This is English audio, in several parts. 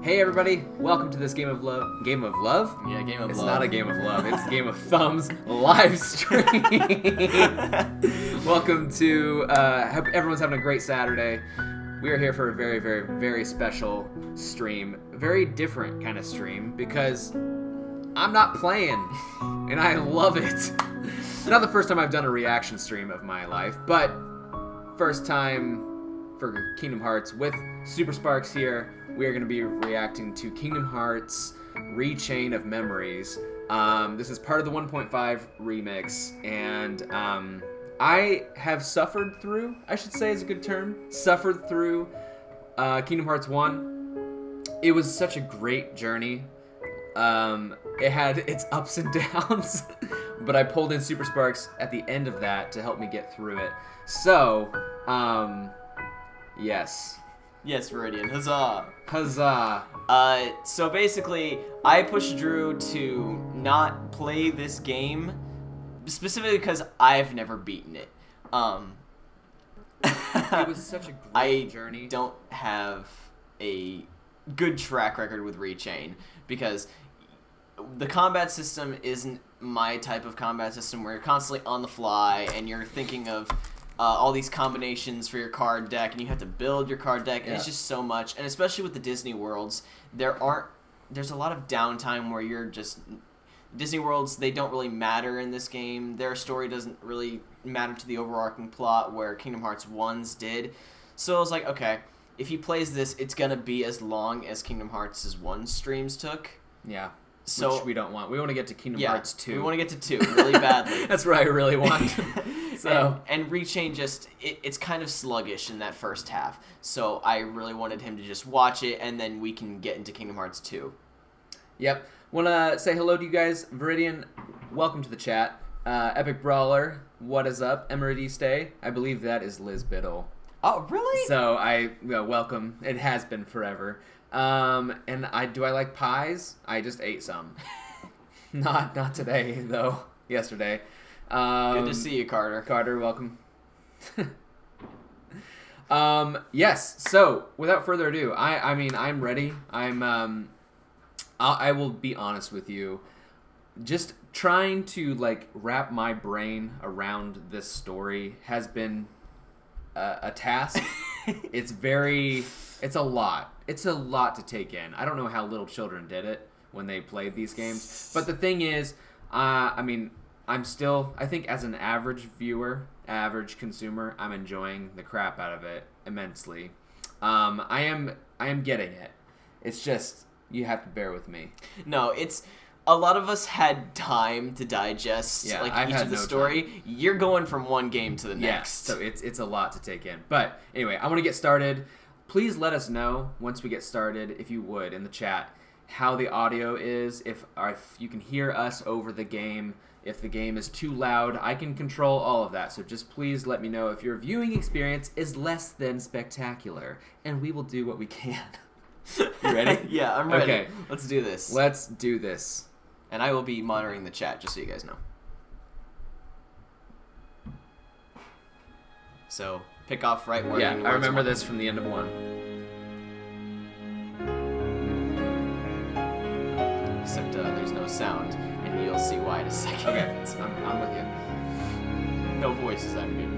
Hey everybody, welcome to this Game of Love. Game of Love? Yeah, Game of It's Love. not a Game of Love, it's Game of Thumbs live stream. Welcome to, hope everyone's having a great Saturday. We are here for a very, very, very special stream. Very different kind of stream because I'm not playing and I love it. Not the first time I've done a reaction stream of my life, but first time for Kingdom Hearts with Super Sparks here. We are going to be reacting to Kingdom Hearts Rechain of Memories. This is part of the 1.5 remix, and I have suffered through, I should say is a good term, suffered through Kingdom Hearts 1. It was such a great journey. It had its ups and downs, but I pulled in Super Sparks at the end of that to help me get through it. So, yes. Yes, Viridian. Huzzah! Huzzah! So basically, I pushed Drew to not play this game, specifically because I've never beaten it. It was such a great journey. I don't have a good track record with Rechain, because the combat system isn't my type of combat system where you're constantly on the fly and you're thinking of all these combinations for your card deck, and you have to build your card deck, and it's just so much. And especially with the Disney worlds, there's a lot of downtime where you're just... Disney worlds, they don't really matter in this game. Their story doesn't really matter to the overarching plot, where Kingdom Hearts 1's did. So I was like, okay, if he plays this, it's going to be as long as Kingdom Hearts' 1 streams took. Yeah. So, which we don't want. We want to get to Kingdom Hearts 2. We want to get to 2 really badly. That's what I really want. So and Rechain just it's kind of sluggish in that first half. So I really wanted him to just watch it, and then we can get into Kingdom Hearts 2. Yep. Want to say hello to you guys. Viridian, welcome to the chat. Epic Brawler, what is up? Emeritiste, I believe that is Liz Biddle. Oh, really? So welcome. It has been forever. And do I like pies? I just ate some. Not today though. Yesterday. Good to see you, Carter. Carter, welcome. Yes. So without further ado, I'm ready. I will be honest with you. Just trying to wrap my brain around this story has been a task. It's a lot. It's a lot to take in. I don't know how little children did it when they played these games. But the thing is, I'm still, I think as an average viewer, average consumer, I'm enjoying the crap out of it immensely. I am getting it. It's just, you have to bear with me. No, it's... A lot of us had time to digest each of the story. Time. You're going from one game to the next. So it's a lot to take in. But anyway, I want to get started. Please let us know once we get started, if you would, in the chat, how the audio is, if you can hear us over the game, if the game is too loud. I can control all of that. So just please let me know if your viewing experience is less than spectacular, and we will do what we can. You ready? Yeah, I'm ready. Okay. Let's do this. Let's do this. And I will be monitoring the chat, just so you guys know. So, pick off right where Yeah, I remember this from the end of 1. Except there's no sound, and you'll see why in a second. Okay, I'm with you. No voices, I'm good.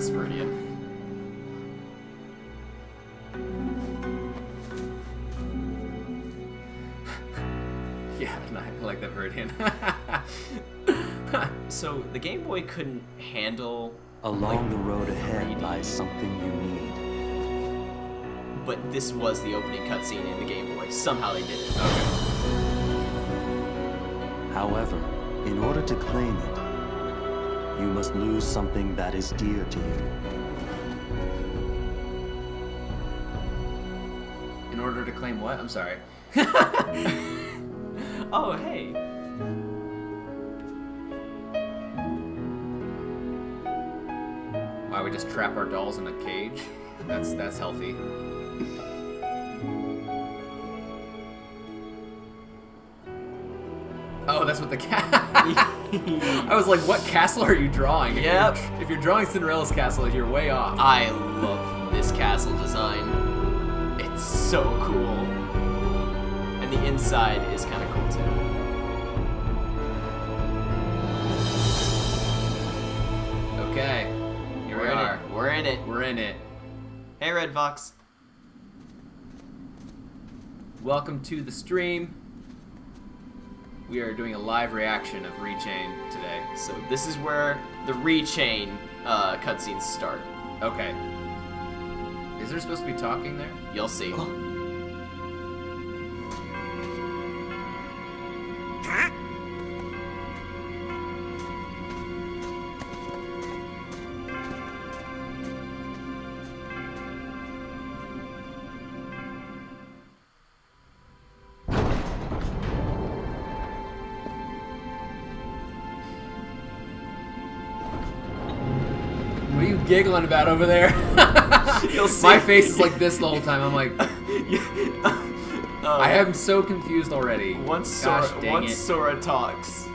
Meridian. Yeah, I like that Viridian. So the Game Boy couldn't handle. Along the road ahead lies something you need. But this was the opening cutscene in the Game Boy. Somehow they did it. Okay. However, in order to claim it, you must lose something that is dear to you. In order to claim what? I'm sorry. Oh, hey. Why we just trap our dolls in a cage? That's healthy. Oh, that's what the I was like, what castle are you drawing? Yep. If you're drawing Cinderella's castle, you're way off. I love this castle design. It's so cool. And the inside is kind of cool too. Okay. Here we are. We're in it. We're in it. Hey, Red Fox. Welcome to the stream. We are doing a live reaction of Rechain today. So this is where the Rechain cutscenes start. Okay. Is there supposed to be talking there? You'll see. What are you giggling about over there? You'll see. My face is like this the whole time. I'm like, I am so confused already. Once Gosh, dang it. Sora talks.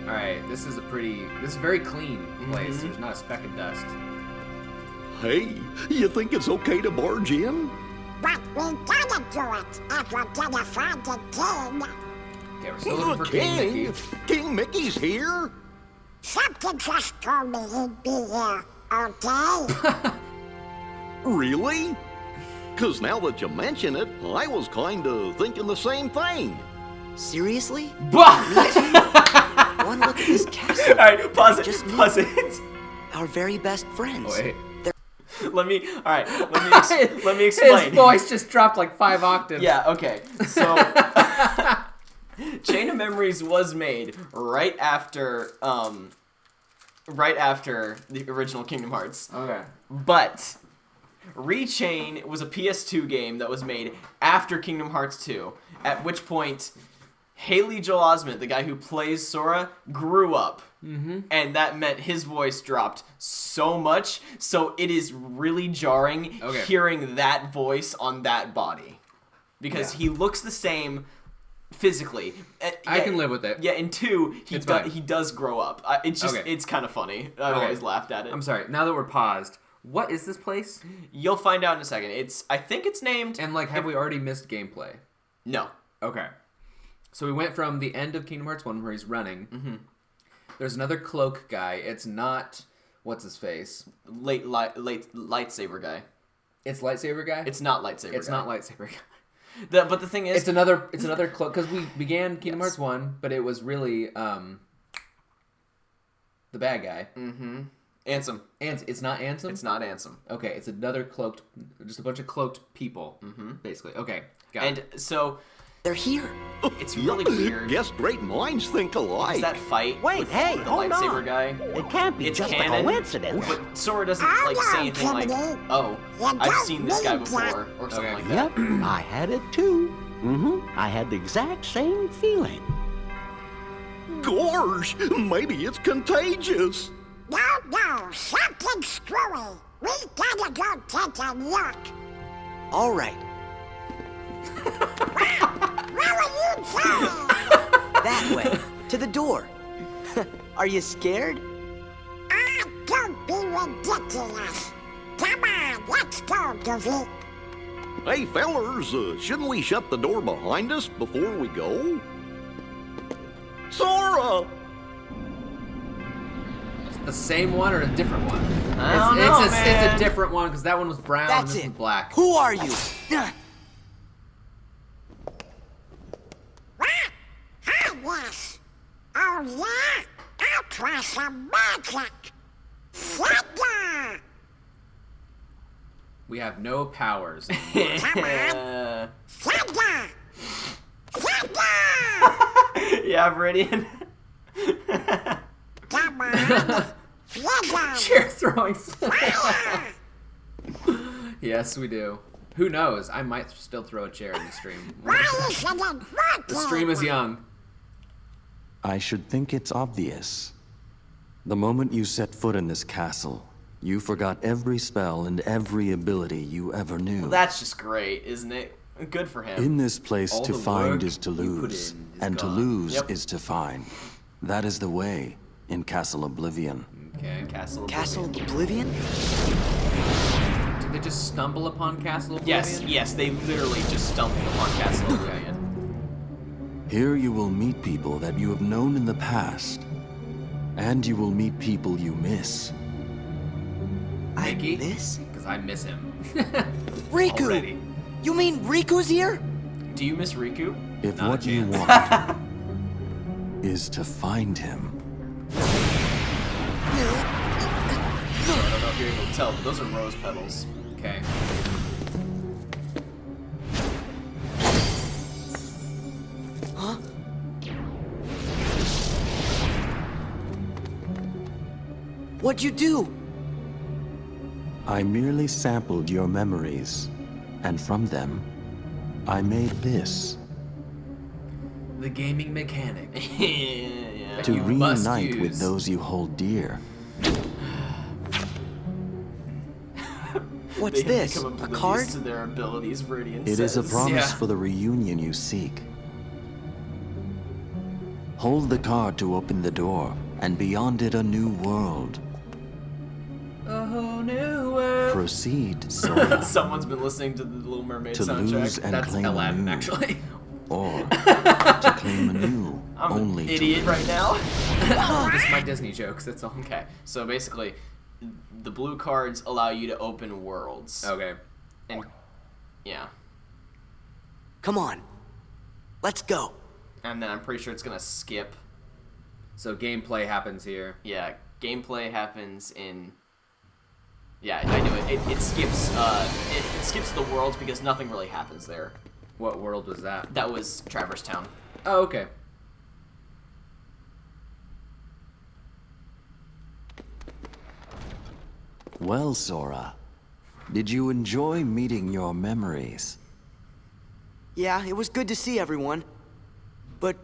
Alright, this is a very clean place. There's not a speck of dust. Hey, you think it's okay to barge in? But we gotta do it if we're gonna find the king. Okay, we're still looking for King Mickey. King Mickey's here? Something just told me he'd be here, okay? Really? Because now that you mention it, I was kind of thinking the same thing. Seriously? Bah! One look at this castle. Alright, pause it. Just Pause it. Our very best friends. Oh, wait. Let me explain. His voice just dropped like 5 octaves. Yeah, okay. So Chain of Memories was made right after the original Kingdom Hearts. Okay. But Rechain was a PS2 game that was made after Kingdom Hearts 2, at which point Haley Joel Osment, the guy who plays Sora, grew up. And that meant his voice dropped so much, so it is really jarring hearing that voice on that body. Because he looks the same physically. I can live with it. Yeah, and 2, he does grow up. It's kind of funny. I've always laughed at it. I'm sorry, now that we're paused, what is this place? You'll find out in a second. I think it's named... And like, have we already missed gameplay? No. Okay. So we went from the end of Kingdom Hearts 1 where he's running. There's another cloak guy. It's not... What's his face? Late lightsaber guy. It's lightsaber guy? It's not lightsaber guy. It's not lightsaber guy. But the thing is... It's another cloak... Because we began Kingdom Hearts 1, but it was really the bad guy. Ansem. It's not Ansem? It's not Ansem. Okay, it's another cloaked... Just a bunch of cloaked people, basically. Okay, got it. And so... They're here. It's really weird. Guess great minds think alike. Is that fight Wait, with hey, the hold lightsaber on. guy? It can't be It's just canon, a coincidence. But Sora doesn't say anything like, "Oh, I've seen this guy before," or something like that. Yep, I had it too. I had the exact same feeling. Gosh, maybe it's contagious. No, something screwy. We gotta go take a look. All right. Where are you going? That way. To the door. Are you scared? Don't be ridiculous. Come on, let's go, Goofy. Hey, fellers, shouldn't we shut the door behind us before we go? Sora! The same one or a different one? I don't know, man. It's a different one because that one was brown That's and this it. was black. Who are you? What? Hi, yes. Oh, yeah? I'll try some magic. Saga! We have no powers. Come on. Saga! Saga! Yeah, Viridian. Come on. Saga! Chair throwing. Fire! Yes, we do. Who knows? I might still throw a chair in the stream. Why isn't it working? The stream is young. I should think it's obvious. The moment you set foot in this castle, you forgot every spell and every ability you ever knew. Well, that's just great, isn't it? Good for him. In this place, All to the find work is to you put lose, in is and to gone. lose Yep. is to find. That is the way in Castle Oblivion. Okay. Castle. Castle Oblivion? Did they just stumble upon Castle Oblivion? Yes, they literally just stumbled upon Castle Oblivion. Here you will meet people that you have known in the past, and you will meet people you miss. Mickey? This? Because I miss him. Riku! Already. You mean Riku's here? Do you miss Riku? If Not a what you chance. want is to find him, I don't know if you're able to tell, but those are rose petals. Okay. Huh? What'd you do? I merely sampled your memories, and from them, I made this. The gaming mechanic. Yeah. To You must reunite with use. those you hold dear. What's They have this? become A oblivious card? to their abilities, Viridian It is a says. promise Yeah. for the reunion you seek. Hold the card to open the door, and beyond it a new world. A whole new world. Proceed, Sora, Someone's been listening to the Little Mermaid to soundtrack. lose and That's claim Aladdin, anew, actually. or to claim anew, I'm only an to idiot lose. right now. Just my Disney jokes, that's all. Okay, so basically, the blue cards allow you to open worlds. Okay. And yeah, Come on. Let's go. and then I'm pretty sure it's gonna skip. So gameplay happens here. Yeah, gameplay happens in. Yeah, I knew it. It skips. It skips the worlds because nothing really happens there. What world was that? That was Traverse Town. Oh, okay. Well, Sora, did you enjoy meeting your memories? Yeah, it was good to see everyone. But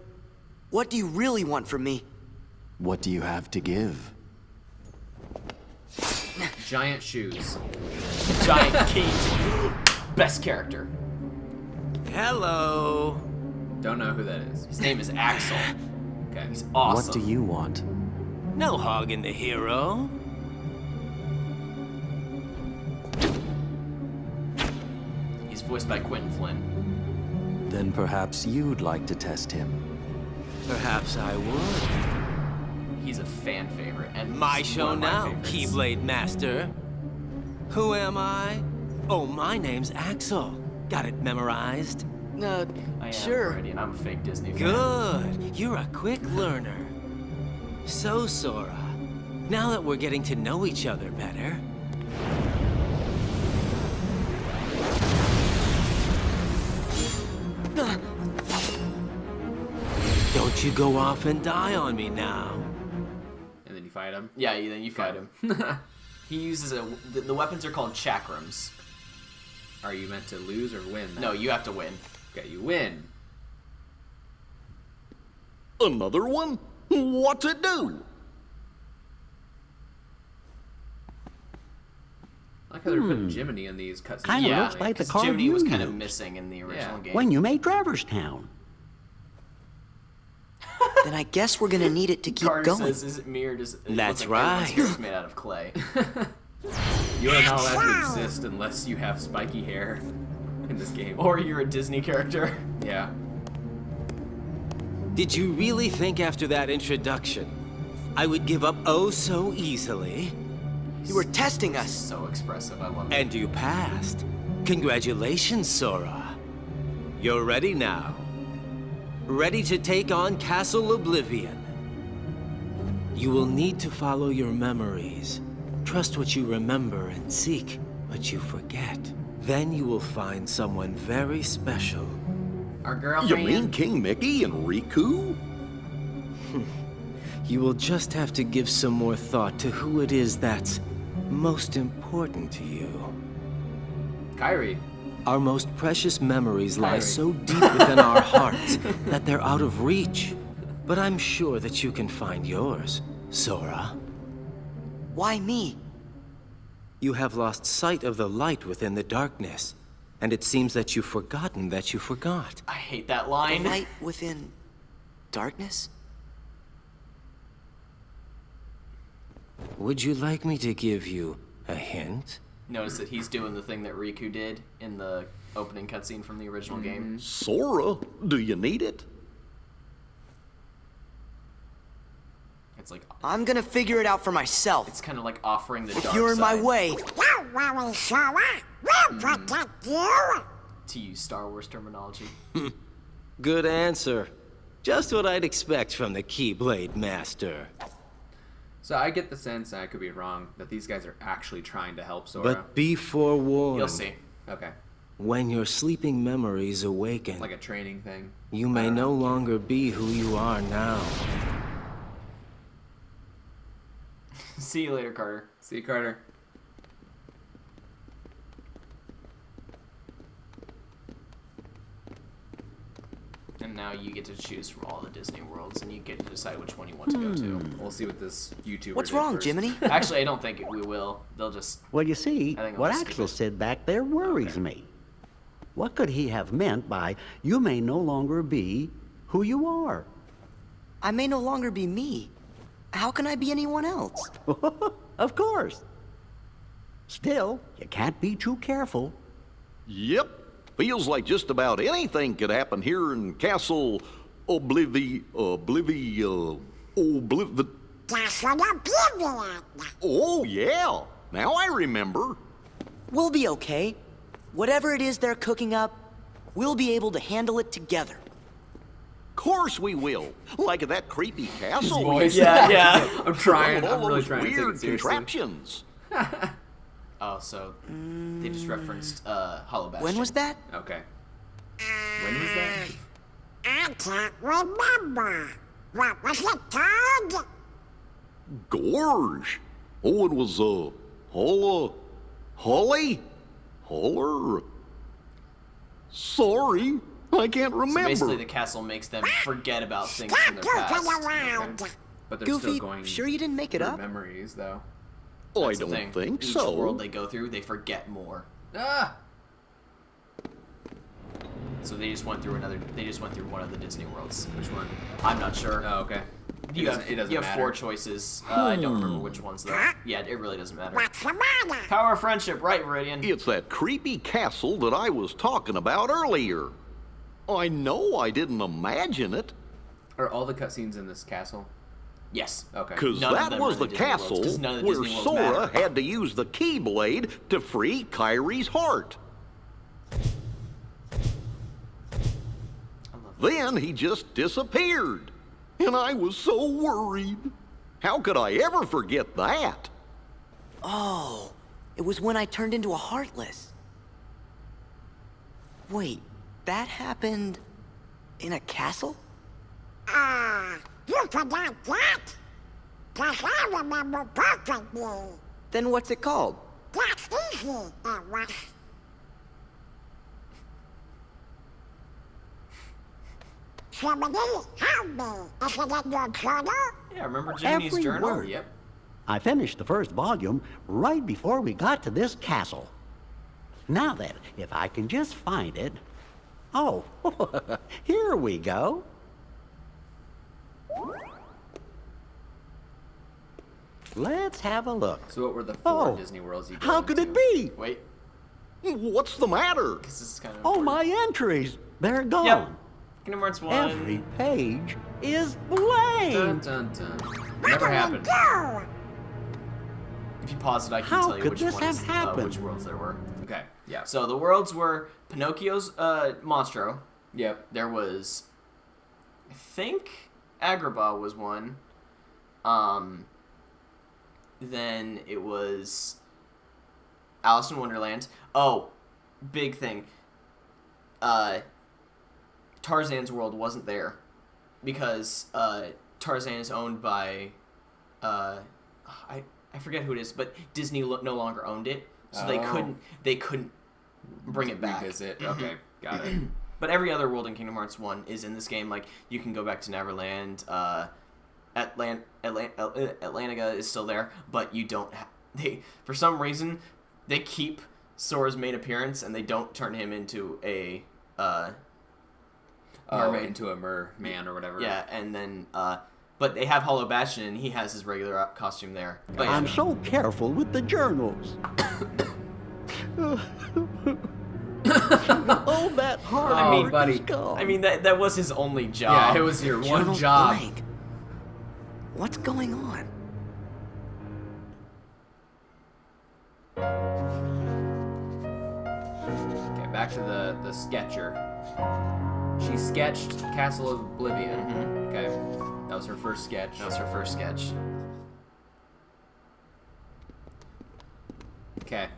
what do you really want from me? What do you have to give? Giant shoes. Giant King. Best character. Hello. Don't know who that is. His name is Axel. Okay. He's awesome. What do you want? No hogging the hero. He's voiced by Quentin Flynn. Then perhaps you'd like to test him. Perhaps I would. He's a fan favorite, and My he's show one of my now, favorites. Keyblade Master. Who am I? Oh, my name's Axel. Got it memorized? I am Sure. already, and I'm a fake Disney fan. Good. You're a quick learner. So, Sora, now that we're getting to know each other better, don't you go off and die on me now. And then you fight him. Yeah, then you fight him. He uses the weapons are called chakrams. Are you meant to lose or win? then? No, you have to win. Okay, you win. Another one? What's it do? I like how they're putting Jiminy in these cutscenes. Kinda Yeah, looks like the 'cause card Jiminy you was kind of used missing in the original Yeah. game. when you made Traverse Town. Then I guess we're gonna need it to keep Carter going. says, "Is it me or does it That's look like everyone's right. hair is made out of clay?" You are not allowed to exist unless you have spiky hair in this game. Or you're a Disney character. Yeah. Did you really think after that introduction I would give up oh so easily? You were testing us. So expressive. I love it. And you passed. Congratulations, Sora. You're ready now. Ready to take on Castle Oblivion. You will need to follow your memories. Trust what you remember and seek what you forget. Then you will find someone very special. Our You girlfriend. mean King Mickey and Riku? You will just have to give some more thought to who it is that's most important to you. Kyrie. Our most precious memories lie Kyrie. so deep within our hearts that they're out of reach. But I'm sure that you can find yours, Sora. Why me? You have lost sight of the light within the darkness. And it seems that you've forgotten that you forgot. I hate that The line. light within darkness? Would you like me to give you a hint? Notice that he's doing the thing that Riku did in the opening cutscene from the original game. Sora, do you need it? It's like I'm gonna figure it out for myself. it's kind of like offering the dark You're in my side way. Don't worry, Sora. We'll protect you. to use Star Wars terminology. Good answer. Just what I'd expect from the Keyblade Master. So I get the sense, and I could be wrong, that these guys are actually trying to help Sora. But be forewarned. You'll see. Okay. When your sleeping memories awaken, Like a training thing. you may no longer be who you are now. See you later, Carter. See you, Carter. And now you get to choose from all the Disney worlds, and you get to decide which one you want to go to. We'll see what this YouTuber What's did wrong, first. Jiminy? Actually, I don't think we will. They'll just. Well, you see, I think I'll what just skip Axel it. said back there worries me. What could he have meant by, you may no longer be who you are? I may no longer be me. How can I be anyone else? Of course. Still, you can't be too careful. Yep. Feels like just about anything could happen here in Castle Oblivion. Castle Oblivion. Oh, yeah. Now I remember. We'll be okay. Whatever it is they're cooking up, we'll be able to handle it together. Course we will. Like at that creepy castle. Voice. Yeah. I'm trying. All I'm really those trying to take weird it seriously. contraptions. Oh, so they just referenced Hollow Bastion. When was that? Okay. When was that? I can't remember. What was it called? Gorge. Oh, it was, Holly? Holler? Sorry, I can't So remember. basically, the castle makes them forget about things Stop from their past. goofing around. But they're Goofy, still going sure you didn't make it through up? memories, though. I That's the don't thing. think Each so. world they go through, they forget more. Ah! So they just went through another. They just went through one of the Disney worlds. Which one? I'm not sure. Oh, okay. You have, it doesn't you have matter. 4 choices. I don't remember which ones though. Yeah, it really doesn't matter. What's the matter? Power of friendship, right, Viridian? It's that creepy castle that I was talking about earlier. I know I didn't imagine it, Are all the cutscenes in this castle? Yes. Okay. because None of that them was are the the Disney worlds, castle 'cause none of the where Disney worlds Sora matter. had to use the Keyblade to free Kyrie's heart. Then he just disappeared, and I was so worried. How could I ever forget that? Oh, it was when I turned into a Heartless. Wait, that happened in a castle? You forgot that? 'Cause I remember perfectly. Then what's it called? That's easy, it was. Somebody help me. Is it in your journal? Yeah, remember Jiminy's Every journal? word. Yep. I finished the first volume right before we got to this castle. Now then, if I can just find it. Oh, here we go. Let's have a look. So what were the 4 Oh, Disney worlds you how could it be? Wait, What's the matter? this is kind of. Oh, important. my entries. They're gone. Yep. Kingdom Hearts 1. Every page is Dun, blank. dun, dun. What Never do we happened. do? If you pause it, I can How tell you could which this ones, have happened? which worlds there were. Okay. Yeah. So the worlds were Pinocchio's Monstro. Yep. There was, I think, Agrabah was one. Then it was Alice in Wonderland. Oh, big thing. Tarzan's world wasn't there because Tarzan is owned by I forget who it is, but Disney no longer owned it, so they couldn't bring it back. Revisit. Okay. Got it. But every other world in Kingdom Hearts 1 is in this game. Like, you can go back to Neverland. Atlantica is still there, but you don't they for some reason, they keep Sora's main appearance, and they don't turn him into a mermaid, into a merman or whatever. Yeah, and then but they have Hollow Bastion, and he has his regular costume there. But I'm so careful with the journals. Oh, that hard I mean, work buddy. is gone. I mean, that was his only job. Yeah, it was your one Journal job. blank. What's going on? Okay, back to the sketcher. She sketched Castle of Oblivion. Okay, that was her first sketch. That was her first sketch. Okay,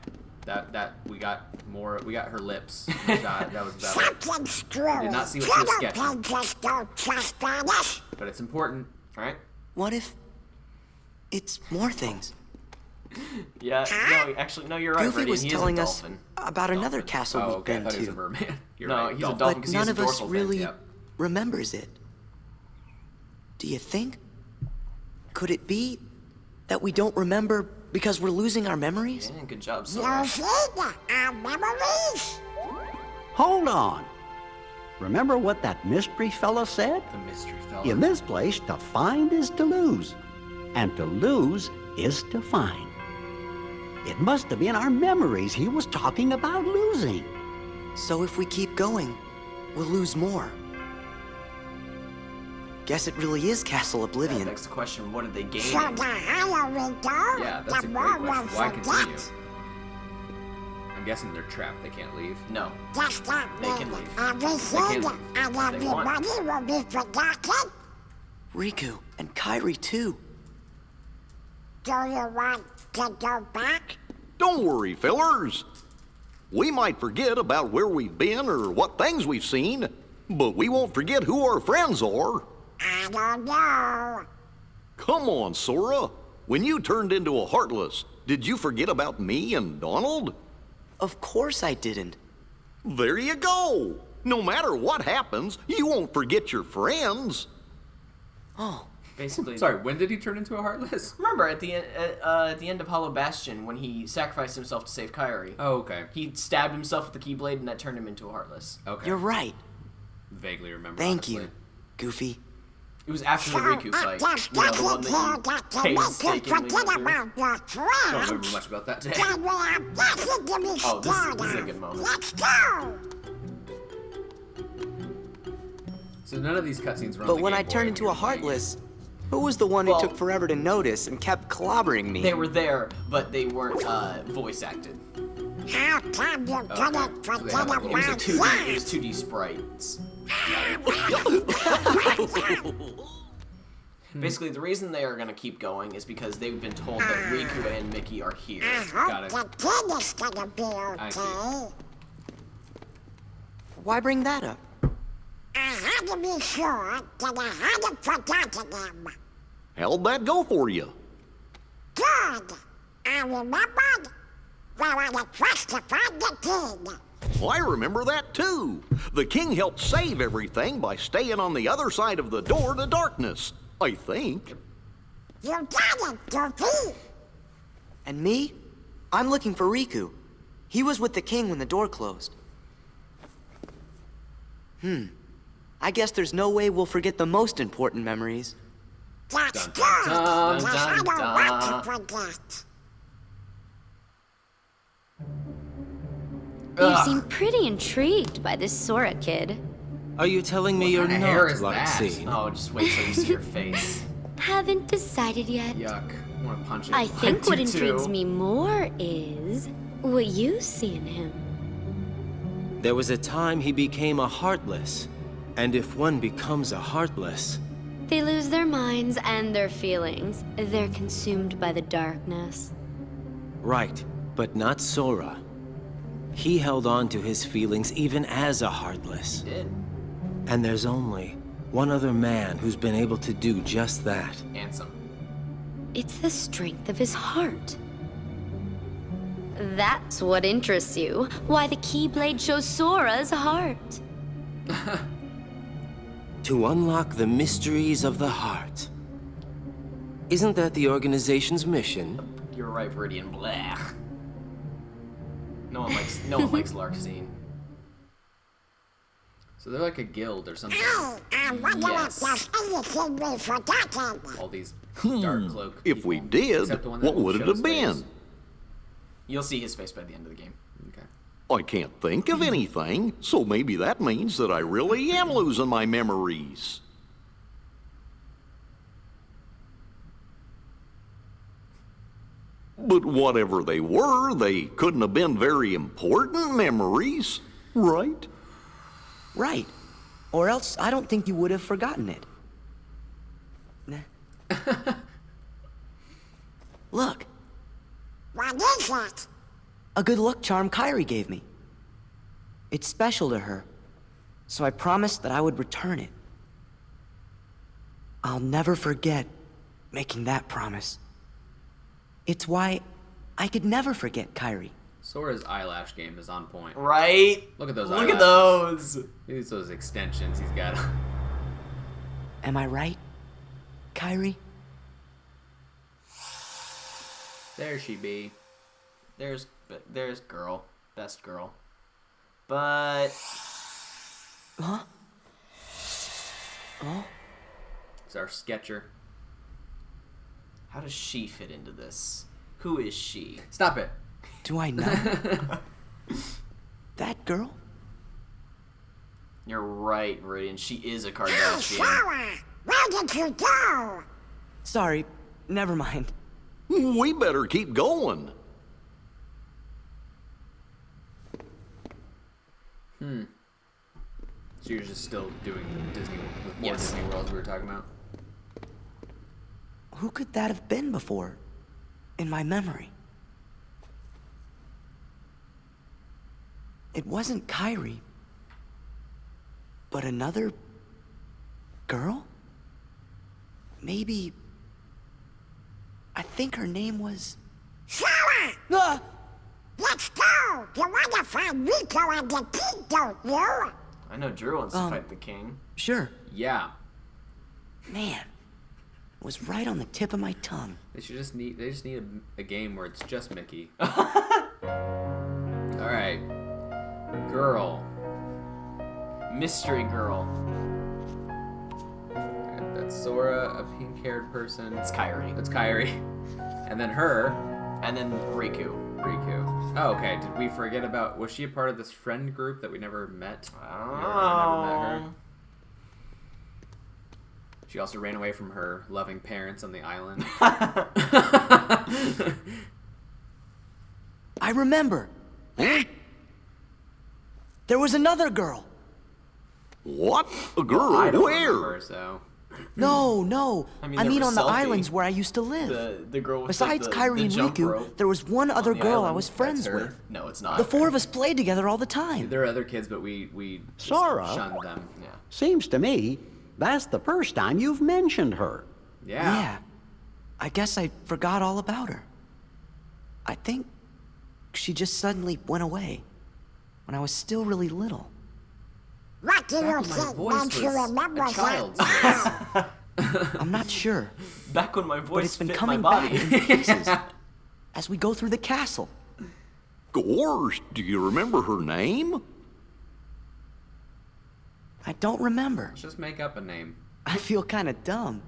that we got more. We got her lips. That was about it. Something screwy. Did not see what she was Little sketching. pigs don't trust Spanish. But it's important. All right. What if it's more things? Yeah. No, actually, no. You're right, Goofy Freddy. was He telling is a us dolphin. about another castle Oh, we've okay. I been thought he was a to, merman. You're No, right. he's a Dolphin. dolphin. but 'cause none he's a of us dorsal fin. really Yep. remembers it. Do you think? Could it be that we don't remember because we're losing our memories? Yeah, good job, Sora. You see our memories. Hold on. Remember what that mystery fella said? The mystery fella. In this place, to find is to lose, and to lose is to find. It must have been our memories he was talking about losing. So if we keep going, we'll lose more. Guess it really is Castle That Oblivion. begs the question: what did they gain? So the higher we go, Yeah, that's a the great more we'll question. Why continue? forget. I'm guessing they're trapped. They can't leave. No. Just that They can mean leave. everything leave and if they want. everybody will be forgotten. Riku and Kairi too. Do you want to go back? Don't worry, fellers. We might forget about where we've been or what things we've seen, but we won't forget who our friends are. I don't know. Come on, Sora. When you turned into a Heartless, did you forget about me and Donald? Of course I didn't. There you go. No matter what happens, you won't forget your friends. Oh, Basically. Sorry, when did he turn into a Heartless? Remember at the end of Hollow Bastion when he sacrificed himself to save Kairi. Oh, okay. He stabbed himself with the Keyblade and that turned him into a Heartless. Okay. you're right. Vaguely remember. Thank honestly. you, Goofy. It was after the Riku fight. Just You know, the get one it here that that you to make you painstakingly forget went through. about your Don't remember friends. much about that day. Then we have nothing to be Oh, this scared is a of. good moment. Let's go. So none of these cutscenes were on But the when Game I Boy turned into you a were playing it. Heartless, who was the one who Well- took forever to notice and kept clobbering me? They were there, but they weren't voice acted. How come you couldn't so they forget have, like, It was a about 2D. that? It was 2D sprites. Basically, the reason they are going to keep going is because they've been told that Riku and Mickey are here. I Got hope it. the kid is gonna be I see. okay. Why bring that up? I had to be sure that I hadn't forgotten him. How'd that go for you? Good. I remembered where I was supposed to find the kid. Well, I remember that too. The king helped save everything by staying on the other side of the door to darkness, I think. You got it, Goofy. And me? I'm looking for Riku. He was with the king when the door closed. I guess there's no way we'll forget the most important memories. That's Dun, good. dun, dun, 'Cause I dun, don't want dun. to forget. You Ugh. seem pretty intrigued by this Sora kid. Are you telling me you're kind of hair not is like that? seeing? Oh, just wait till you see your face. Haven't decided yet. Yuck. I want to punch it. I think do what intrigues too. me more is what you see in him. There was a time he became a Heartless. And if one becomes a Heartless, They lose their minds and their feelings. They're consumed by the darkness. right, but not Sora. He held on to his feelings even as a Heartless. Did. And there's only one other man who's been able to do just that. Ansem. It's the strength of his heart. That's what interests you. Why the Keyblade shows Sora's heart. To unlock the mysteries of the heart. Isn't that the organization's mission? You're right, Viridian. Blah. No one likes Larxene. So they're like a guild or something. I wonder Yes. if there's anything we've forgotten. All these dark cloak. If we people. did, Except the one that what would it shows have been? face. You'll see his face by the end of the game. Okay. I can't think of anything, so maybe that means that I really am losing my memories. But whatever they were, they couldn't have been very important memories, right? Right. Or else I don't think you would have forgotten it. Look, What is that? a good luck charm Kyrie gave me. It's special to her, so I promised that I would return it. I'll never forget making that promise. It's why I could never forget Kyrie. Sora's eyelash game is on point. Right? Look at those Look at eyelashes. those. Look at those extensions he's got. Am I right, Kyrie? There she be. There's girl. Best girl. But Huh? Oh? It's our sketcher. how does she fit into this? Who is she? Stop it. Do I know? That girl? You're right, Viridian. She is a Hey, Kardashian. Sora! Where did you go? Sorry, never mind. We better keep going. So you're just still doing Disney with more Yes. Disney Worlds we were talking about? Who could that have been before? In my memory. It wasn't Kyrie. But another girl? Maybe. I think her name was. Sora! Ah! Let's go! You want to find Riku and the king, don't you? I know Drew wants to fight the king. Sure. Yeah. Man. It was right on the tip of my tongue. They just need a game where it's just Mickey. All right. Girl. Mystery girl. That's Sora, a pink-haired person. It's Kyrie. That's Kyrie. And then her, And then Riku. Riku. Oh, okay. Did we forget about... Was she a part of this friend group that we never met? We never met her. Oh. She also ran away from her loving parents on the island. I remember. There was another girl. What? A girl? I don't Where? remember, so... No. I mean, I there mean was on the Selfie. islands where I used to live. The girl with Besides the Kyrie and jump Riku, rope there was one other the girl I island. was friends That's her. with. No, it's not. The four of us played together all the time. There are other kids, but we just Sora? shunned them. Yeah. Seems to me that's the first time you've mentioned her. Yeah. I guess I forgot all about her. I think she just suddenly went away when I was still really little. What do you Back when my think voice makes you was remember a child's that? I'm not sure, Back when my voice but it's been fit coming my back body. in pieces as we go through the castle. Gosh, do you remember her name? I don't remember. Let's just make up a name. I feel kind of dumb.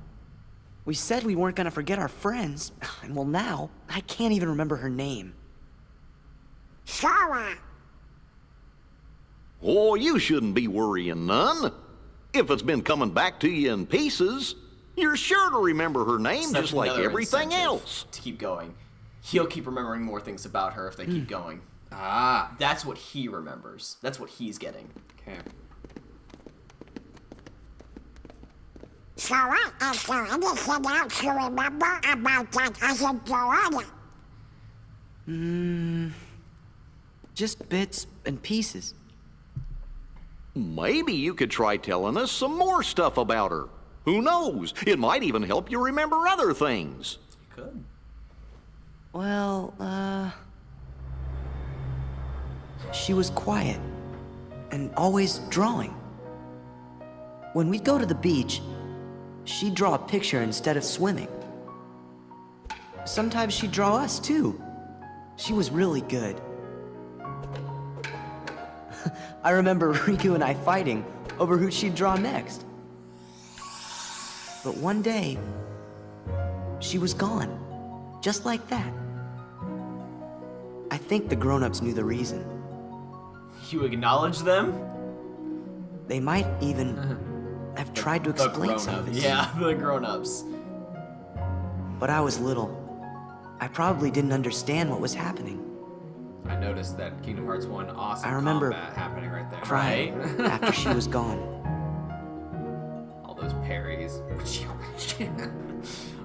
We said we weren't gonna forget our friends, and well now, I can't even remember her name. Sora! Oh, you shouldn't be worrying none. If it's been coming back to you in pieces, you're sure to remember her name So that's just like another everything incentive else. to keep going. He'll keep remembering more things about her if they keep going. Ah. That's what he remembers. That's what he's getting. Okay. Sora, is there anything else you remember about that other girl? Just bits and pieces. Maybe you could try telling us some more stuff about her. Who knows? It might even help you remember other things. He could. Well, she was quiet and always drawing. When we'd go to the beach, she'd draw a picture instead of swimming. Sometimes she'd draw us too. She was really good. I remember Riku and I fighting over who she'd draw next. But one day, she was gone. Just like that. I think the grown-ups knew the reason. You acknowledge them? They might even have tried to explain some of it. Yeah, the grown-ups. But I was little. I probably didn't understand what was happening. I noticed that Kingdom Hearts 1 awesome I remember combat happening right there. Crying after she was gone. All those parries.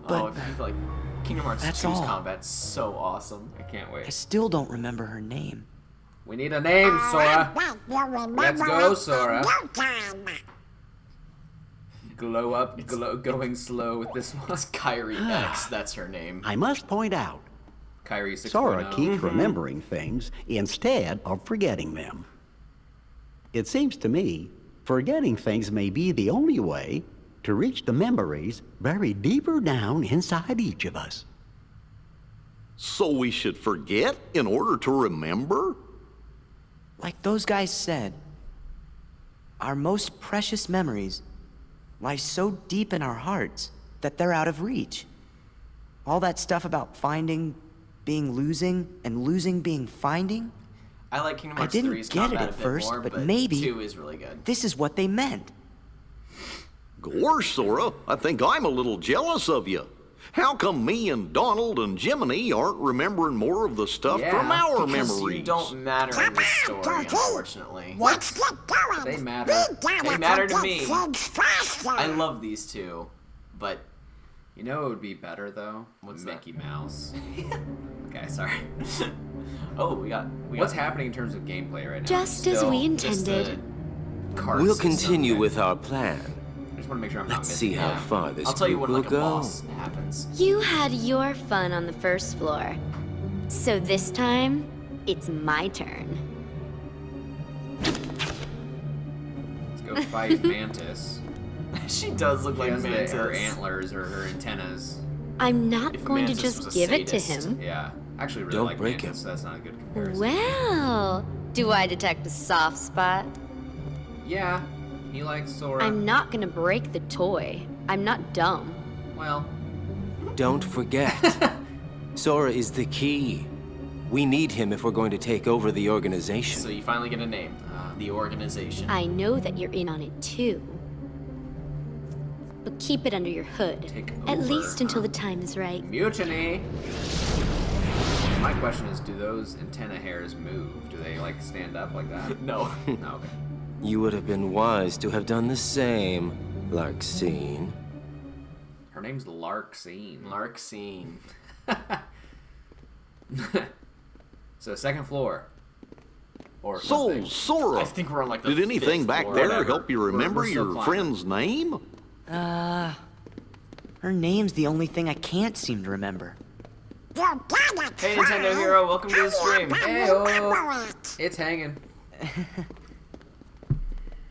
Oh, I feel like Kingdom Hearts that's 2's all. combat's so awesome. I can't wait. I still don't remember her name. We need a name, Sora. Let's go, Sora. Glow up, going slow with this one. It's Kyrie X, that's her name. I must point out, Kyrie 6.0. Sora keeps remembering things instead of forgetting them. It seems to me, forgetting things may be the only way to reach the memories buried deeper down inside each of us. So we should forget in order to remember? Like those guys said, our most precious memories lie so deep in our hearts that they're out of reach. All that stuff about finding being losing, and losing being finding. I like Kingdom Hearts I didn't 3's get it combat at a bit first, more, but maybe 2 is really good. this is what they meant. Gosh, Sora, I think I'm a little jealous of you. How come me and Donald and Jiminy aren't remembering more of the stuff from our Because memories? you don't matter in this story, unfortunately. Let's get going. They matter. They matter to me. Things faster. I love these two, but You know it would be better though? What's Mickey Mouse. okay, sorry. Oh, we got. What's happening in terms of gameplay right now? Just as we intended. We'll continue with our plan. I just want to make sure I'm not Let's missing see how that. far this I'll tell you group when will like a go. boss happens. You had your fun on the first floor. So this time, it's my turn. Let's go fight Mantis. She does look She like has Mantis. her antlers or her antennas. I'm not If going to Mantis was just a give it to sadist. him. Yeah. Actually really Don't like break Mantis, him. so that's not a good comparison. Well, do I detect a soft spot? Yeah. He likes Sora. I'm not gonna break the toy. I'm not dumb. Well, Don't forget, Sora is the key. We need him if we're going to take over the organization. So you finally get a name. The organization. I know that you're in on it too. But keep it under your hood. Take At over, least until huh? the time is right. mutiny. My question is, do those antenna hairs move? Do they like stand up like that? No. No, okay. You would have been wise to have done the same, Larxene. Her name's Larxene. Larxene. So second floor. Or So, something. Sora, I think we're on like the did anything fifth back floor. there Whatever. help you remember We're still your climbing. friend's name? Her name's the only thing I can't seem to remember. You gotta Hey, try. Nintendo Hero, welcome to the stream. Hey-o. It's hanging.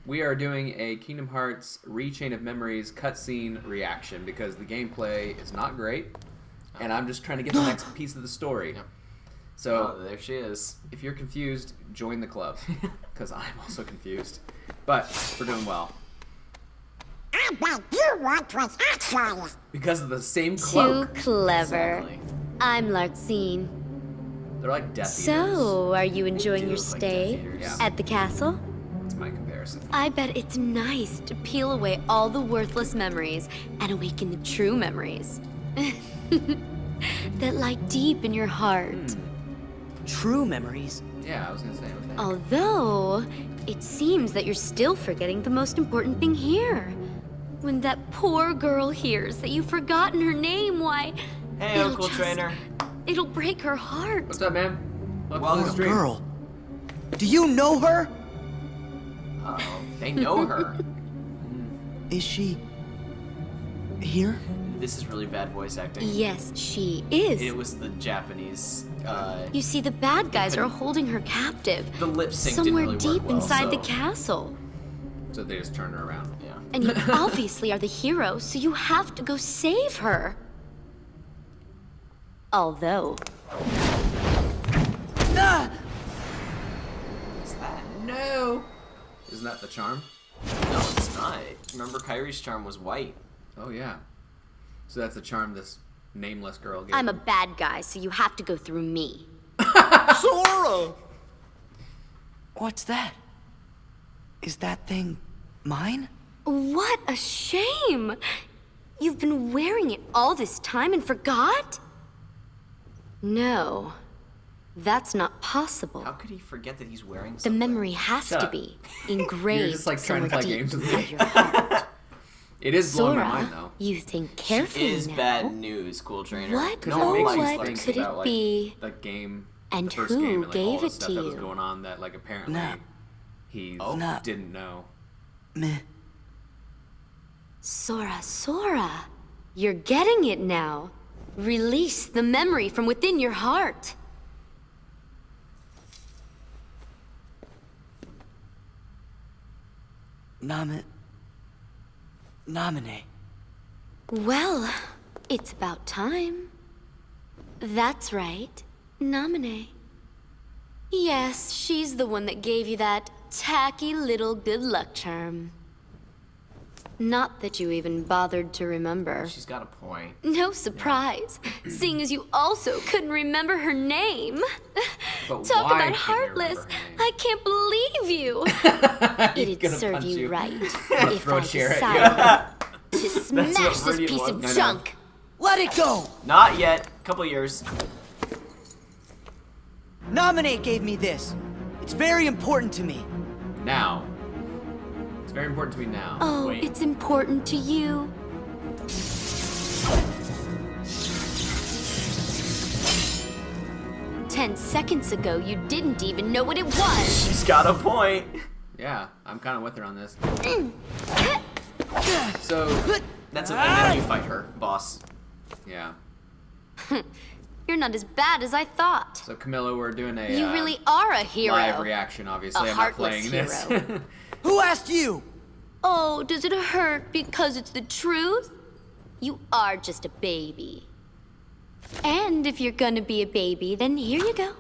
We are doing a Kingdom Hearts Rechain of Memories cutscene reaction because the gameplay is not great, and I'm just trying to get the next piece of the story. Yep. So, Oh, there she is. if you're confused, join the club, because I'm also confused. But we're doing well. I bet you want was actually. Because of the same Too cloak. clever. Exactly. I'm Larxene. They're like Death Eaters. So, are you enjoying do your look like stay Death Eaters. Yeah. at the castle? That's my comparison. I bet it's nice to peel away all the worthless memories and awaken the true memories that lie deep in your heart. True memories. Yeah, I was gonna say. What the heck? Although, it seems that you're still forgetting the most important thing here. When that poor girl hears that you've forgotten her name, why... Hey, it'll Uncle just- Trainer. It'll break her heart. What's up, man? Welcome Welcome. to the stream. Girl. Do you know her? Uh-oh. They know her. Is she here? This is really bad voice acting. Yes, she is. It was the Japanese, You see, the bad guys are couldn't- holding her captive. the lip sync didn't Somewhere really deep work well, inside the so- castle. So they just turn her around. Yeah. And you obviously are the hero, so you have to go save her. Although, Ah! What's that? No! Isn't that the charm? No, it's not. Remember, Kyrie's charm was white. Oh, yeah. So that's the charm this nameless girl gave I'm a him. bad guy, so you have to go through me. Sora! What's that? Is that thing mine? What a shame! You've been wearing it all this time and forgot? No, that's not possible. How could he forget that he's wearing The something? memory has Shut to up. be engraved You're just, like, trying to somewhere play deep games with inside me. your heart. It is blowing Sora, my mind, though. you think It carefully is now. bad news, Cool Trainer. What? No No one one makes likes what things could it about, like, be? the game, And the first who game, and like all gave the it stuff to that was you? going on that like apparently No. he No. didn't know. Meh. Sora, you're getting it now. Release the memory from within your heart. Nominate. Well, it's about time. That's right, Nominee. Yes, she's the one that gave you that tacky little good luck charm. Not that you even bothered to remember. She's got a point. No surprise, seeing as you also couldn't remember her name. But Talk why about can't you remember heartless. her name? I can't believe you. He's It'd gonna serve punch you you. right gonna if throw I a chair at decided to smash what this Birdie piece wants. of I know. junk. Let it go! Not yet. Couple years. Nominate gave me this. It's very important to me. Now. It's very important to me now. Oh, Wait. it's important to you. Ten seconds ago, you didn't even know what it was. She's got a point. Yeah, I'm kind of with her on this. So, That's and then you fight her, boss. yeah. You're not as bad as I thought. So Camilla, we're doing a You really are a hero. live reaction. Obviously, A I'm not heartless playing this. hero. Who asked you? Oh, does it hurt because it's the truth? You are just a baby. And if you're gonna be a baby, then here you go.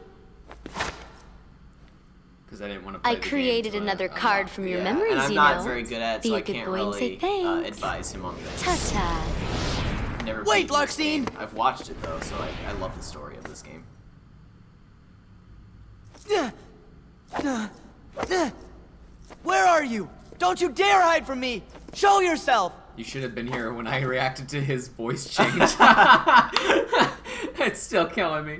Because I didn't want to play I the game, created so I another unlocked card it. from your Yeah, memories, and I'm you not know. very good at it, Be so a I good can't boy and say really thanks. advise him on things. Ta-ta. Never Wait, beaten this game. Larkstein! I've watched it though, so I love the story of this game. Where are you? Don't you dare hide from me! Show yourself! You should have been here when I reacted to his voice change. It's still killing me.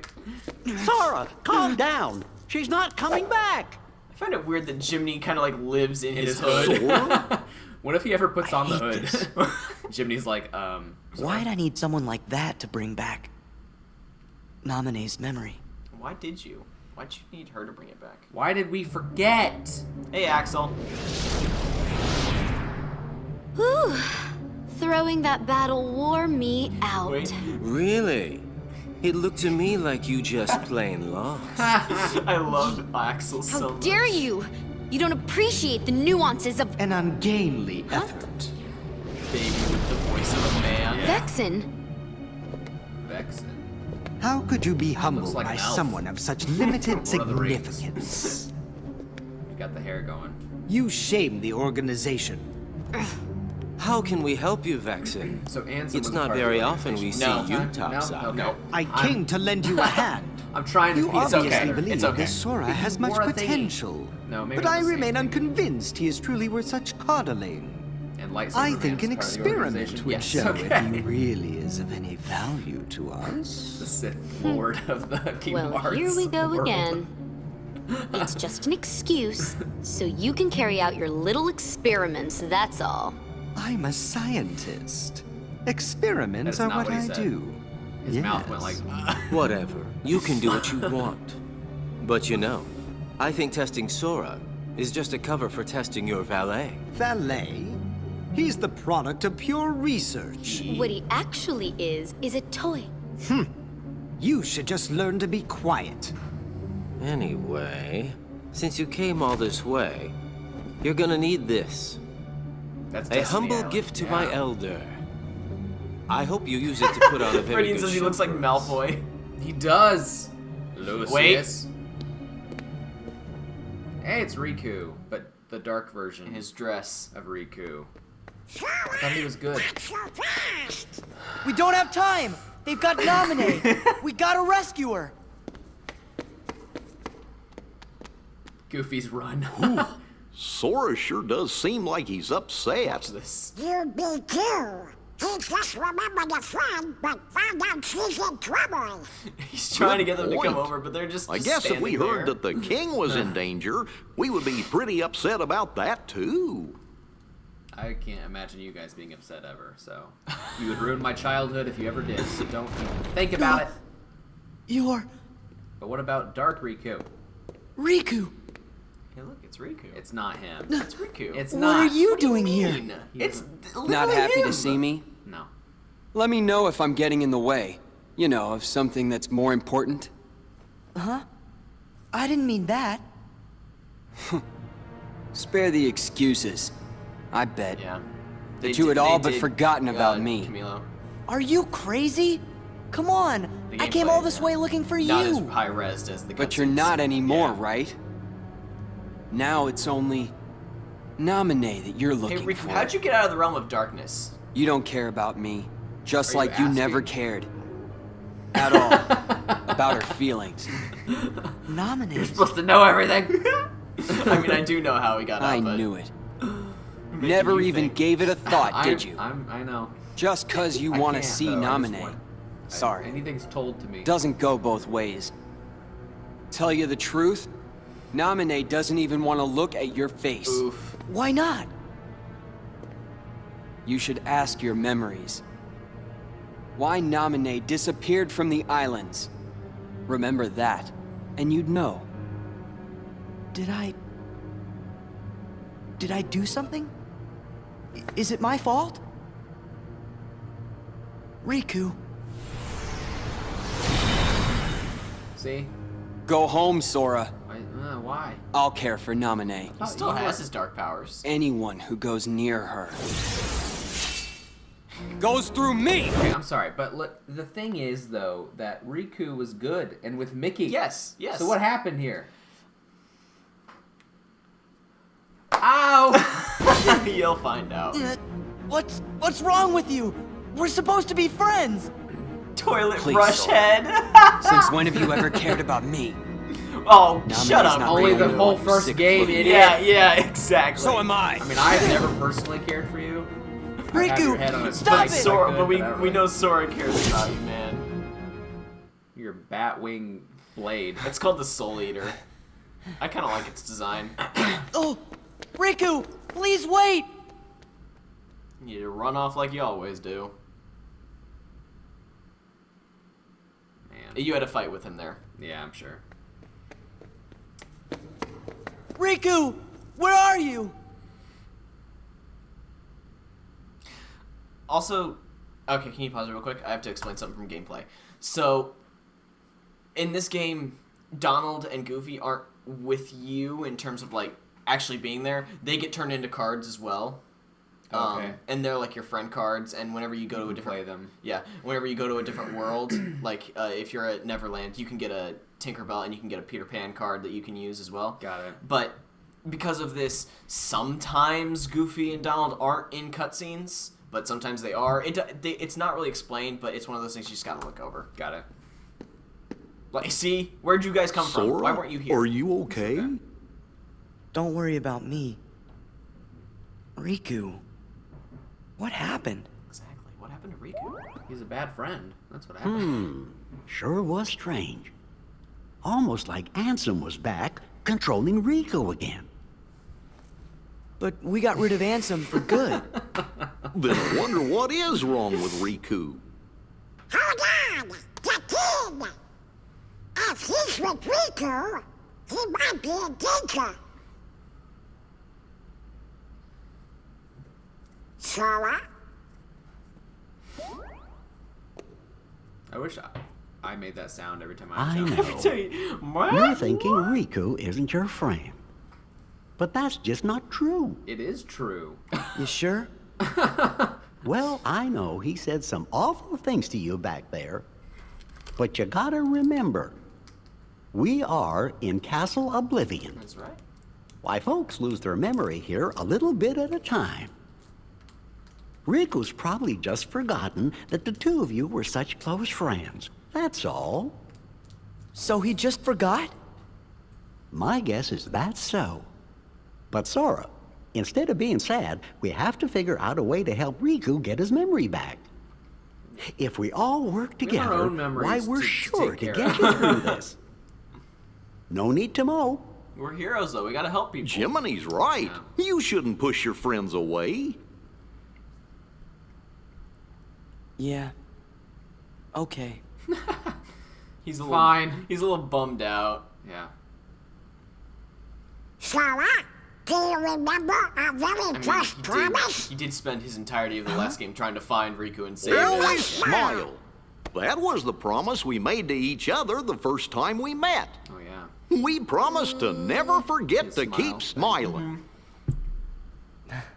Sora, calm down. She's not coming back. I find it weird that Jiminy kind of like lives in In his his hood. Sora? What if he ever puts on the hate hood? Jimny's like, Why'd I need someone like that to bring back Nominee's memory? Why did you? Why'd you need her to bring it back? why did we forget? Hey, Axel. Whew. Throwing that battle wore me out. Wait. Really? It looked to me like you just plain lost. I love Axel so How much. dare you! You don't appreciate the nuances of An ungainly effort. Baby with the voice of a man. Vexen. Vexen. How could you be humbled like by an elf. someone of such limited Lord of the Rings. significance? You got the hair going. You shame the organization. How can we help you, Vexen? So Ansem It's was not part of very the often we see organization. you No. topside. No. Okay. No. I came to lend you a hand. I'm trying to You piece It's obviously okay. believe It's okay. that Sora has much wore a thingy. potential. No, maybe but not I the same remain thing. unconvinced he is truly worth such coddling. And lightsaber I man's think an part of the experiment organization. would Yes, show okay. if he really is of any value to us. The Sith Lord of the Kingdom Well, Hearts here we go world. again. It's just an excuse, so you can carry out your little experiments, that's all. I'm a scientist. Experiments That is are not what what he I said. do. His mouth went like. Whatever. You can do what you want. But you know, I think testing Sora is just a cover for testing your valet. Valet? He's the product of pure research. What he actually is a toy. You should just learn to be quiet. Anyway, since you came all this way, you're gonna need this. That's A Destiny humble Island. gift to Yeah. my elder. I hope you use it to put on a very Fredian good says he show looks like for us. Malfoy. He does. Lucius. Hey, it's Riku, but the dark version In his dress. of Riku. Sora, I thought he was good. not so fast. We don't have time! They've got Naminé! We gotta rescue her! Goofy's run. Sora sure does seem like he's upset. Watch this. You be too. He just remembered a friend, but found out she's in trouble. He's trying to get them to come point. over, but they're just I guess if we standing heard there. that the king was in danger, we would be pretty upset about that too. I can't imagine you guys being upset ever, so you would ruin my childhood if you ever did, so don't think about it. You're But what about Dark Riku? Riku! Hey, look, it's Riku. It's not him. It's Riku. It's What not. are you doing here? mean? It's Not literally happy him. to see me? No. Let me know if I'm getting in the way. You know, of something that's more important. Huh? I didn't mean that. Spare the excuses. I bet. Yeah. That you had all but did, forgotten about me. Camilo. Are you crazy? Come on! The I came gameplay, all this yeah. way looking for Not as you! high res as the But you're cutscenes. not anymore, Yeah. right? Now it's only Naminé that you're Hey, looking Riku, for. how'd you get out of the realm of darkness? You don't care about me. Just Are you like you never asking? cared. At all. About her feelings. Naminé. Supposed to know everything. I mean, I do know how he got out, I but knew it. making Never you even think. gave it a thought, did you? I know. Just cause you I want to can't, see though. I just Naminé. want- Sorry. Anything's told to me. Doesn't go both ways. Tell you the truth, Naminé doesn't even want to look at your face. Oof. Why not? You should ask your memories. Why Naminé disappeared from the islands. Remember that, and you'd know. Did I do something? Is it my fault? Riku. See? Go home, Sora. Why? I'll care for Naminé. He still has his dark powers. Anyone who goes near her goes through me! Okay, I'm sorry, but look, the thing is, though, that Riku was good, and with Mickey... Yes, yes. So what happened here? Ow! You'll find out. What's wrong with you? We're supposed to be friends. Toilet Please, brush Sora. head. Since when have you ever cared about me? Oh, Naminé's shut up. not Only really the one whole who's first sick of game, looking. idiot. Yeah, exactly. So am I. I mean, I've never personally cared for you. I have your head on a Riku, stop spike, it! Sora, I but we could, I don't we really- know Sora cares about you, man. Your Batwing blade. It's called the Soul Eater. I kind of like its design. Oh, Riku, please wait. You need to run off like you always do. Man. You had a fight with him there. Yeah, I'm sure. Riku, where are you? Also, okay, can you pause it real quick? I have to explain something from gameplay. So, in this game, Donald and Goofy aren't with you in terms of, like, actually being there. They get turned into cards as well. Okay. And they're, like, your friend cards, and whenever you go to a different... Play them. Yeah, whenever you go to a different world, like, if you're at Neverland, you can get a Tinkerbell and you can get a Peter Pan card that you can use as well. Got it. But because of this, sometimes Goofy and Donald aren't in cutscenes, but sometimes they are. It's not really explained, but it's one of those things you just gotta look over. Got it. Like, see? Where'd you guys come from? Sora, Why weren't you here? are you okay? Don't worry about me. Riku, what happened? Exactly. What happened to Riku? He's a bad friend. That's what happened. Sure was strange. Almost like Ansem was back, controlling Riku again. But we got rid of Ansem for good. Then I wonder what is wrong with Riku. Hold on, the king. If he's with Riku, he might be in danger. Sora? I wish I made that sound every time I I know. jump. You're thinking Riku isn't your friend. But that's just not true. It is true. You sure? Well, I know he said some awful things to you back there. But you gotta remember, we are in Castle Oblivion. That's right. Why, folks lose their memory here a little bit at a time. Riku's probably just forgotten that the two of you were such close friends. That's all. So he just forgot? My guess is that's so. But Sora, instead of being sad, we have to figure out a way to help Riku get his memory back. If we all work We have our together, own memories why, we're to sure take to care get of. you through this. No need to mow. We're heroes, though. We gotta help people. Jiminy's right. You shouldn't push your friends away. Yeah. Okay. He's a Fine. Little, he's a little bummed out. Yeah. Sora, do you remember our very first promise? He did spend his entirety of the last game trying to find Riku and save Always him. smile. That was the promise we made to each other the first time we met. Oh, yeah. We promised to never forget to keep smiling.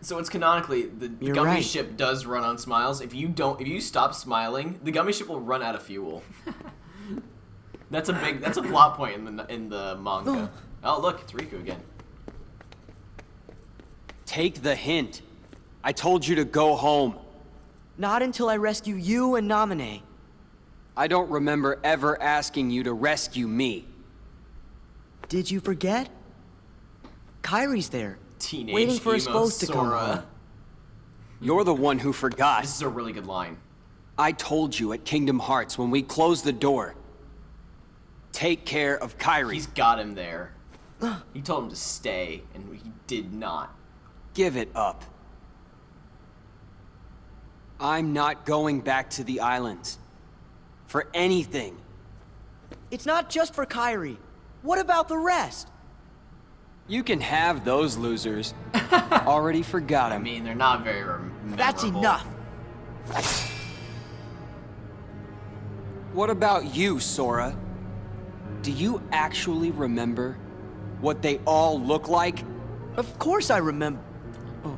So it's canonically the You're gummy right. ship does run on smiles. If you stop smiling, the gummy ship will run out of fuel. That's a plot point in the manga. Oh look, it's Riku again. Take the hint. I told you to go home. Not until I rescue you and Namine. I don't remember ever asking you to rescue me. Did you forget? Kyrie's there, Teenage waiting for us emo both to come Sora. home. You're the one who forgot. This is a really good line. I told you at Kingdom Hearts when we closed the door. Take care of Kyrie. He's got him there. He told him to stay, and he did not. Give it up. I'm not going back to the islands. For anything. It's not just for Kyrie. What about the rest? You can have those losers. Already forgot I him. mean, they're not very memorable. That's enough. What about you, Sora? Do you actually remember what they all look like? Of course I remember. Oh.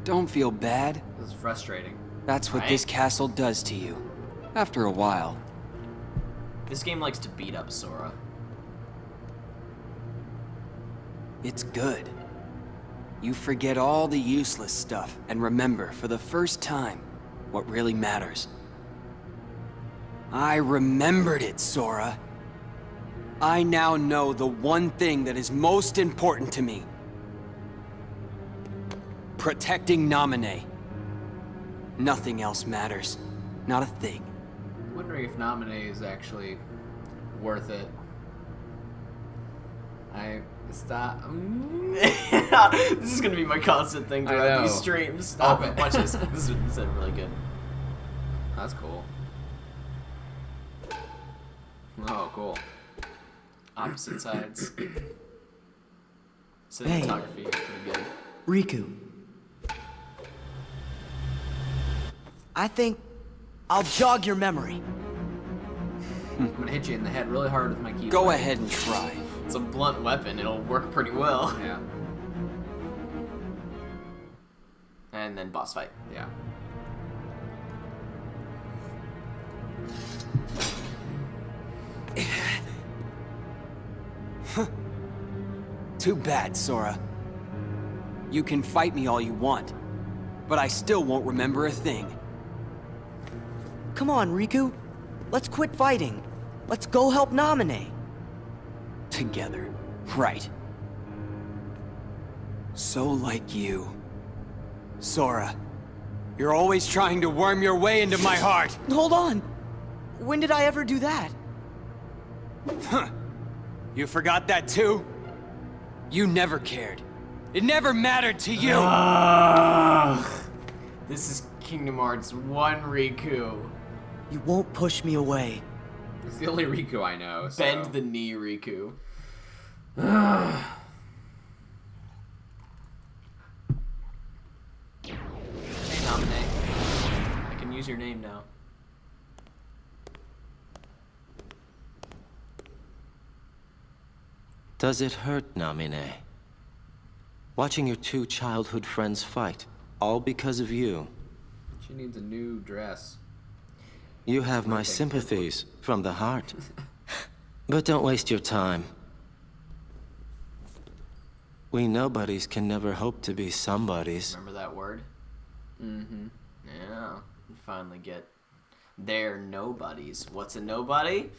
Don't feel bad. This is frustrating. That's what Right. this castle does to you. After a while. This game likes to beat up Sora. It's good. You forget all the useless stuff and remember for the first time what really matters. I remembered it, Sora. I now know the one thing that is most important to me. Protecting Namine. Nothing else matters. Not a thing. Wondering if Namine is actually worth it. This is gonna be my constant thing I throughout know. these streams. Stop it. Watch this. This is really good. That's cool. Oh, cool. Opposite sides. Hey. Cinematography is pretty good. Riku. I think I'll jog your memory. I'm gonna hit you in the head really hard with my keyboard. Go ahead and try. It's a blunt weapon. It'll work pretty well. Yeah. And then boss fight. Yeah. Too bad, Sora. You can fight me all you want, but I still won't remember a thing. Come on, Riku. Let's quit fighting. Let's go help Namine. Together. Right. So like you. Sora, you're always trying to worm your way into my heart. Hold on. When did I ever do that? Huh. You forgot that too? You never cared. It never mattered to you. This is Kingdom Hearts 1 Riku. You won't push me away. It's the only Riku I know. So. Bend the knee, Riku. Hey, Namine. I can use your name now. Does it hurt, Namine? Watching your two childhood friends fight, all because of you. She needs a new dress. You have my sympathies from the heart. But don't waste your time. We nobodies can never hope to be somebodies. Remember that word? Mm-hmm. Yeah. You finally get they're nobodies. What's a nobody?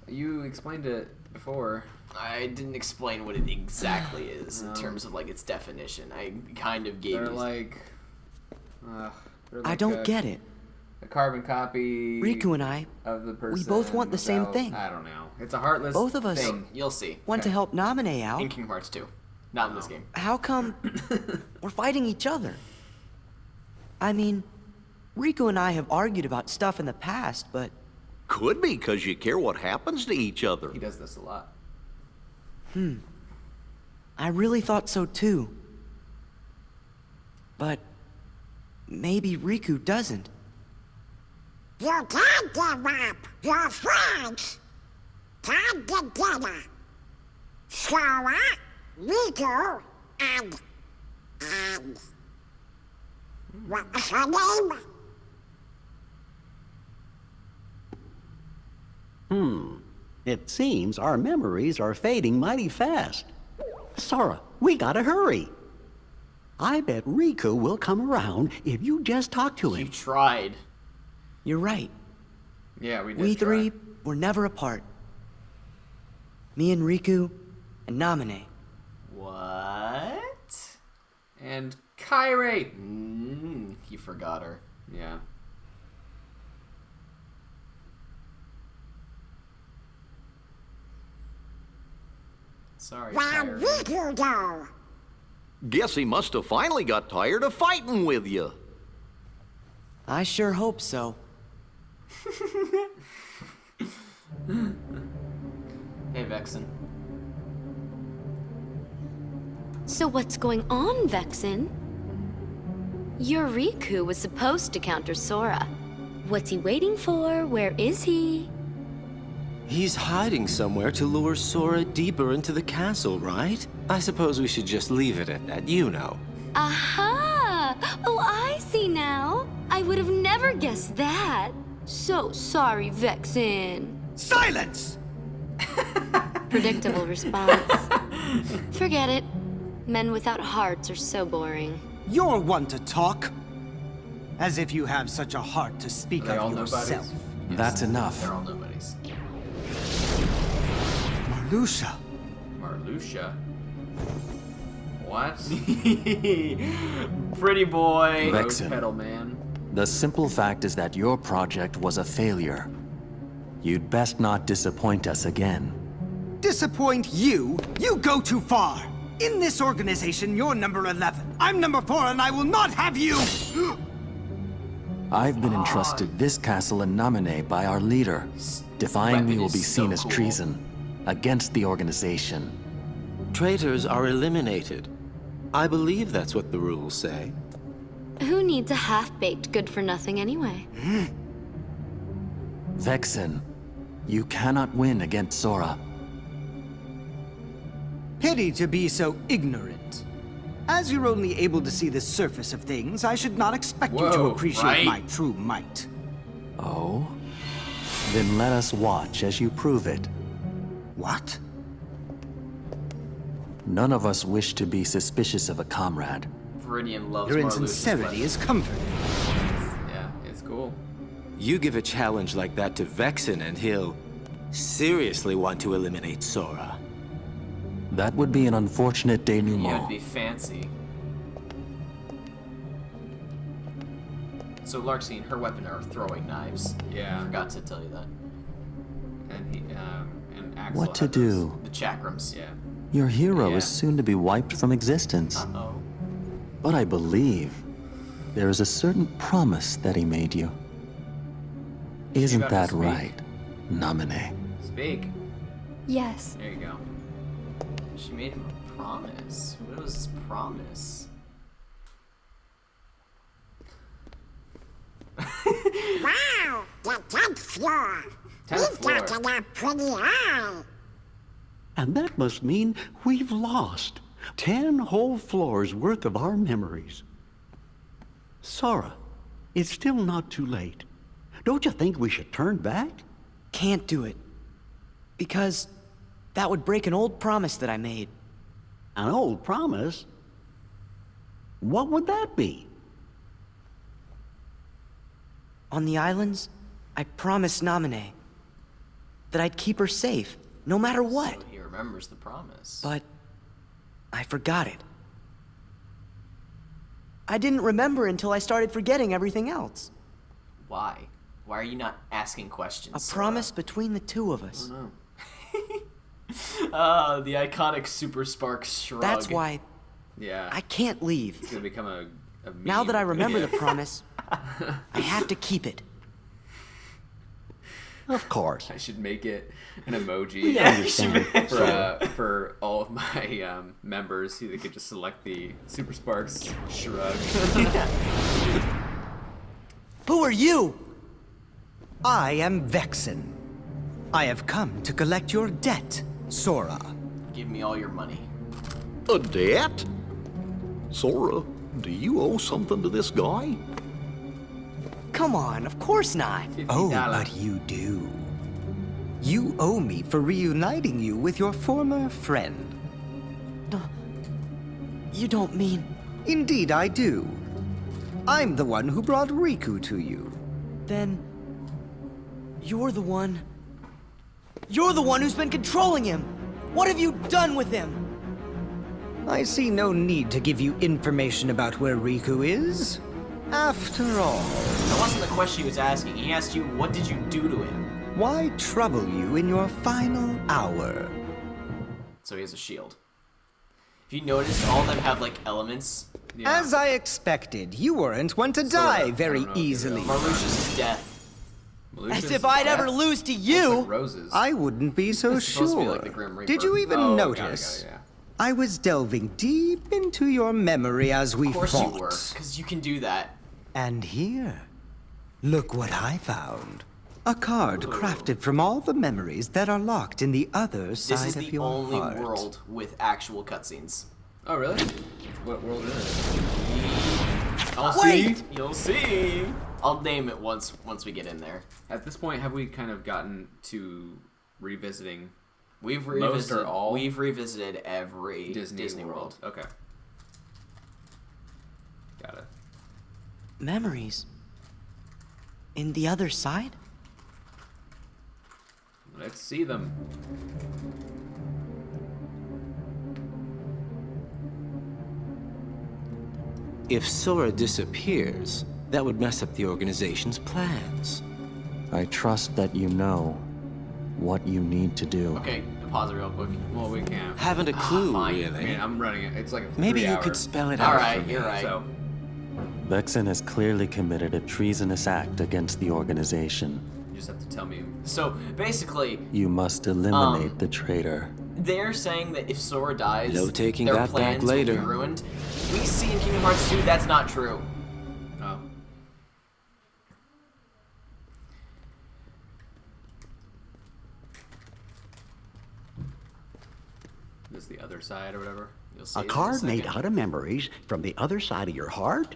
You explained it before. I didn't explain what it exactly is in terms of like its definition. I kind of gave They're you. like I don't get it. A carbon copy. Riku and I, of the person. we both want the same without- thing. I don't know. It's a heartless. Both of us thing. You'll see. want to help Namine In out. Kingdom Hearts 2. Not in this game. How come we're fighting each other? I mean, Riku and I have argued about stuff in the past, but Could be because you care what happens to each other. He does this a lot. I really thought so too. But maybe Riku doesn't. You can't give up your friends. Come together. Sora, Riku, and... What's her name? It seems our memories are fading mighty fast. Sora, we gotta hurry. I bet Riku will come around if you just talk to You him. tried. You're right. Yeah, we did. We try. three were never apart. Me and Riku and Namine. What? And Kyrie. He forgot her. Yeah. Sorry, Where Kyrie. Riku go? Guess he must have finally got tired of fighting with you. I sure hope so. Hey, Vexen. So what's going on, Vexen? Your Riku was supposed to counter Sora. What's he waiting for? Where is he? He's hiding somewhere to lure Sora deeper into the castle, right? I suppose we should just leave it at that, you know. Aha! Oh, I see now. I would have never guessed that. So sorry, Vexen. Silence! Predictable response. Forget it. Men without hearts are so boring. You're one to talk. As if you have such a heart to speak Are they all of nobodies? yourself. That's enough. They're all nobodies. Marluxia. Marluxia. What? Pretty boy. Vex- Rose petal man. The simple fact is that your project was a failure. You'd best not disappoint us again. Disappoint you? You go too far. In this organization, you're number 11. I'm number 4, and I will not have you! I've been entrusted this castle in Namine by our leader. Defying me weapon will is be seen so as cool. treason against the organization. Traitors are eliminated. I believe that's what the rules say. Who needs a half-baked good-for-nothing anyway? Vexen, you cannot win against Sora. Pity to be so ignorant. As you're only able to see the surface of things, I should not expect you to Whoa, appreciate right? my true might. Oh? Then let us watch as you prove it. What? None of us wish to be suspicious of a comrade. Viridian loves Your Marluxia's insincerity weapon. is comforting. Yeah, it's cool. You give a challenge like that to Vexen and he'll seriously want to eliminate Sora. That would be an unfortunate Yeah, denouement. it'd be fancy. So Larxene, her weapon are throwing knives. Yeah. Forgot to tell you that. And Axel What to had those- do? The chakrams. Yeah. Your hero Yeah. is soon to be wiped from existence. Uh-oh. But I believe there is a certain promise that he made you. Isn't about to that speak? right, Namine? Speak. Yes. There you go. She made him a promise. What was his promise? Wow, the 10th floor. 10th You've got floor. it up pretty high. And that must mean we've lost 10 whole floors worth of our memories. Sora, it's still not too late. Don't you think we should turn back? Can't do it. Because that would break an old promise that I made. An old promise? What would that be? On the islands, I promised Naminé that I'd keep her safe, no matter what. So he remembers the promise. But I forgot it. I didn't remember until I started forgetting everything else. Why? Why are you not asking questions? A Sora? promise between the two of us. Oh no. The iconic Super Spark shrug. That's why Yeah. I can't leave. It's gonna become a meme. Now that I remember the promise, I have to keep it. Of course. I should make it an emoji. We understand. For all of my members, so they could just select the Super Sparks shrug. Who are you? I am Vexen. I have come to collect your debt, Sora. Give me all your money. A debt? Sora, do you owe something to this guy? Come on, of course not. Oh, $50. but you do. You owe me for reuniting you with your former friend. You don't mean... Indeed, I do. I'm the one who brought Riku to you. Then... You're the one... You're the one who's been controlling him! What have you done with him? I see no need to give you information about where Riku is. After all, That wasn't the question he was asking. He asked you, what did you do to him? why trouble you in your final hour? So he has a shield. If you noticed, all of them have, like, elements. Yeah. As I expected, you weren't one to Sort die of. I very don't know if you easily. know. Marluxia's death. Malicious As if I'd death? ever lose to Looks you! like roses. I wouldn't be so It's supposed to be sure. like the Grim Reaper. Did you even Oh, got it, notice? yeah. I was delving deep into your memory as we Of course fought. you were, because you can do that. And here, look what I found. A card crafted from all the memories that are locked in the other This side is of the your only heart. world with actual cutscenes. Oh, really? What world is it? I'll Wait! see. You'll see. I'll name it once we get in there. At this point, have we kind of gotten to revisiting We've Most revisited. or all? We've revisited every Disney World? Okay. Got it. Memories? In the other side? Let's see them. If Sora disappears, that would mess up the organization's plans. I trust that you know what you need to do. Okay, pause it real quick. Well, we can't. Haven't a clue, fine. I really. mean, I'm running it. It's like a Maybe you 3-hour. could spell it All out right, for me. you're right. So, Vexen has clearly committed a treasonous act against the organization. you just have to tell me. So basically, You must eliminate the traitor. they're saying that if Sora dies, No taking their that back plans later. will be ruined. We see in Kingdom Hearts 2 that's not true. Oh. This is the other side or whatever. You'll see A it in a card made second. out of memories from the other side of your heart?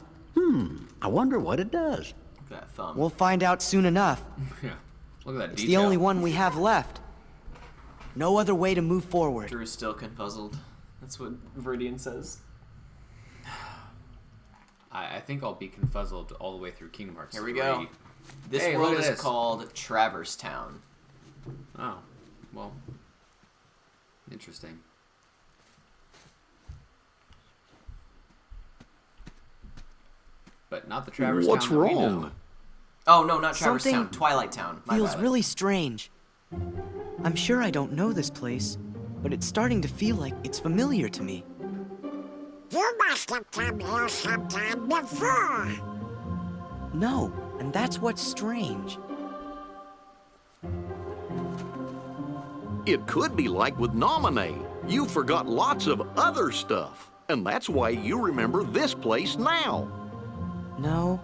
I wonder what it does. Look at that thumb. We'll find out soon enough. Yeah. Look at that It's detail. the only one we have left. No other way to move forward. Drew's still confuzzled. That's what Viridian says. I think I'll be confuzzled all the way through Kingdom Hearts. Here we 3. go. This Hey, world look at is this. called Traverse Town. Oh, well, interesting. But not the Traverse What's Town that we wrong? know. Oh no, not Traverse Something Town. Twilight Town. My Feels bad. really strange. I'm sure I don't know this place, but it's starting to feel like it's familiar to me. You must have come here sometime before. No, and that's what's strange. It could be like with Naminé. You forgot lots of other stuff, and that's why you remember this place now. No,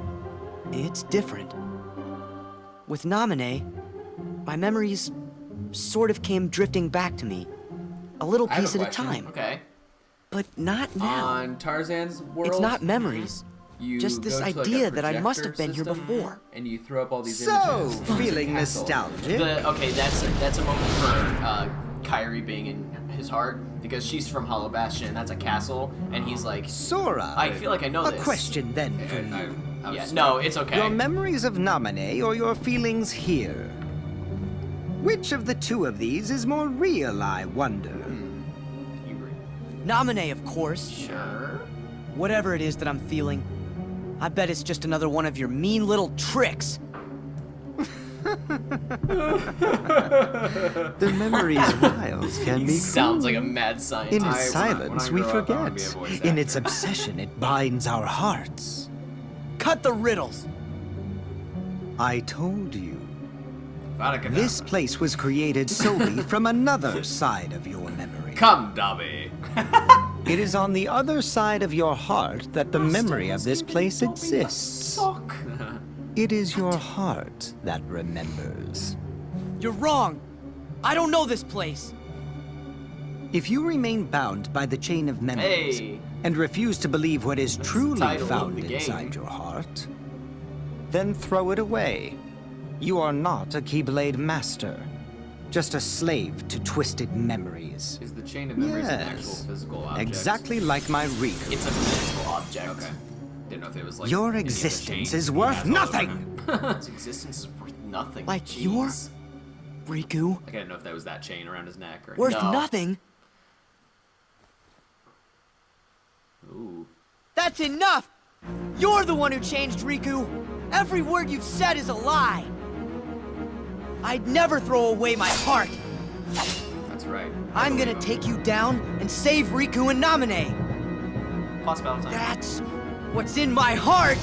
it's different. With Naminé, my memories sort of came drifting back to me, a little I have piece a at a question. time. Okay. But not now. On Tarzan's world, It's not memories. You Just this go to, like, idea a that I must have projector been here system, before. and you throw up all these So, images. It's feeling a castle. nostalgic? Okay, that's a moment for Kyrie being in his heart, because she's from Hollow Bastion, and that's a castle, and he's like, Sora, I feel like I know a this. question then for you. I was Yeah, just- no, it's okay. Your memories of Naminé or your feelings here? Which of the two of these is more real, I wonder? Naminé, of course. Sure. Whatever it is that I'm feeling, I bet it's just another one of your mean little tricks. The memory's wiles can He be sounds like a cruel. mad scientist. In its silence, we forget. In its obsession, it binds our hearts. Cut the riddles. I told you. Vatican. This place was created solely from another side of your memory. Come, Dobby. It is on the other side of your heart that the memory of this place exists. It is your heart that remembers. You're wrong. I don't know this place. If you remain bound by the chain of memories Hey. and refuse to believe what is That's the truly title of found the game. inside your heart, then throw it away. You are not a Keyblade master, just a slave to twisted memories. Is the chain of memories an actual Yes. physical object? Exactly like my Riku. It's a physical object. Okay. Didn't know if it was like Your any of the existence chains is he worth has all over nothing! him. Its existence is worth nothing. Like Jeez. yours? Riku? I didn't know if that was that chain around his neck or Worth No. nothing? Ooh. That's enough! You're the one who changed Riku! Every word you've said is a lie! I'd never throw away my heart! That's right. I'm gonna take you down and save Riku and Naminé! Boss battle time. That's what's in my heart!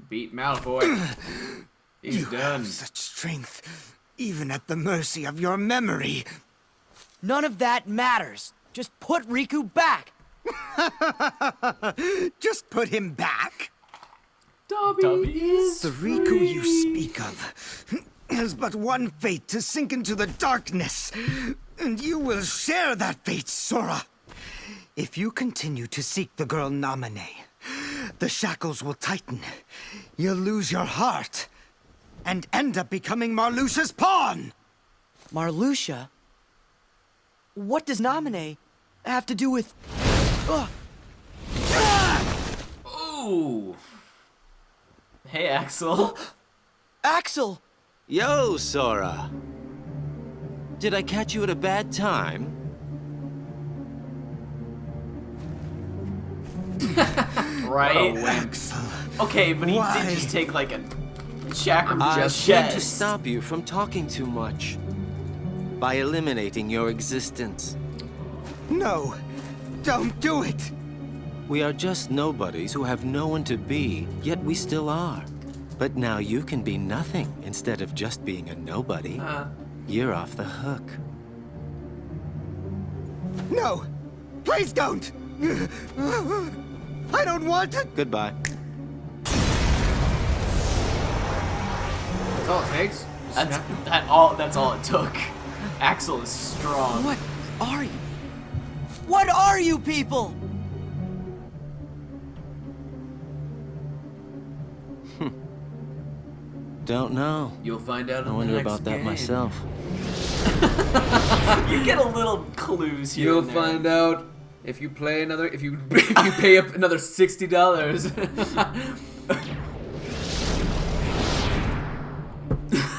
Beat Malfoy. He's You done. have such strength, even at the mercy of your memory. None of that matters. Just put Riku back! Just put him back. Dobby is The Riku you speak of has but one fate, to sink into the darkness. And you will share that fate, Sora. If you continue to seek the girl Naminé, the shackles will tighten. You'll lose your heart and end up becoming Marluxia's pawn. Marluxia? What does Naminé have to do with... Ugh. Ooh. Hey, Axel. Axel! Yo, Sora. Did I catch you at a bad time? Right? Axel, Okay, but he Why? did just take like a chakra I just came to chest. stop you from talking too much. By eliminating your existence. no, don't do it. We are just nobodies who have no one to be, yet we still are. But now you can be nothing instead of just being a nobody. You're off the hook. No, please don't. I don't want it. Goodbye. That's all it takes. That's all it took. Axel is strong. What are you? What are you people? Don't know. You'll find out in I the wonder next about that game. myself. You get a little clues here. You'll and there. find out if you play another. If you pay up another $60.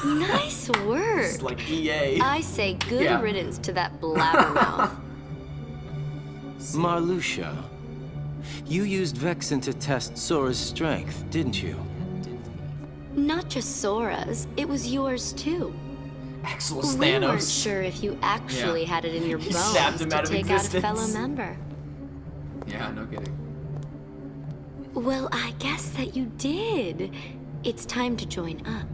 Nice work. It's like EA. I say good Yeah. riddance to that blabbermouth. Marluxia, you used Vexen to test Sora's strength, didn't you? Not just Sora's, it was yours too. Axel is We weren't Thanos. sure if you actually Yeah. had it in your He bones snapped him to out of take out a existence. fellow member. Yeah, no kidding. Well, I guess that you did. It's time to join up.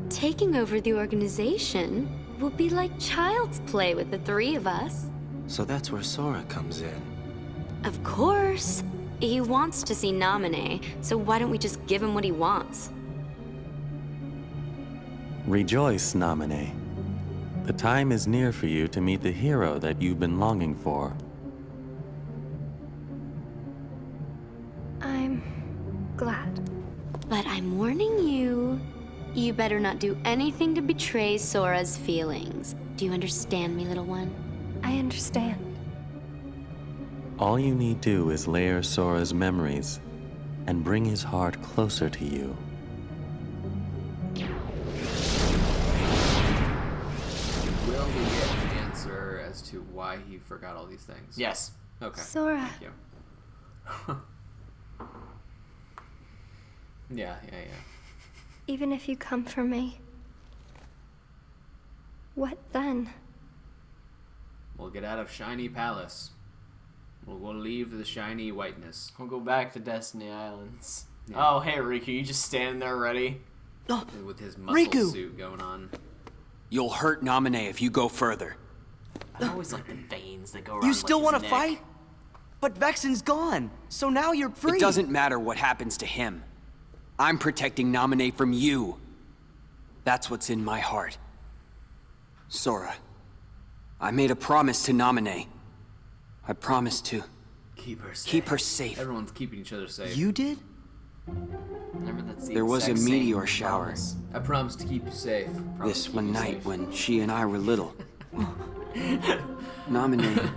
Taking over the organization will be like child's play with the three of us. So that's where Sora comes in. Of course. He wants to see Naminé, so why don't we just give him what he wants? Rejoice, Naminé. The time is near for you to meet the hero that you've been longing for. I'm warning you. You better not do anything to betray Sora's feelings. Do you understand me, little one? I understand. All you need do is layer Sora's memories and bring his heart closer to you. Will we get an answer as to why he forgot all these things? Yes. Okay. Sora. Thank you. Yeah. Even if you come for me, what then? We'll get out of Shiny Palace. We'll leave the shiny whiteness. We'll go back to Destiny Islands. Yeah. Oh, hey, Riku, you just standing there ready? With his muscle Riku! suit going on. You'll hurt Naminé if you go further. I always like the veins that go around You still want want to fight? But Vexen's gone, so now you're free. It doesn't matter what happens to him. I'm protecting Naminé from you. That's what's in my heart. Sora, I made a promise to Naminé. I promised to Keep her safe. safe. Everyone's keeping each other safe. You did? Remember, that's the There was a exact same meteor shower. promise. I promise to keep you safe. This one night when she and I were little. Naminé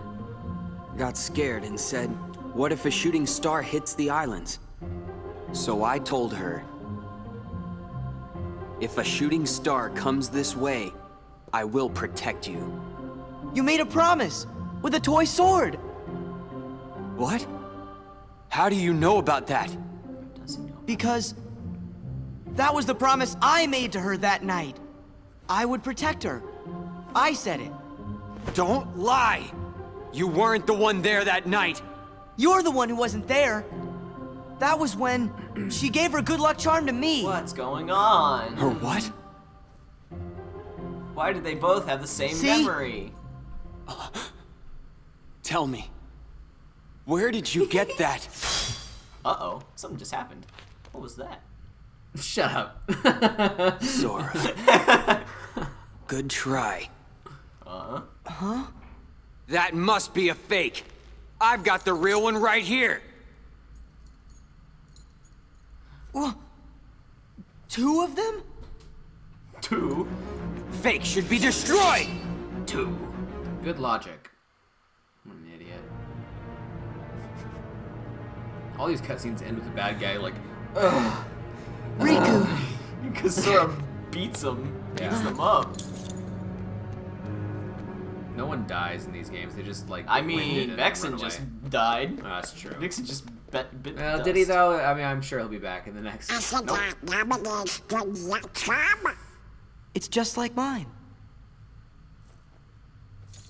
got scared and said, "What if a shooting star hits the islands?" So I told her, "If a shooting star comes this way, I will protect you." You made a promise with a toy sword. What? How do you know about that? Because that was the promise I made to her that night. I would protect her. I said it. Don't lie! You weren't the one there that night! You're the one who wasn't there. That was when she gave her good luck charm to me. What's going on? Her what? Why did they both have the same See? memory? Tell me, where did you get that? Uh-oh, something just happened. What was that? Shut up. Sora. Good try. Uh-huh. That must be a fake. I've got the real one right here. Well, 2 of them? 2? Fake should be destroyed! 2. Good logic. What an idiot. All these cutscenes end with the bad guy like, ugh. Riku. Because Sora beats them up. No one dies in these games. They just like. I get winded mean, and Vexen run just away. died. Oh, that's true. Vexen just bit Well, dust. did he though? I mean, I'm sure he'll be back in the next. It's just like mine.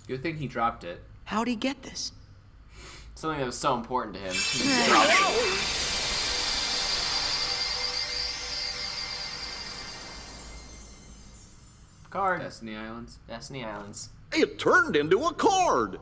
Good thing he dropped it. How'd he get this? Something that was so important to him. He just dropped it. Card. Destiny Islands. Destiny Islands. It turned into a card.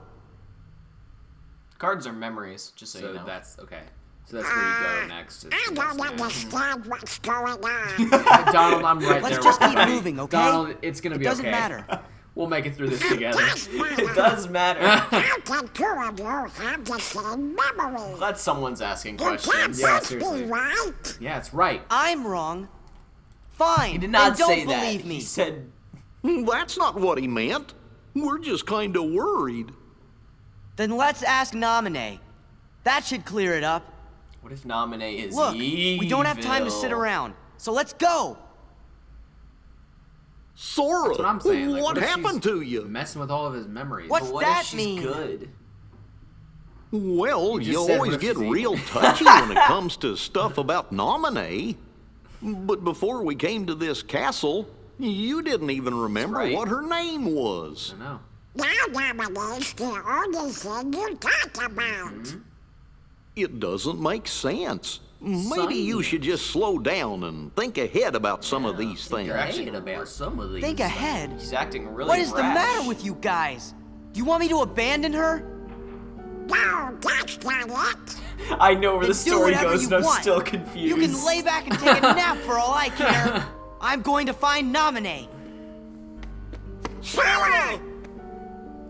Cards are memories, just so, So you know. that's okay. So that's where you go next. is I to don't Destiny Islands. understand what's going on. Donald, I'm right Let's there. just with keep you, buddy. moving, okay? Donald, it's gonna It be doesn't okay. matter. We'll make it through this together. It does matter. How can 2 of you have the same memory? Glad someone's asking You can't questions. Yeah, both seriously. be right. Yeah, it's right. I'm wrong. Fine. He did not then don't say that. believe me. He said, That's not what he meant. We're just kind of worried. Then let's ask Naminé. That should clear it up. what if Naminé is Look, evil? we don't have time to sit around. So let's go. Sora, That's what I'm saying. Like, what if happened she's to you? Messing with all of his memories. What's But what that if she's mean? good? Well, You you just said always what if get she's real evil. touchy when it comes to stuff about Naminé. But before we came to this castle, you didn't even remember right. what her name was. I know. Now Dominic's the only thing you talk about. It doesn't make sense. Maybe you should just slow down and think ahead about some of these things. You're actually about some of these. Think ahead. He's acting really What is the rash. matter with you guys? Do you want me to abandon her? No, that's not it. I know where Then the do story whatever goes, you and I'm want. still confused. You can lay back and take a nap for all I care. I'm going to find Naminé. Sora!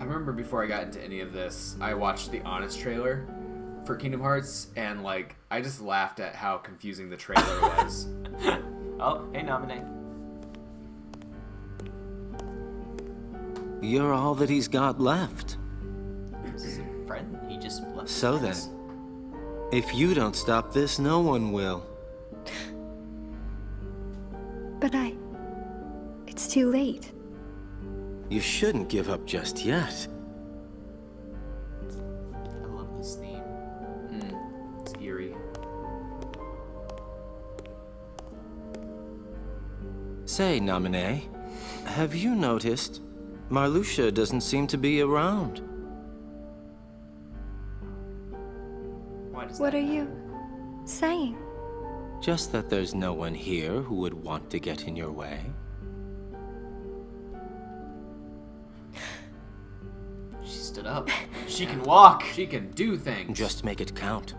I remember before I got into any of this, I watched the Honest trailer for Kingdom Hearts, and like I just laughed at how confusing the trailer was. Oh, hey, Nominee. You're all that he's got left. This is a friend. He just left. So then, if you don't stop this, no one will. But it's too late. You shouldn't give up just yet. I love this theme. It's eerie. Say, Nominee, have you noticed Marluxia doesn't seem to be around? What are you saying? Just that there's no one here who would want to get in your way. She stood up. She can walk. She can do things. Just make it count.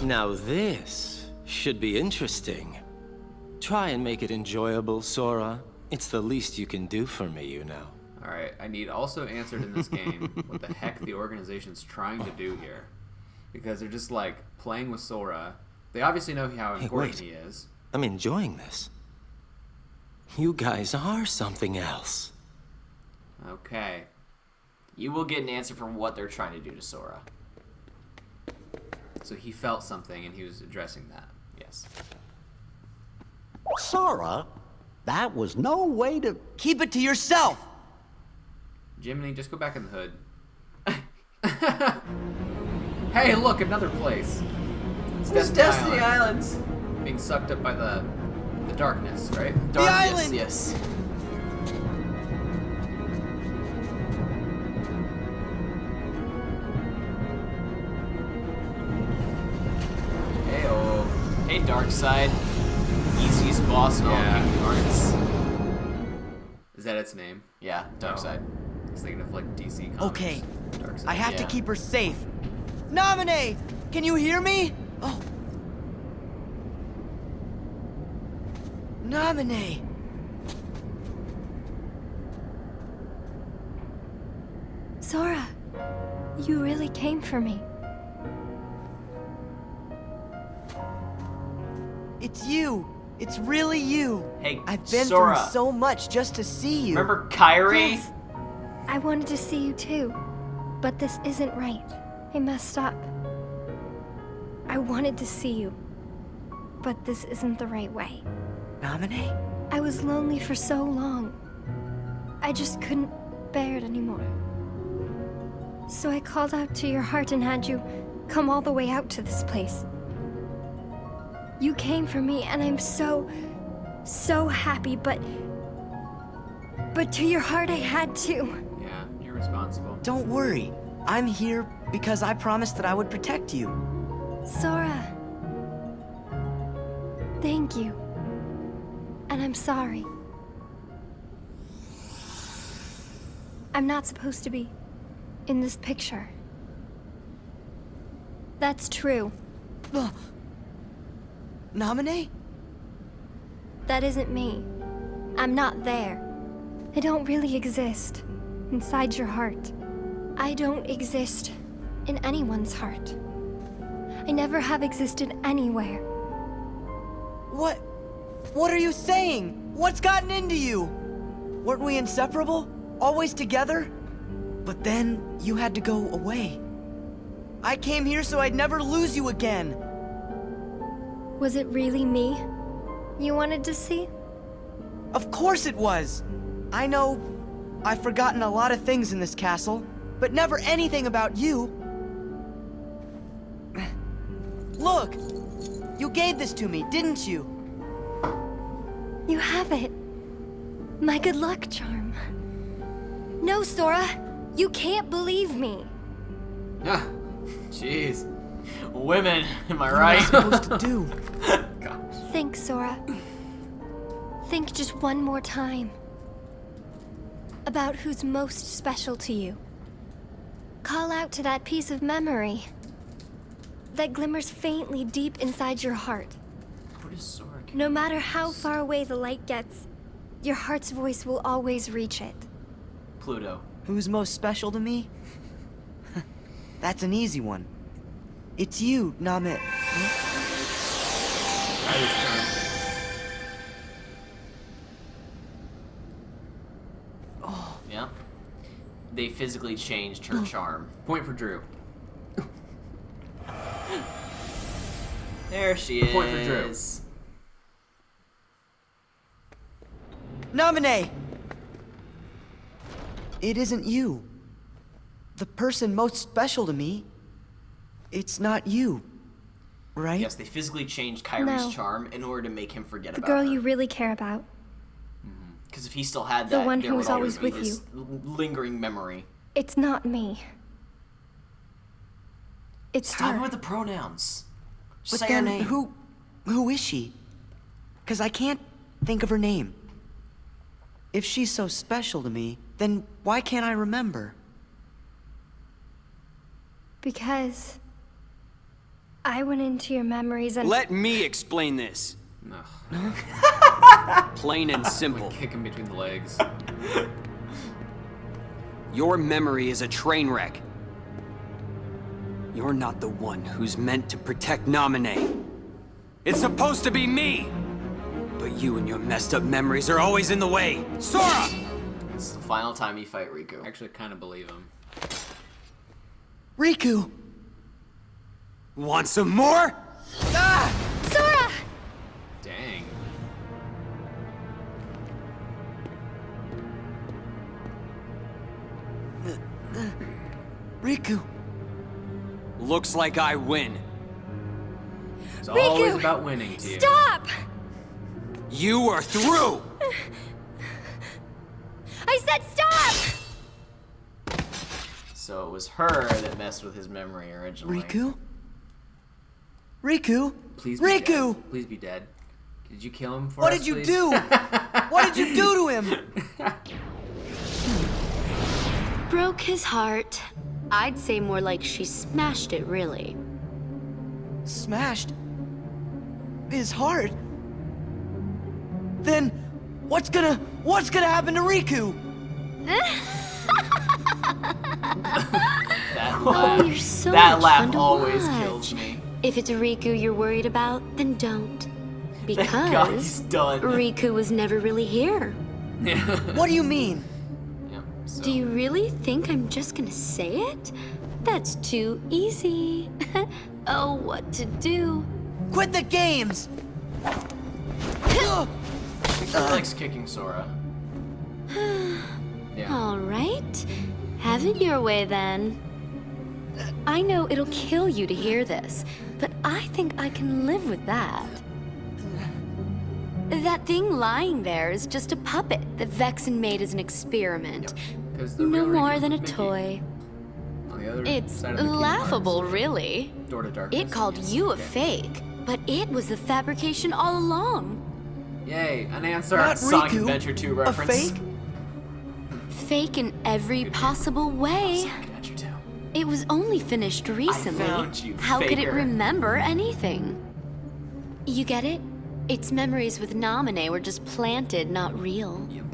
Now this should be interesting. Try and make it enjoyable, Sora. It's the least you can do for me, you know. Alright, I need also answered in this game what the heck the organization's trying to do here. Because they're just like playing with Sora. They obviously know how important he is. I'm enjoying this. You guys are something else. Okay. You will get an answer from what they're trying to do to Sora. So he felt something and he was addressing that. Yes. Sora, that was no way to... Keep it to yourself! Jiminy, just go back in the hood. Hey, look, another place. It's Destiny Islands. Being sucked up by the darkness, right? The island! Yes. Hey-oh. Hey, Darkseid. Easiest boss in all of Kingdom Hearts. Is that its name? Yeah, Darkseid. I was thinking of like DC Comics. Okay, Darkseid. I have to keep her safe. Nominee! Can you hear me? Oh. Nominee! Sora, you really came for me. It's you. It's really you. Hey, I've been Sora. through so much just to see you. Remember Kyrie? Yes, I wanted to see you too, but this isn't right. I messed up. I wanted to see you, but this isn't the right way. Nominee? I was lonely for so long. I just couldn't bear it anymore. So I called out to your heart and had you come all the way out to this place. You came for me, and I'm so happy, but to your heart I had to. Yeah, you're responsible. Don't worry. I'm here because I promised that I would protect you. Sora, thank you. And I'm sorry. I'm not supposed to be in this picture. That's true. Nominee? That isn't me. I'm not there. I don't really exist inside your heart. I don't exist in anyone's heart. I never have existed anywhere. What are you saying? What's gotten into you? Weren't we inseparable? Always together? But then you had to go away. I came here so I'd never lose you again. Was it really me you wanted to see? Of course it was. I know I've forgotten a lot of things in this castle, but never anything about you. Look! You gave this to me, didn't you? You have it. My good luck charm. No, Sora! You can't believe me! Ah, jeez. Women, am I What right? am I supposed to do? Gosh. Think, Sora. Think just one more time. About who's most special to you. Call out to that piece of memory that glimmers faintly deep inside your heart. Where does Sora go? No matter how far away the light gets, your heart's voice will always reach it. Pluto. Who's most special to me? That's an easy one. It's you, Namit. Oh. Yeah. They physically changed her charm. Point for Drew. There she is. Point for Drew. Namine! It isn't you. The person most special to me, it's not you, right? Yes, they physically changed Kyrie's No. charm in order to make him forget The about girl her. you really care about. Because if he still had The that, one there who's would always always be with this lingering memory. It's not me. It's Stop her. with the pronouns. But Say her then name. who is she? Because I can't think of her name. If she's so special to me, then why can't I remember? Because I went into your memories and... Let me explain this. No. Plain and simple. Kick him between the legs. Your memory is a train wreck. You're not the one who's meant to protect Namine. It's supposed to be me! But you and your messed up memories are always in the way. Sora! This is the final time you fight Riku. I actually kind of believe him. Riku! Want some more? Ah! Sora! Dang. Riku! Looks like I win. It's Riku! always about winning to you. Stop! You are through! I said stop! So it was her that messed with his memory originally. Riku? Riku? Please be Riku! dead. Please be dead. Did you kill him for What us, did you please? do? What did you do to him? Broke his heart. I'd say more like she smashed it, really. Smashed his heart? Then what's gonna happen to Riku? That Oh, laugh, you're so that much laugh fun to always watch. kills me. If it's Riku you're worried about, then don't. Thank God he's Because done. Riku was never really here. What do you mean? Yep, so. Do you really think I'm just gonna say it? That's too easy. Oh, what to do? Quit the games! He likes kicking Sora. Yeah. All right. Have it your way then. I know it'll kill you to hear this, but I think I can live with that. That thing lying there is just a puppet that Vexen made as an experiment. Yep. 'Cause the No real more Riku than a was Mickey. toy. On the other It's side of the key laughable, cards. really. Door to darkness. It called yes. you a Okay. fake, but it was the fabrication all along. Yay, an answer. Not Sonic Riku, Adventure 2 a reference. fake? Fake in every possible way. Sonic Adventure 2. It was only finished recently. found you, How could it faker. remember anything? You get it? Its memories with Namine were just planted, not real. Yep.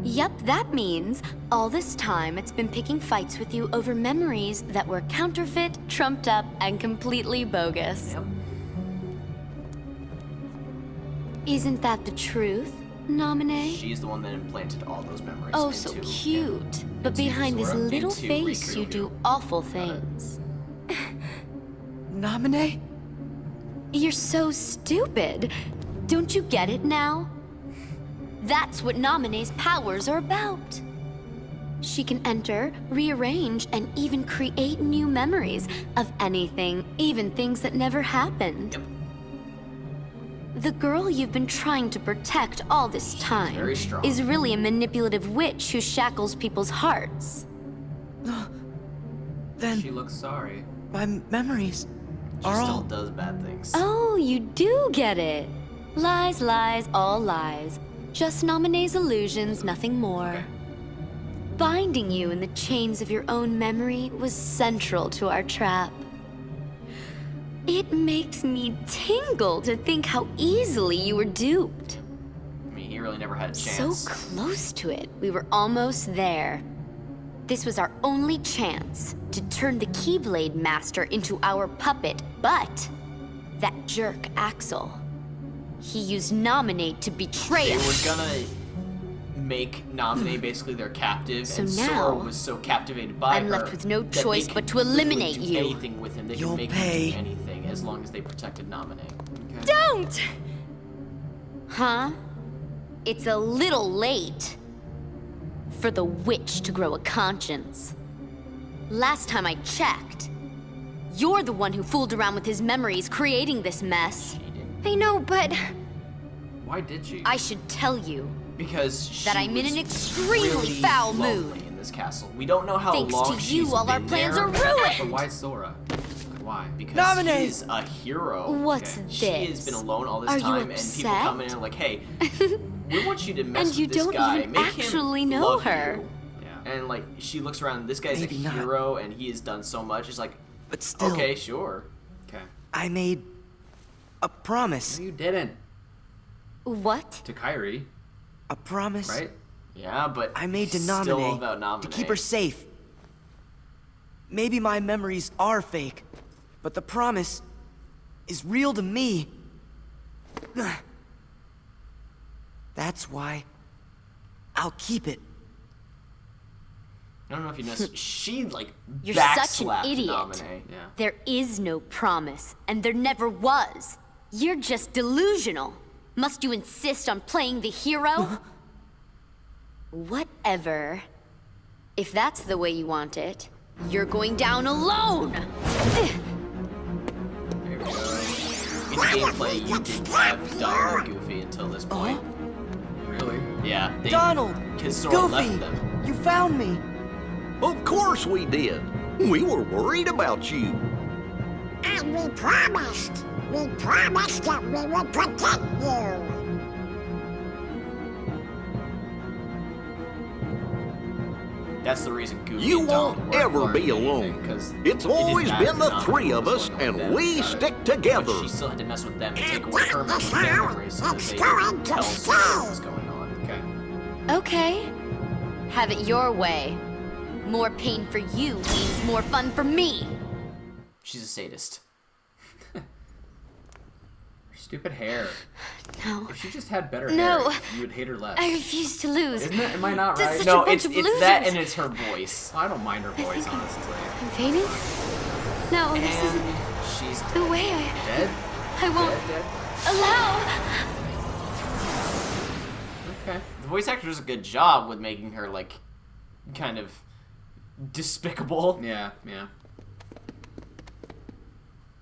Yep, that means all this time it's been picking fights with you over memories that were counterfeit, trumped up, and completely bogus. Yep. Isn't that the truth, Namine? She's the one that implanted all those memories Oh, into so him. cute. But Into behind this Sora, little into face, Riku. you do awful things. Namine? You're so stupid. Don't you get it now? That's what Namine's powers are about. She can enter, rearrange, and even create new memories of anything, even things that never happened. Yep. The girl you've been trying to protect all this time very strong. is really a manipulative witch who shackles people's hearts. Then She looks sorry. my memories She are still all... does bad things. Oh, you do get it. Lies, lies, all lies. Just Namine's illusions, nothing more. Binding you in the chains of your own memory was central to our trap. It makes me tingle to think how easily you were duped. Me He really never had a So chance. close to it. We were almost there. This was our only chance to turn the Keyblade Master into our puppet, but that jerk Axel, he used Nominate to betray They us. were gonna make Nominate basically their captive, So and now, Sora was so captivated by I'm her left with no that they choice could but to literally eliminate do you. anything with him. They You'll could make pay. him do anything as long as they protected Nominate. Don't! Huh? It's a little late for the witch to grow a conscience. Last time I checked, you're the one who fooled around with his memories, creating this mess. I know, but Why did she? I should tell you Because she that I'm in was an extremely really foul lonely mood. in this castle. We don't know how Thanks long to she's you, all our been plans there, are But ruined! why Sora? Why? Because Nominate! she's a hero. What's She has this? been alone all this Are you time, and people upset? come in and are like, "Hey, we want you to mess And with you this don't guy. even Make actually him know love her." you." Yeah. And like, she looks around. This guy's Maybe a not. hero, and he has done so much. It's like, But still, okay, sure. Okay. I made a promise. No, you didn't. What? To Kyrie, A promise right? Yeah, but I made to still Nominate about to Nominate. keep her safe. Maybe my memories are fake, but the promise is real to me. That's why I'll keep it. I don't know if you noticed. She like You're such an backslapped idiot. Nominate. Yeah. There is no promise, and there never was. You're just delusional. Must you insist on playing the hero? Whatever. If that's the way you want it, you're going down alone! There we go. In gameplay, you didn't have Donald or Goofy until this point. Really? Yeah. They, Donald! Because Sora Goofy! left them. You found me! Of course we did. We were worried about you. And we promised. We promised that we would protect you. That's the reason Goofy You and Donald won't weren't ever be learning anything, alone. 'cause It's it didn't always matter been the Nominate three of was us, going on and with them we about it. stick together. But she still had to mess with them and take away her What the memories so hell? that they It's going could to tell Sora stay. what was going on. Okay. Okay. Have it your way. More pain for you means more fun for me. She's a sadist. Her stupid hair. No. If she just had better No. hair, you would hate her less. I refuse to lose. Isn't it? Am I not This right? is No, a bunch it's of that losers. and it's her voice. I don't mind her voice, honestly. I'm fainting? No, this isn't And she's the way Dead? I won't Dead? allow. Okay. the voice actor does a good job with making her like kind of despicable. Yeah, yeah.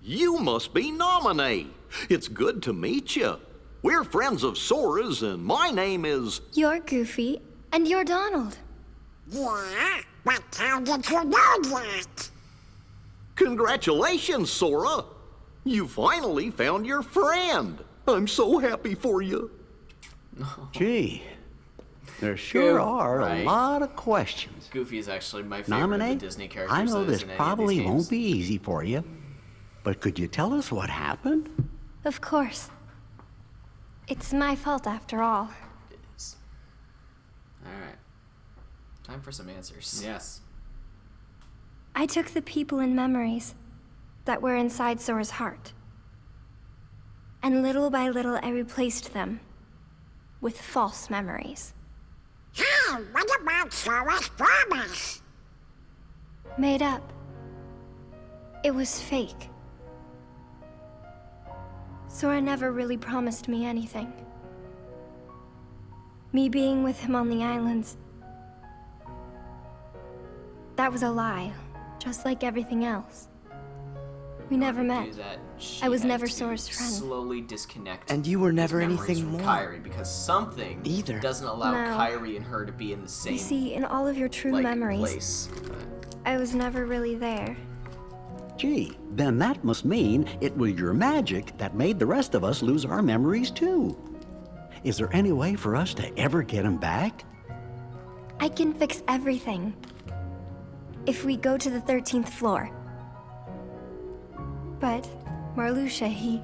You must be Nominate. It's good to meet you. We're friends of Sora's, and my name is... You're Goofy, and you're Donald. Yeah, but how did you know that? Congratulations, Sora. You finally found your friend. I'm so happy for you. Gee, there sure Goof, are right? a lot of questions. Goofy is actually my favorite Nominate? of the Disney characters. I know that is this in any of probably these games. won't be easy for you, but could you tell us what happened? Of course. It's my fault after all. It is. Alright. Time for some answers. Yes. I took the people and memories that were inside Sora's heart. And little by little, I replaced them with false memories. Hey, what about Sora's promise? Made up. It was fake. Sora never really promised me anything. Me being with him on the islands, that was a lie, just like everything else. We never met. She I was had never to Sora's friend. Slowly disconnect. And you were never his memories anything from more. Kyrie because something Either. doesn't allow No. Kyrie and her to be in the same You see, in all of your true like, memories, place. I was never really there. Gee, then that must mean it was your magic that made the rest of us lose our memories too. Is there any way for us to ever get them back? I can fix everything. If we go to the 13th floor. But Marluxia, he...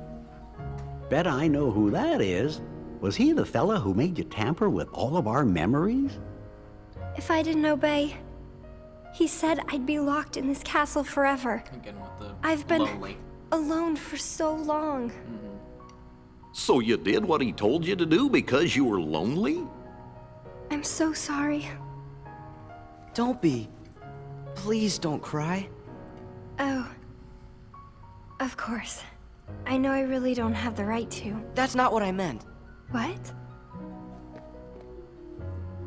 Bet I know who that is. Was he the fella who made you tamper with all of our memories? If I didn't obey, he said I'd be locked in this castle forever. Again with the I've been lonely. alone for so long. So you did what he told you to do because you were lonely? I'm so sorry. Don't be. Please don't cry. Oh. Of course. I know I really don't have the right to. That's not what I meant. What?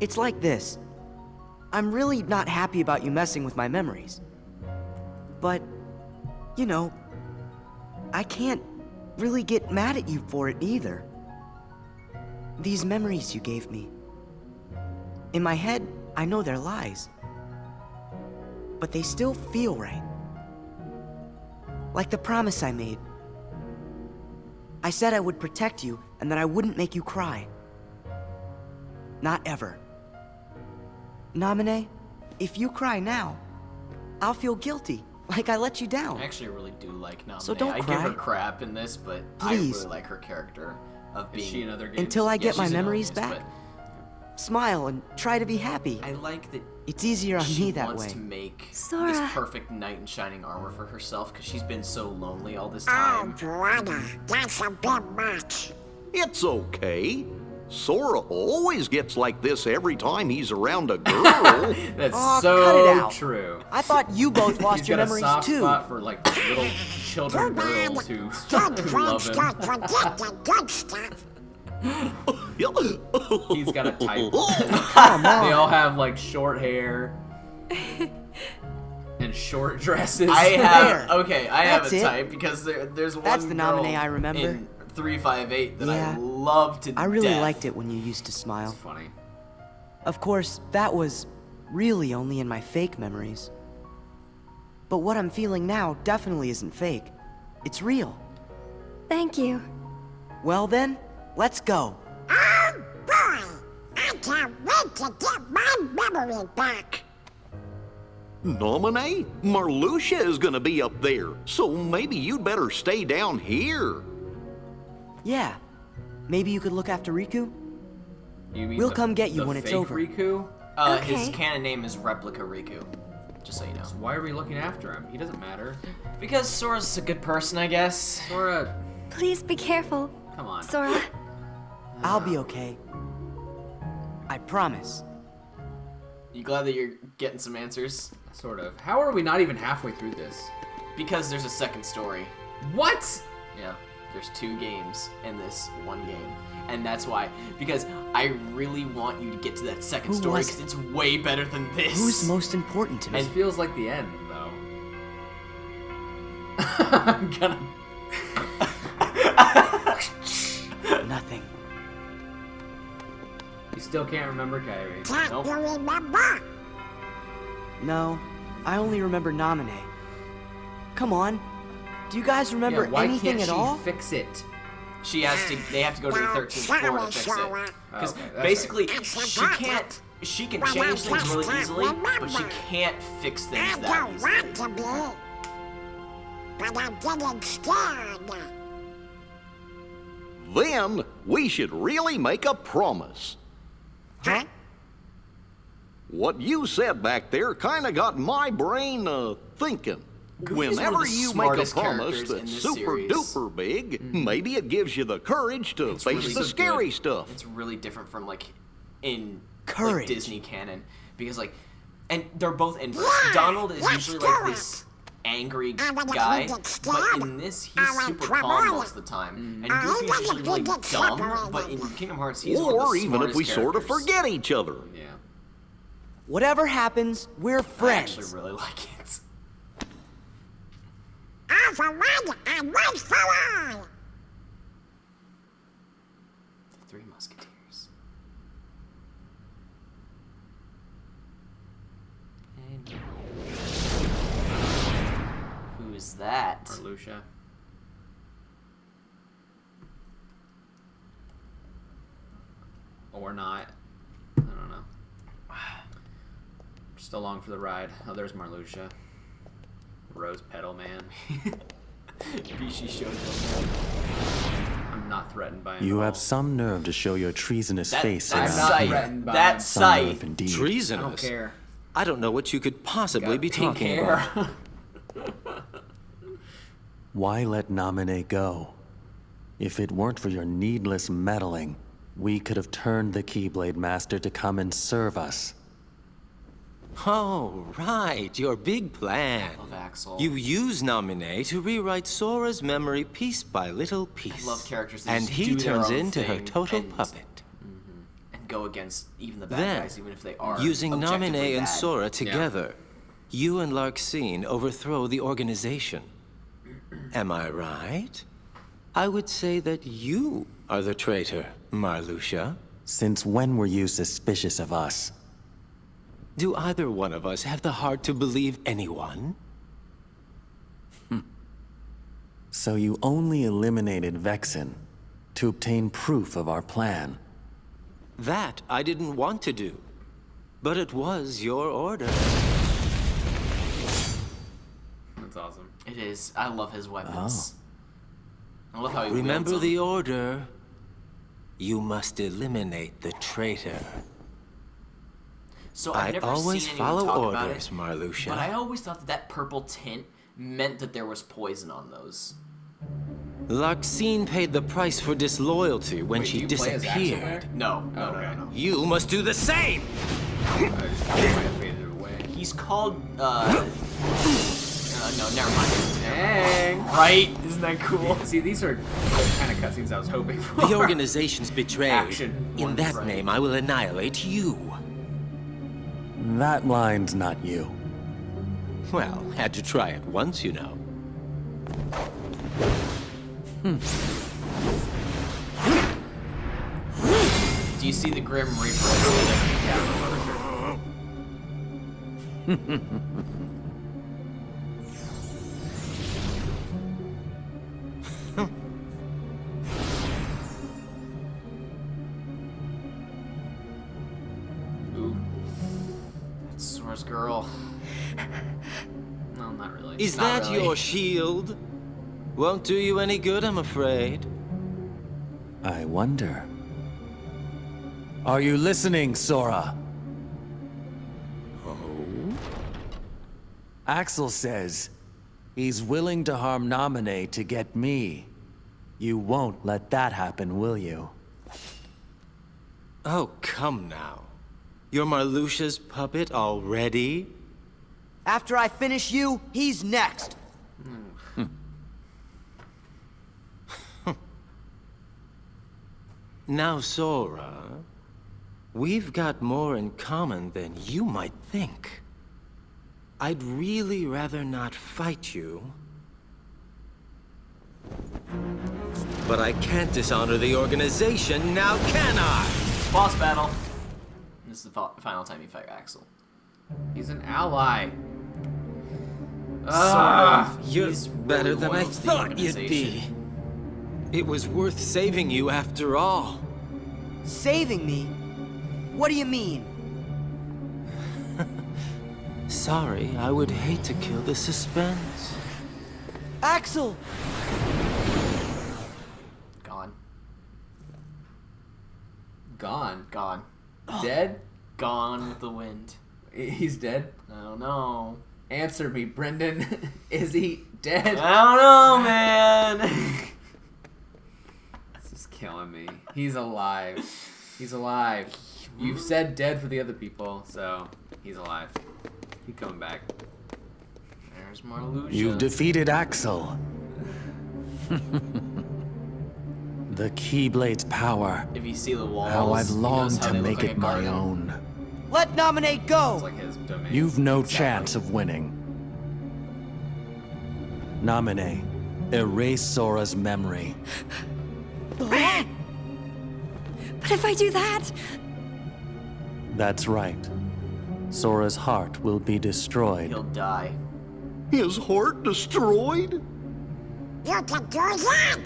It's like this. I'm really not happy about you messing with my memories. But, you know, I can't really get mad at you for it either. These memories you gave me. In my head, I know they're lies. But they still feel right. Like the promise I made. I said I would protect you and that I wouldn't make you cry. Not ever. Namine, if you cry now, I'll feel guilty, like I let you down. I actually really do like Namine. So don't I cry. give her crap in this, but Please. I really like her character of being. Is she in other games? Until I get my she's in other memories games, back. Smile and try to be happy. I like that It's easier on she me that wants way. to make Sora. this perfect knight in shining armor for herself because she's been so lonely all this Oh, time. brother, that's a bit much. It's okay. Sora always gets like this every time he's around a girl. That's Aw, so cut it out. true. I thought you both lost He's your got memories a soft too. spot for like little children girls who Good love friends him. don't forget the good stuff. He's got a type. Come They on. all have like short hair and short dresses. I have There. I have That's a it. type because there's one That's the girl nominee I remember. in 358 that Yeah. I love to I really death. liked it when you used to smile. It's funny. Of course, that was really only in my fake memories. But what I'm feeling now definitely isn't fake. It's real. Thank you. Well then, let's go. Oh, boy! I can't wait to get my memory back. Nominee? Marluxia is gonna be up there, so maybe you'd better stay down here. Yeah. Maybe you could look after Riku? You mean We'll the- come get you the when it's fake over. Riku? His Okay. canon name is Replica Riku. Just so you know. So why are we looking after him? He doesn't matter. Because Sora's a good person, I guess. Sora, Please be careful, come on. Sora. I'll be okay. I promise. You glad that you're getting some answers? Sort of. How are we not even halfway through this? Because there's a second story. What? Yeah, there's 2 games in this one game. And that's why. Because I really want you to get to that second Who story was because it's way better than this. Who's most important to me? This feels like the end, though. I'm gonna. Nothing. You still can't remember Kairi. Can't Nope. you remember? No, I only remember Namine. Come on. Do you guys remember Yeah, why anything can't at she all? fix it? They have to go to the 13th floor to fix it. Because Okay, that's basically, right. she can change things really easily, but she can't fix I things that don't easily. want to be, but I'm getting scared. Then we should really make a promise. Huh? What you said back there kinda got my brain thinking. Goofy's one of Whenever the you make a smartest promise characters in that's this super series. duper big, maybe it gives you the courage to face really the so scary good. stuff. It's really different from like in Courage. like, Disney canon because like, and they're both inverse. Yeah, Donald is let's usually do like it. this angry And when guy, he gets but scared, in this he's I like super trouble. calm most of the time, and I Goofy's like usually it really when he gets dumb. separated. But in Kingdom Hearts, he's one of Or the even if we smartest sort of characters. forget each other. Yeah. Whatever happens, we're I friends. actually really like it. All for one and one for all. The Three Musketeers. And who's that? Marluxia. Or not. I don't know. Just along for the ride. Oh, there's Marluxia. Rose Petal Man. Bishi showed I'm not not threatened by him. You at have all. some nerve to show your treasonous face That's around not here. threatened by That's Some sight. nerve indeed. Treasonous? I don't care. I don't know what you could possibly Got be pink talking hair. about. Why let Namine go? If it weren't for your needless meddling, we could have turned the Keyblade Master to come and serve us. Oh, right, your big plan. Love Axel. You use Namine to rewrite Sora's memory piece by little piece. I love characters that and just he do their turns own into her thing total and- puppet. and go against even the bad Then, guys, even if they are using objectively Namine and bad. Sora together, you and Larxene overthrow the organization. Am I right? I would say that you are the traitor, Marluxia. Since when were you suspicious of us? Do either one of us have the heart to believe anyone? So you only eliminated Vexen to obtain proof of our plan. That I didn't want to do. But it was your order. That's awesome. It is. I love his weapons. I love how he Remember wields the them. order. You must eliminate the traitor. So I've I never always seen anyone follow talk about orders, it, Marluxia. but I always thought that that purple tint meant that there was poison on those. Larxene paid the price for disloyalty when Wait, she do you play as Axel disappeared. there? No, no, Okay. no, no. You must do the same! I just might have faded away. He's called, no, never mind. Dang. Right? Isn't that cool? See, these are the kind of cutscenes I was hoping for. The organization's betrayed. Action. In that Right. name, I will annihilate you. That line's not you. Well, had to try it once, you know. Do you see the Grim Reaper aesthetic? Yeah, Ooh. That's Sora's girl. No, not really. Is Not that really. your shield? Won't do you any good, I'm afraid. I wonder. Are you listening, Sora? Oh? Axel says he's willing to harm Namine to get me. You won't let that happen, will you? Oh, come now. You're Marluxia's puppet already? After I finish you, he's next. Now, Sora, we've got more in common than you might think. I'd really rather not fight you. But I can't dishonor the organization, now can I? Boss battle. This is the final time you fight Axel. He's an ally. You're He's better really than I loyal to the thought you'd be. organization. It was worth saving you after all. Saving me? What do you mean? Sorry, I would hate to kill the suspense. Axel! Gone. Gone. Gone. Dead? Gone with the wind. He's dead? I don't know. Answer me, Brendan. Is he dead? I don't know, man. This is killing me. He's alive. He's alive. You've said dead for the other people, so he's alive. He's coming back. There's Marluxia. You've defeated Axel. The Keyblade's power. If you see the walls, How I've he knows longed how to they look make like it a my garden. own. Let Nominate go! It's like his domain. You've no chance of winning. Namine, erase Sora's memory. But if I do that, That's right. Sora's heart will be destroyed. He'll die. His heart destroyed? You can do that!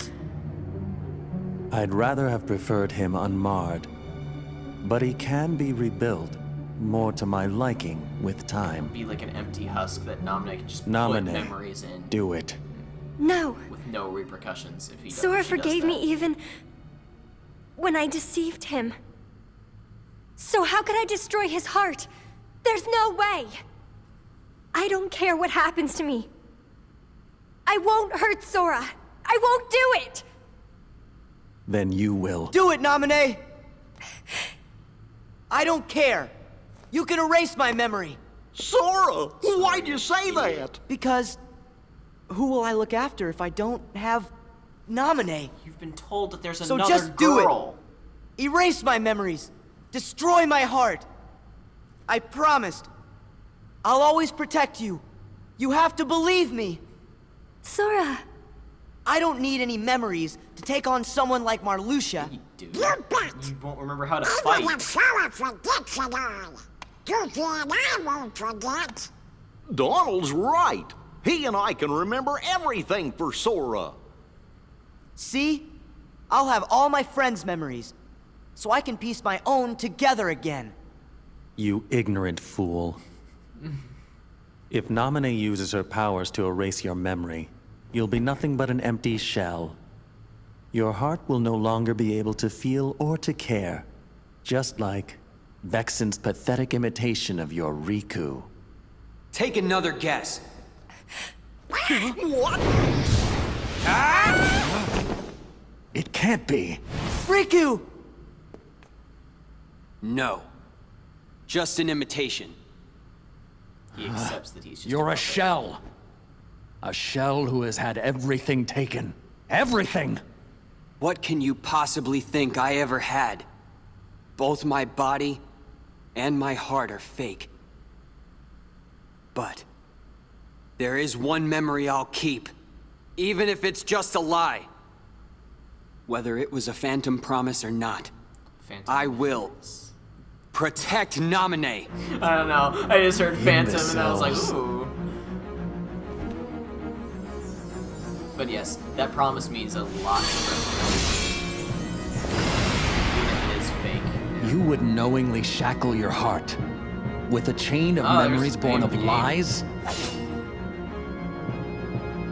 I'd rather have preferred him unmarred. But he can be rebuilt, more to my liking, with time. Be like an empty husk that Namine can just put Namine, memories in do it. no. with no repercussions if he does. Sora if she does forgave that. me even when I deceived him. So how could I destroy his heart? There's no way! I don't care what happens to me. I won't hurt Sora. I won't do it! Then you will. Do it, Naminé! I don't care. You can erase my memory. Sora, why'd you say that? Because who will I look after if I don't have Naminé? You've been told that there's So another just do girl. it. Erase my memories. Destroy my heart. I promised. I'll always protect you. You have to believe me. Sora. I don't need any memories to take on someone like Marluxia. You bet. You won't remember how to Even fight. if Sora forgets it all, Goofy and I won't forget. Donald's right. He and I can remember everything for Sora. See? I'll have all my friends' memories, so I can piece my own together again. You ignorant fool. If Naminé uses her powers to erase your memory, you'll be nothing but an empty shell. Your heart will no longer be able to feel or to care, just like Vexen's pathetic imitation of your Riku. Take another guess. What? It can't be. Riku! No. Just an imitation. He accepts that he's just You're a puppet. shell. A shell who has had everything taken. Everything! What can you possibly think I ever had? Both my body and my heart are fake. But there is one memory I'll keep, even if it's just a lie. Whether it was a phantom promise or not, Phantom I will protect Naminé. I don't know. I just heard Phantom and I was like, Imbeciles. ooh. But yes, that promise means a lot to them. Even if it is fake. You would knowingly shackle your heart with a chain of Oh, there's memories the born name of of the game. lies?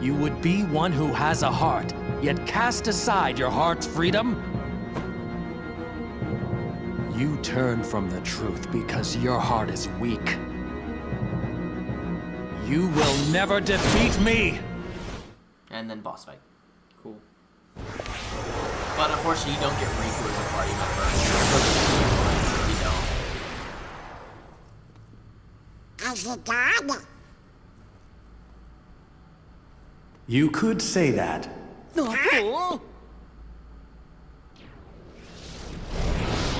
You would be one who has a heart, yet cast aside your heart's freedom? You turn from the truth because your heart is weak. You will never defeat me! And then boss fight. Cool. But unfortunately, you don't get Riku as a party member. You don't. As a god, You could say that.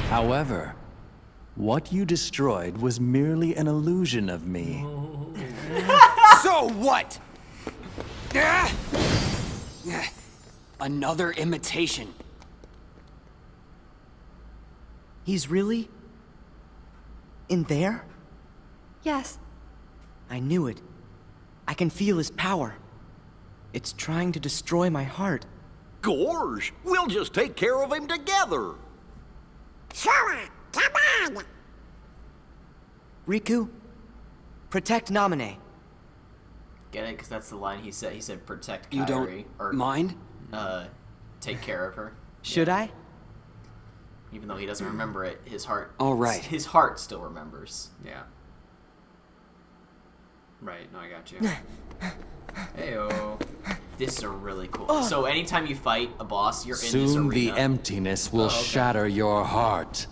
However, what you destroyed was merely an illusion of me. So what? Another imitation. He's really in there? Yes. I knew it. I can feel his power. It's trying to destroy my heart. Gorge, we'll just take care of him together. Sora, come on! Riku, protect Naminé. Get it? Because that's the line he said. He said, protect You Kairi. don't mind? Take care of her. Should I? Even though he doesn't remember it, his heart... All right. His heart still remembers. Yeah. Right, no, I got you. Heyo. This is a really cool... So anytime you fight a boss, you're in this Soon arena. the emptiness will Oh, okay. shatter your heart.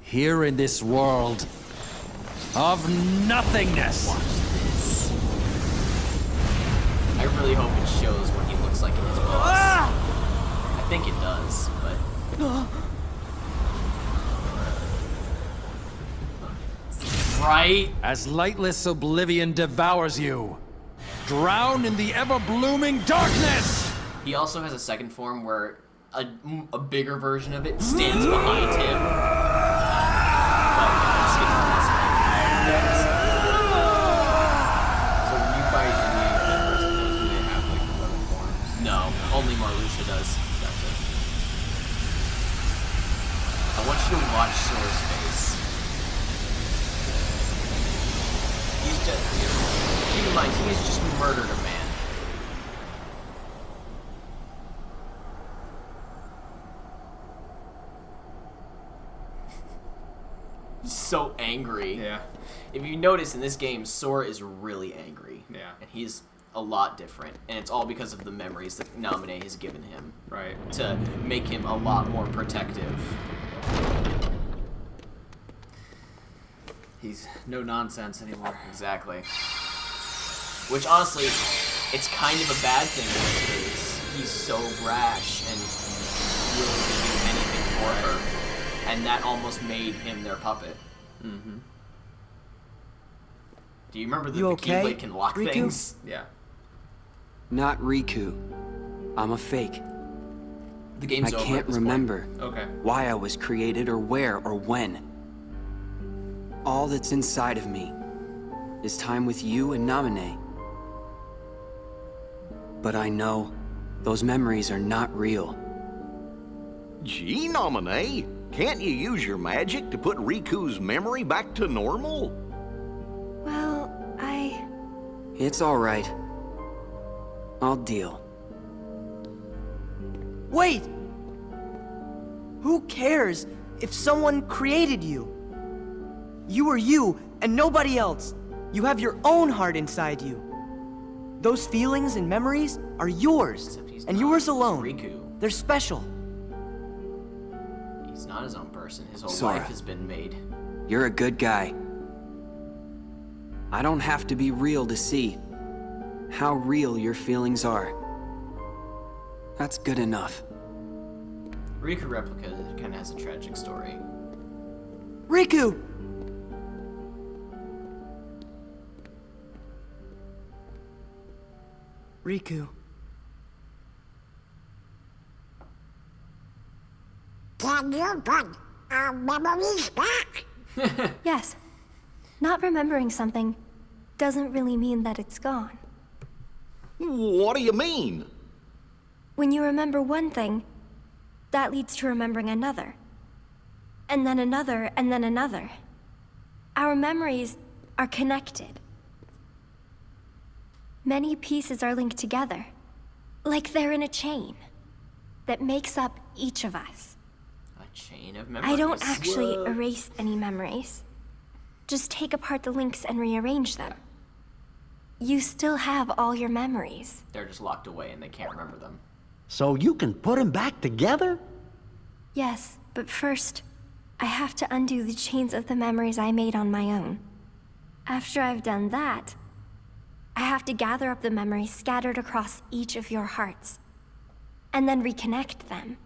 Here in this world of nothingness. I really hope it shows what he looks like in his boss. I think it does, but... Right? As lightless oblivion devours you, drown in the ever-blooming darkness! He also has a second form where a bigger version of it stands behind him. But I'm skipping this one. Yes. So when you fight in the universe, do they have like other forms? No, only Marluxia does. Gotcha. I want you to watch Sora's face. He's just... Keep in mind, he has just murdered a man. so angry. Yeah. If you notice in this game, Sora is really angry. Yeah. And he's a lot different. And it's all because of the memories that Naminé has given him. Right. To make him a lot more protective. He's no nonsense anymore. Exactly. Which, honestly, it's kind of a bad thing because he's so brash and willing to do anything for her. And that almost made him their puppet. Mm-hmm. Do you remember that You the okay, Keyblade can lock Riku? things? Yeah. Not Riku. I'm a fake. The game's I over can't at this remember Okay. why I was created or where or when. All that's inside of me is time with you and Naminé. But I know those memories are not real. Gee, Naminé, can't you use your magic to put Riku's memory back to normal? Well, It's all right. I'll deal. Wait! Who cares if someone created you? You are you and nobody else. You have your own heart inside you. Those feelings and memories are yours, and yours alone. Riku. They're special. He's not his own person. His whole Sora. life has been made. You're a good guy. I don't have to be real to see how real your feelings are. That's good enough. Riku Replica kind of has a tragic story. Riku! Riku. Can you put our memories back? yes. Not remembering something doesn't really mean that it's gone. What do you mean? When you remember one thing, that leads to remembering another. And then another, and then another. Our memories are connected. Many pieces are linked together, like they're in a chain that makes up each of us. A chain of memories. I don't actually erase any memories. Just take apart the links and rearrange them. You still have all your memories. They're just locked away and they can't remember them. So you can put them back together? Yes, but first, I have to undo the chains of the memories I made on my own. After I've done that, I have to gather up the memories scattered across each of your hearts, and then reconnect them.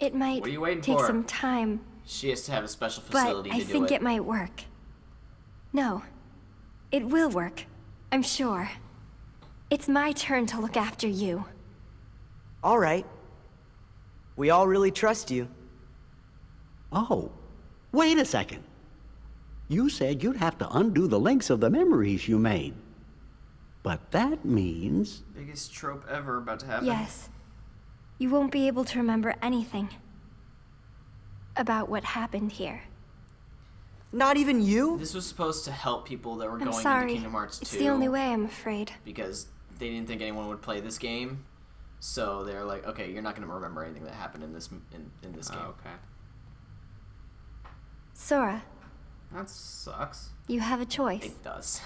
It might What are you waiting take for? some time, She has to have a special but facility I to do think it. it might work. No, it will work, I'm sure. It's my turn to look after you. All right. We all really trust you. Oh, wait a second. You said you'd have to undo the links of the memories you made. But that means... Biggest trope ever about to happen. Yes. You won't be able to remember anything about what happened here. Not even you? This was supposed to help people that were I'm going sorry. into Kingdom Hearts 2. It's the only way, I'm afraid. Because they didn't think anyone would play this game. So they're like, okay, you're not going to remember anything that happened in this in this game. Okay. Sora, That sucks. you have a choice. It does.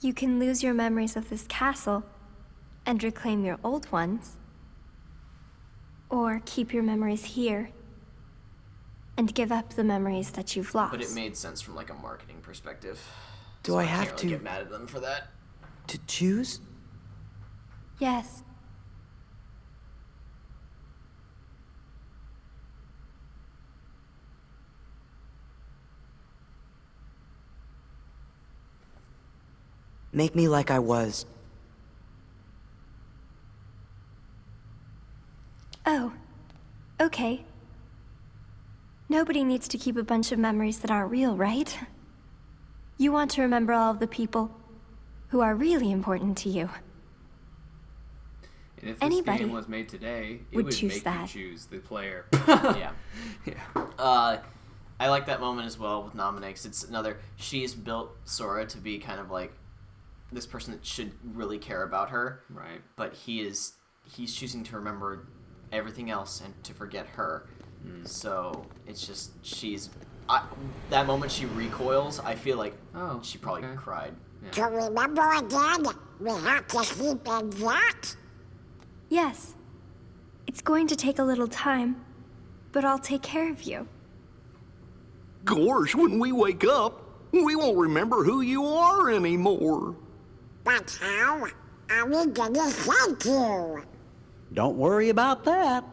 You can lose your memories of this castle and reclaim your old ones. Or keep your memories here and give up the memories that you've lost. But it made sense from like a marketing perspective. Do So I can't have really to- get mad at them for that. To choose? Yes. Make me like I was. Oh, okay. Nobody needs to keep a bunch of memories that aren't real, right? You want to remember all of the people who are really important to you. And if this Anybody game was made today, it would would choose make that. you choose the player. Yeah. Yeah. I like that moment as well with Naminé, because it's another... She's built Sora to be kind of like this person that should really care about her. Right. But he's choosing to remember everything else and to forget her. So it's just that moment she recoils, I feel like she probably cried. To remember again, we have to sleep in that? Yes. It's going to take a little time, but I'll take care of you. Gosh, when we wake up, we won't remember who you are anymore. But how are we gonna thank you? Don't worry about that.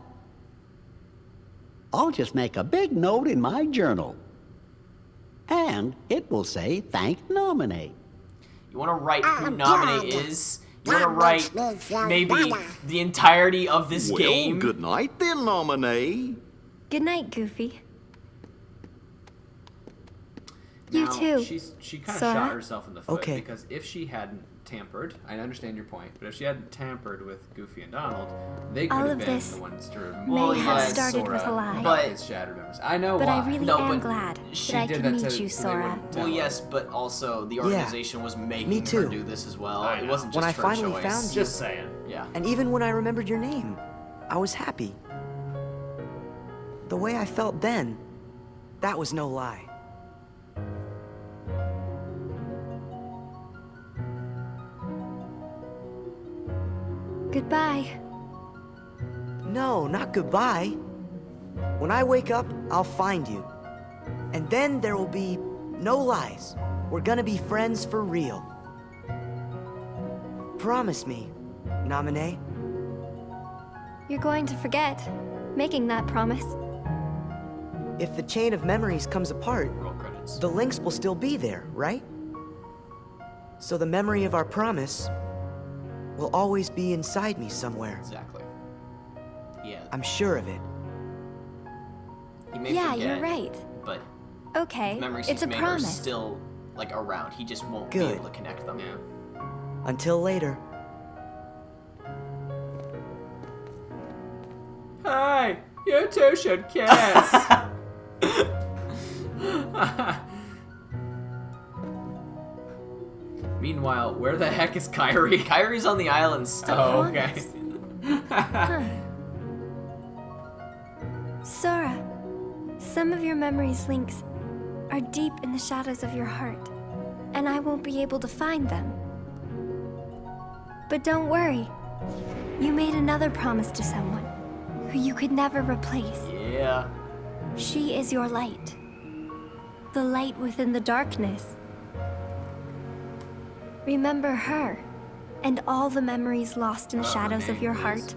I'll just make a big note in my journal. And it will say, thank Nominee. You want to write who Nominee is? You want to write maybe the entirety of this game? Well, good night then, Nominee. Good night, Goofy. Now, You too. She kind of Sora? shot herself in the foot Okay. because if she hadn't tampered, I understand your point, but if she hadn't tampered with Goofy and Donald, they could All have of been this the ones to may have revive started Sora with a lie. but his shattered memories. I know But why. I really No, am but glad she that I did can that meet to- you, so they Sora. wouldn't tell Well, her. yes, but also the organization was making Me too. her do this as well. I It know. wasn't just When I her finally choice. found you- Just saying. Yeah. And even when I remembered your name, I was happy. The way I felt then, that was no lie. Goodbye. No, not goodbye. When I wake up, I'll find you. And then there will be no lies. We're gonna be friends for real. Promise me, Nominee. You're going to forget making that promise. If the chain of memories comes apart, Roll credits. the links will still be there, right? So the memory of our promise will always be inside me somewhere. Exactly. Yeah. I'm sure of it. He may Yeah, forget, you're right. But Okay, the memories it's he's a made are promise. still like around. He just won't be Good. able to connect them. Yeah. Until later. Hi, you two should kiss. Meanwhile, where the heck is Kyrie? Kyrie's on the island still. Oh, okay. Sora, some of your memories' links are deep in the shadows of your heart, and I won't be able to find them. But don't worry. You made another promise to someone who you could never replace. Yeah. She is your light. The light within the darkness. Remember her, and all the memories lost in the shadows of your heart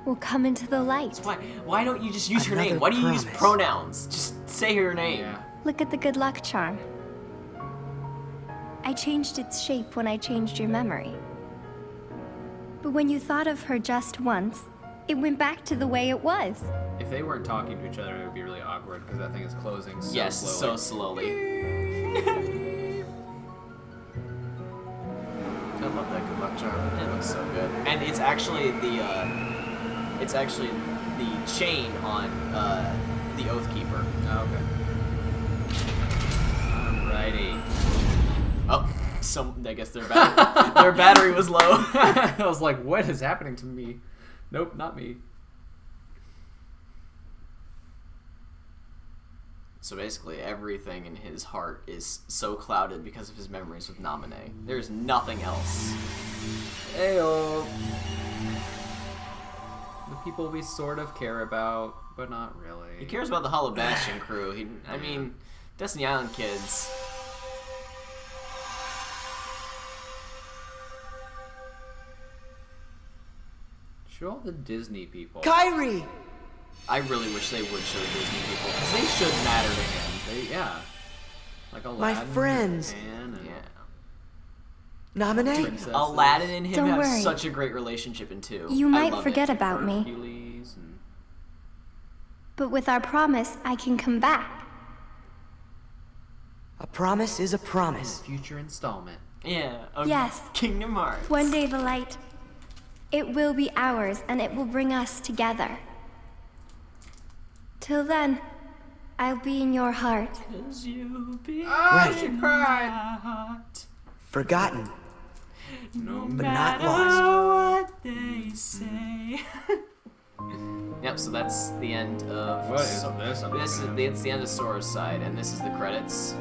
will come into the light. Why don't you just use her name? Another Why do you use promise. pronouns? Just say her name. Yeah. Look at the good luck charm. I changed its shape when I changed your memory. But when you thought of her just once, it went back to the way it was. If they weren't talking to each other, it would be really awkward because that thing is closing so Yes, slowly. so slowly. I love that good luck charm. It looks so good. And it's actually the chain on the Oath Keeper. Oh, okay. Alrighty. Oh, I guess their battery was low. I was like, what is happening to me? Nope, not me. So basically, everything in his heart is so clouded because of his memories with Nominee. There's nothing else. Ayo. The people we sort of care about, but not really. He cares about the Hollow Bastion crew. I mean, Destiny Island kids. Show all the Disney people. Kyrie! I really wish they would show Disney people, because they should matter to him. Yeah. Like Aladdin. My friends. And Yeah. Nominee? princesses. Aladdin and him Don't have worry. such a great relationship in 2. You I might love forget it. about me, Hercules and but with our promise, I can come back. A promise is a promise. future installment. Yeah. of Yes. Kingdom Hearts. One day the light, it will be ours, and it will bring us together. Till then, I'll be in your heart. 'Cause you be Right. She cried. hot, Forgotten, no but not matter lost. what they say. Yep, so that's the end of... What is this? It's the end of Sora's side, and this is the credits.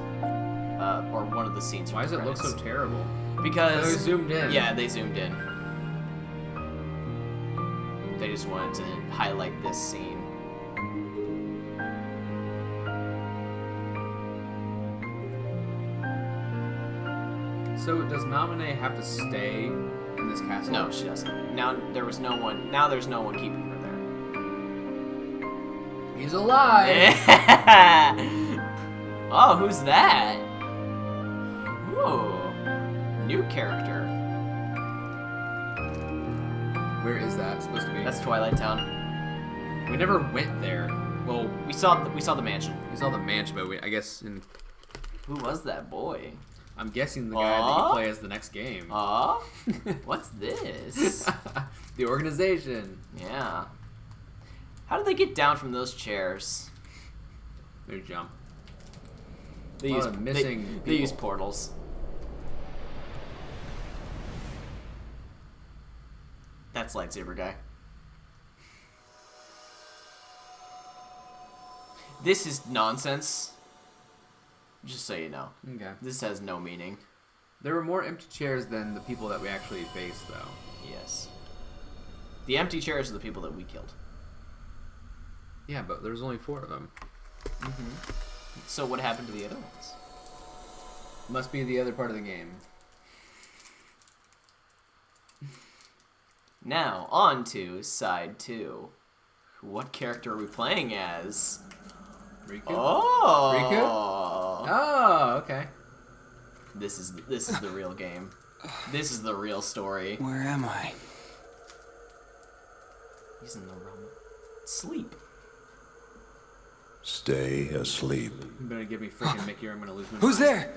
Or one of the scenes from Why the does it look credits. so terrible? Because... They zoomed in. Yeah, they zoomed in. They just wanted to highlight this scene. So does Naminé have to stay in this castle? No, she doesn't. Now there's no one keeping her there. He's alive! Oh, who's that? Ooh. New character. Where is that supposed to be? That's Twilight Town. We never went there. Well, We saw the mansion. we saw the mansion, but I guess Who was that boy? I'm guessing the guy that you play as the next game. What's this? The organization. Yeah. How did they get down from those chairs? They jump. They A lot use of missing They use people. portals. That's lightsaber guy. This is nonsense. Just so you know. Okay. This has no meaning. There were more empty chairs than the people that we actually faced, though. Yes. The empty chairs are the people that we killed. Yeah, but there's only 4 of them. So what happened to the other ones? Must be the other part of the game. Now, on to side 2. What character are we playing as? Riku? Oh! Riku? Oh, okay. This is the real game. This is the real story. Where am I? He's in the realm of sleep. Stay asleep. You better give me freaking Mickey or I'm gonna lose my Who's mind. there?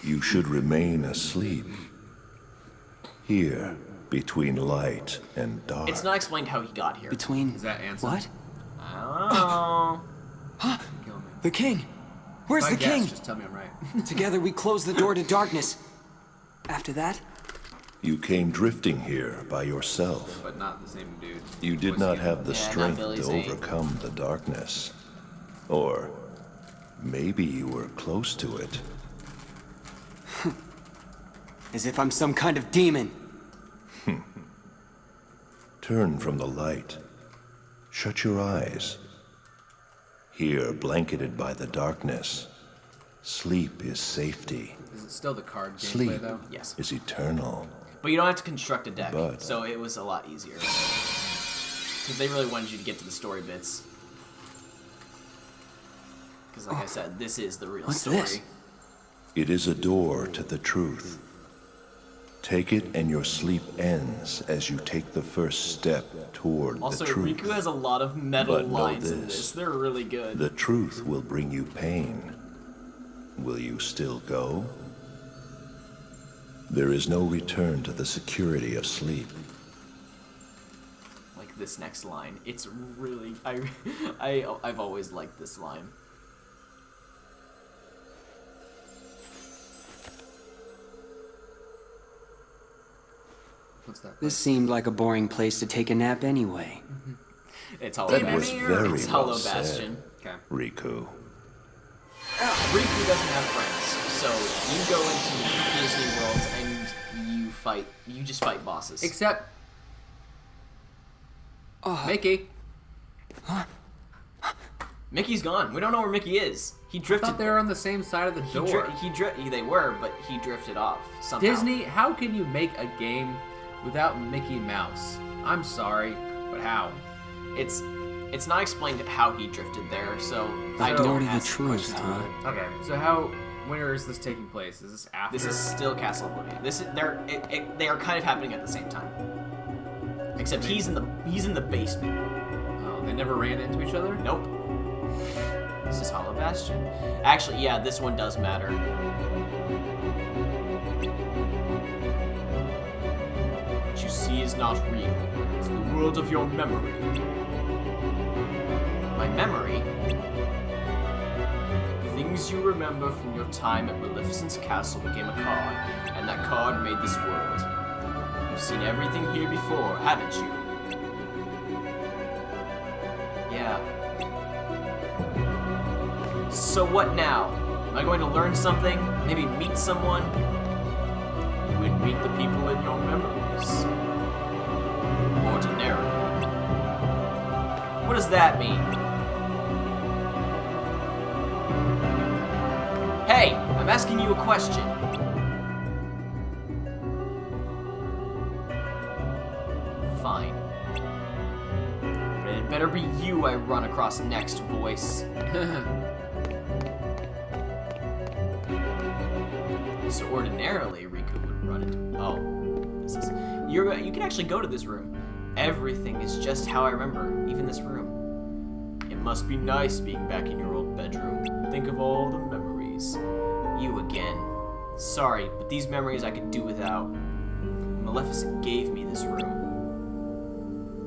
You should remain asleep. Here, between light and dark. It's not explained how he got here. Between... Is that Ansem? What? I don't know. Kill me. The king! Where's If I the guess, king? Just tell me I'm right. Together we close the door to darkness. After that, You came drifting here by yourself. But not the same dude. You did not have the Yeah, not strength Billy to Zane. overcome the darkness. Or maybe you were close to it. as if I'm some kind of demon. Turn from the light. Shut your eyes. Here, blanketed by the darkness, sleep is safety. Is it still the card gameplay, Sleep though? Yes. is eternal. But you don't have to construct a deck, But- so it was a lot easier. Because they really wanted you to get to the story bits. Because like I said, this is the real What's story. this? It is a door to the truth. Take it and your sleep ends as you take the first step toward Also, the truth. Riku has a lot of metal But know lines in this. this. They're really good. The truth will bring you pain. Will you still go? There is no return to the security of sleep. Like this next line. It's really... I've always liked this line. What's that? This seemed like a boring place to take a nap anyway. It's Hollow That was Bastion. very It's well Hollow said, Bastion. Okay. Riku. Riku doesn't have friends, so you go into Disney World and you just fight bosses. Except... Mickey. Mickey's gone. We don't know where Mickey is. He I drifted. thought they were on the same side of the door. They were, but he drifted off somehow. Disney, how can you make a game without Mickey Mouse? I'm sorry, but how? It's not explained how he drifted there, so I The door don't to the ask truth, questions huh? about it. Okay, so where is this taking place? Is this after? This is still Castle Oblivion. They are kind of happening at the same time. Except he's in the basement. Oh, they never ran into each other? Nope. This is Hollow Bastion. Actually, yeah, this one does matter. What you see is not real. It's the world of your memory. My memory? Things you remember from your time at Maleficent's castle became a card, and that card made this world. You've seen everything here before, haven't you? Yeah. So what now? Am I going to learn something? Maybe meet someone? You would meet the people in your memories. Ordinarily. What does that mean? Hey, I'm asking you a question. Fine. But it better be you I run across next, voice. So ordinarily, Riku would run it. Oh, this is. You can actually go to this room. Everything is just how I remember, even this room. It must be nice being back in your old bedroom. Think of all the memories. You again. Sorry, but these memories I could do without. Maleficent gave me this room.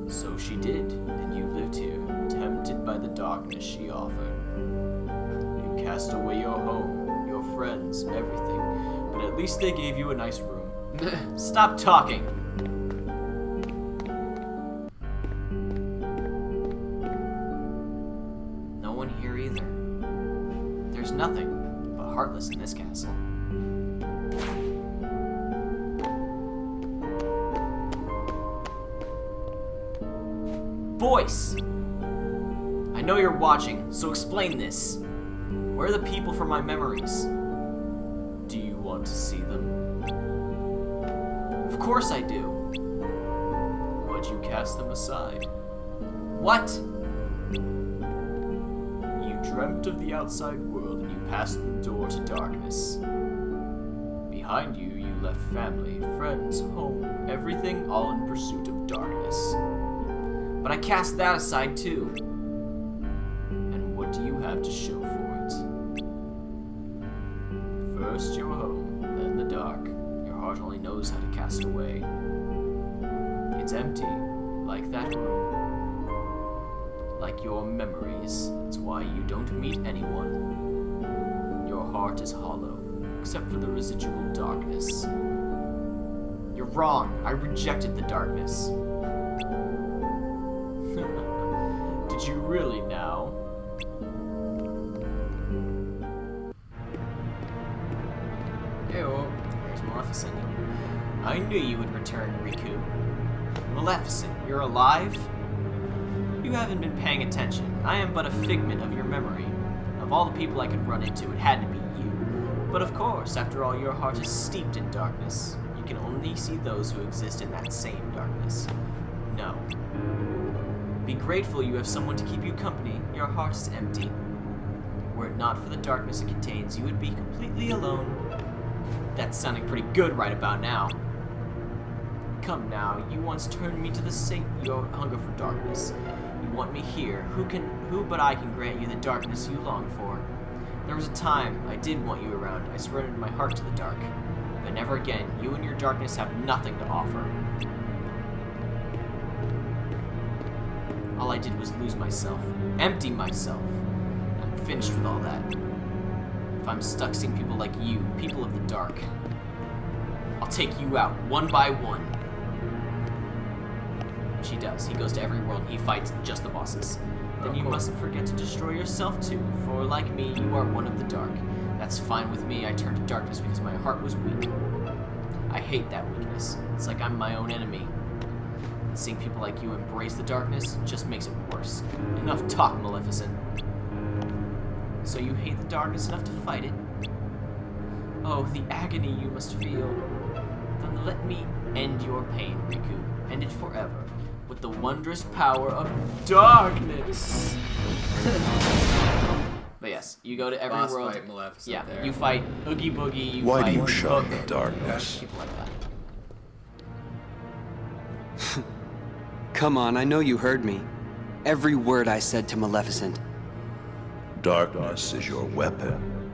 So she did, and you lived here, tempted by the darkness she offered. You cast away your home, your friends, everything, but at least they gave you a nice room. Stop talking! No one here either. There's nothing but Heartless in this castle. Voice! I know you're watching, so explain this. Where are the people from my memories? Do you want to see them? Of course I do. But you cast them aside. What? You dreamt of the outside world and you passed the door to darkness. Behind you, you left family, friends, home, everything, all in pursuit of darkness. But I cast that aside too. And what do you have to show for it? First your home, then the dark. Your heart only knows how to cast away. It's empty, like that room. Like your memories. That's why you don't meet anyone. Your heart is hollow, except for the residual darkness. You're wrong. I rejected the darkness. Did you really now? Ew, there's Maleficent. I knew you would return, Riku. Maleficent, you're alive? You haven't been paying attention. I am but a figment of your memory. Of all the people I could run into, it had to be you. But of course, after all, your heart is steeped in darkness. You can only see those who exist in that same darkness. No. Be grateful you have someone to keep you company. Your heart is empty. Were it not for the darkness it contains, you would be completely alone. That's sounding pretty good right about now. Come now, you once turned me to the sate your hunger for darkness. You want me here. Who but I can grant you the darkness you long for? There was a time I did want you around. I surrendered my heart to the dark. But never again. You and your darkness have nothing to offer. All I did was lose myself, empty myself. I'm finished with all that. If I'm stuck seeing people like you, people of the dark, I'll take you out, one by one. Which he does. He goes to every world and he fights just the bosses. Then you mustn't forget to destroy yourself too, for like me, you are one of the dark. That's fine with me. I turned to darkness because my heart was weak. I hate that weakness. It's like I'm my own enemy. And seeing people like you embrace the darkness just makes it worse. Enough talk, Maleficent. So you hate the darkness enough to fight it? Oh, the agony you must feel. Then let me end your pain, Riku. End it forever. With the wondrous power of darkness. But yes, you go to every Boss world. fight Maleficent yeah, there. you fight Oogie Boogie. You Why fight do you shun Hook, the darkness? People like that. Come on, I know you heard me. Every word I said to Maleficent. Darkness is your weapon.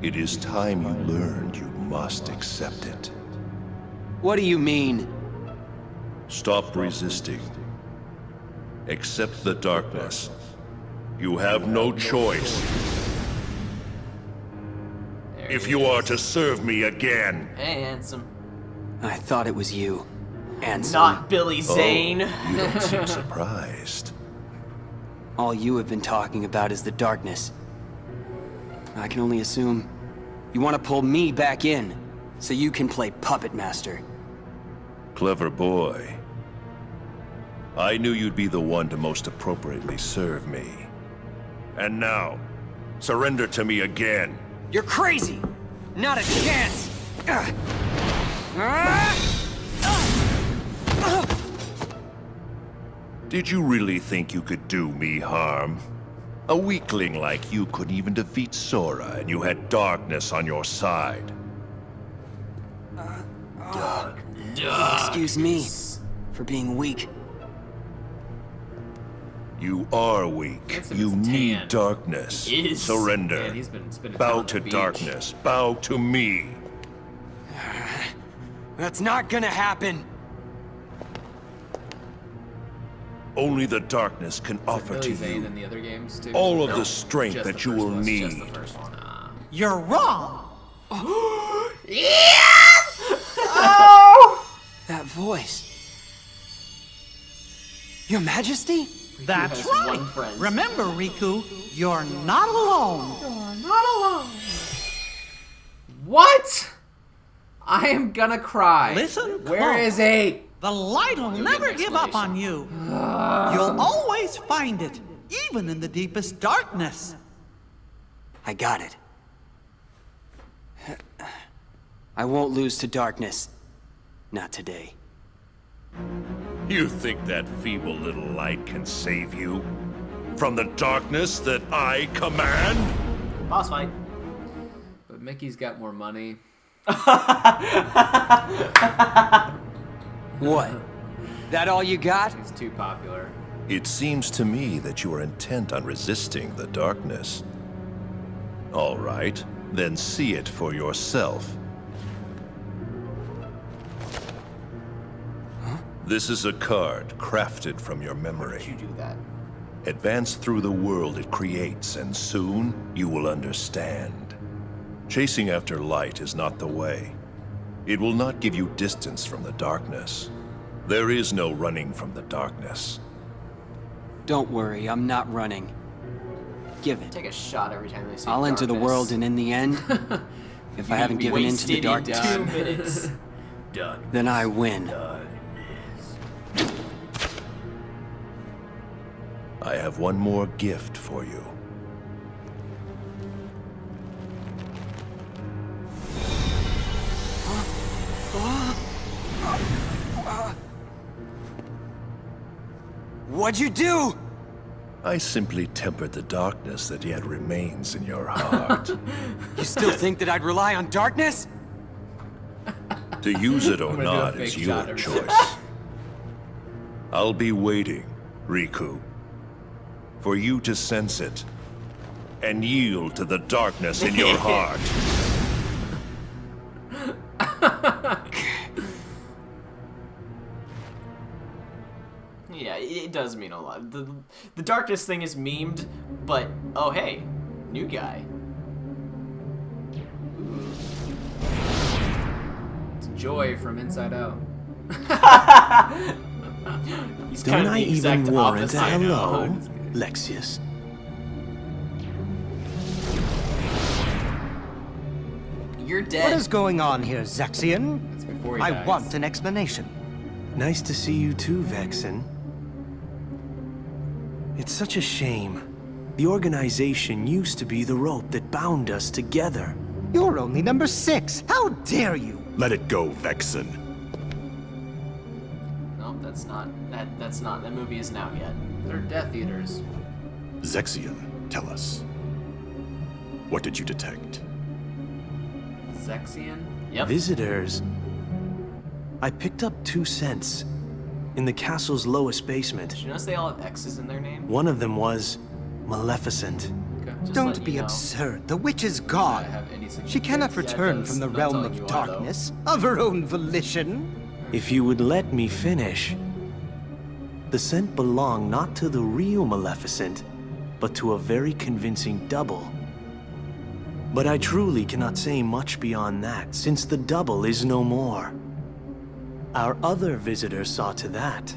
It is time you learned you must accept it. What do you mean? Stop resisting. Accept the darkness. You have no choice. If you are to serve me again. Hey, handsome. I thought it was you. Ansem. Not Billy Zane. Oh, you don't seem surprised. All you have been talking about is the darkness. I can only assume you want to pull me back in, so you can play puppet master. Clever boy. I knew you'd be the one to most appropriately serve me. And now, surrender to me again. You're crazy! Not a chance! Did you really think you could do me harm? A weakling like you couldn't even defeat Sora, and you had darkness on your side. Excuse me for being weak. You are weak. You need darkness. Surrender. Man, he's been spending time Bow on the to beach. darkness. Bow to me. That's not gonna happen. Only the darkness can offer Billy to Zane you in the other games too? all of No, the strength just that the you first will one, need. Just the first one. You're wrong! Yes! That voice. Your Majesty? That's has one right! friend. Remember, Riku, you're not alone! You're not alone. What? I am gonna cry. Listen Where close. is he? The light will You'll never get an give up on you. You'll always find it, even in the deepest darkness. I got it. I won't lose to darkness. Not today. You think that feeble little light can save you? From the darkness that I command? Boss fight. But Mickey's got more money. What? That all you got? He's too popular. It seems to me that you are intent on resisting the darkness. All right, then see it for yourself. This is a card crafted from your memory. You do that. Advance through the world it creates, and soon you will understand. Chasing after light is not the way. It will not give you distance from the darkness. There is no running from the darkness. Don't worry, I'm not running. Give it. Take a shot every time they say I'll enter the darkness. world, and in the end, if I haven't given in to the Wasted in darkness, 2 minutes. then I win. I have one more gift for you. What'd you do? I simply tempered the darkness that yet remains in your heart. You still think that I'd rely on darkness? To use it or I'm gonna do a not fake is shot your every choice. I'll be waiting, Riku, for you to sense it and yield to the darkness in your heart. Yeah, it does mean a lot. The darkness thing is memed, but oh hey, new guy. It's Joy from Inside Out. He's Don't kind of I the exact even warrant a opposite. hello, Lexius? You're dead. What is going on here, Zexion? That's before he I dies. want an explanation. Nice to see you too, Vexen. It's such a shame. The organization used to be the rope that bound us together. You're only number 6. How dare you? Let it go, Vexen. No, that's not. That's not. That movie isn't out yet. They're Death Eaters. Zexion, tell us. What did you detect? Zexion? Yep. Visitors. I picked up 2 scents in the castle's lowest basement. Did you notice they all have X's in their name? One of them was Maleficent. Okay. Just Don't letting be you know. absurd. The witch is gone. I have any She cannot significance? return does. from the Not realm telling of you why, though. darkness of her own volition. If you would let me finish. The scent belonged not to the real Maleficent, but to a very convincing double. But I truly cannot say much beyond that, since the double is no more. Our other visitor saw to that.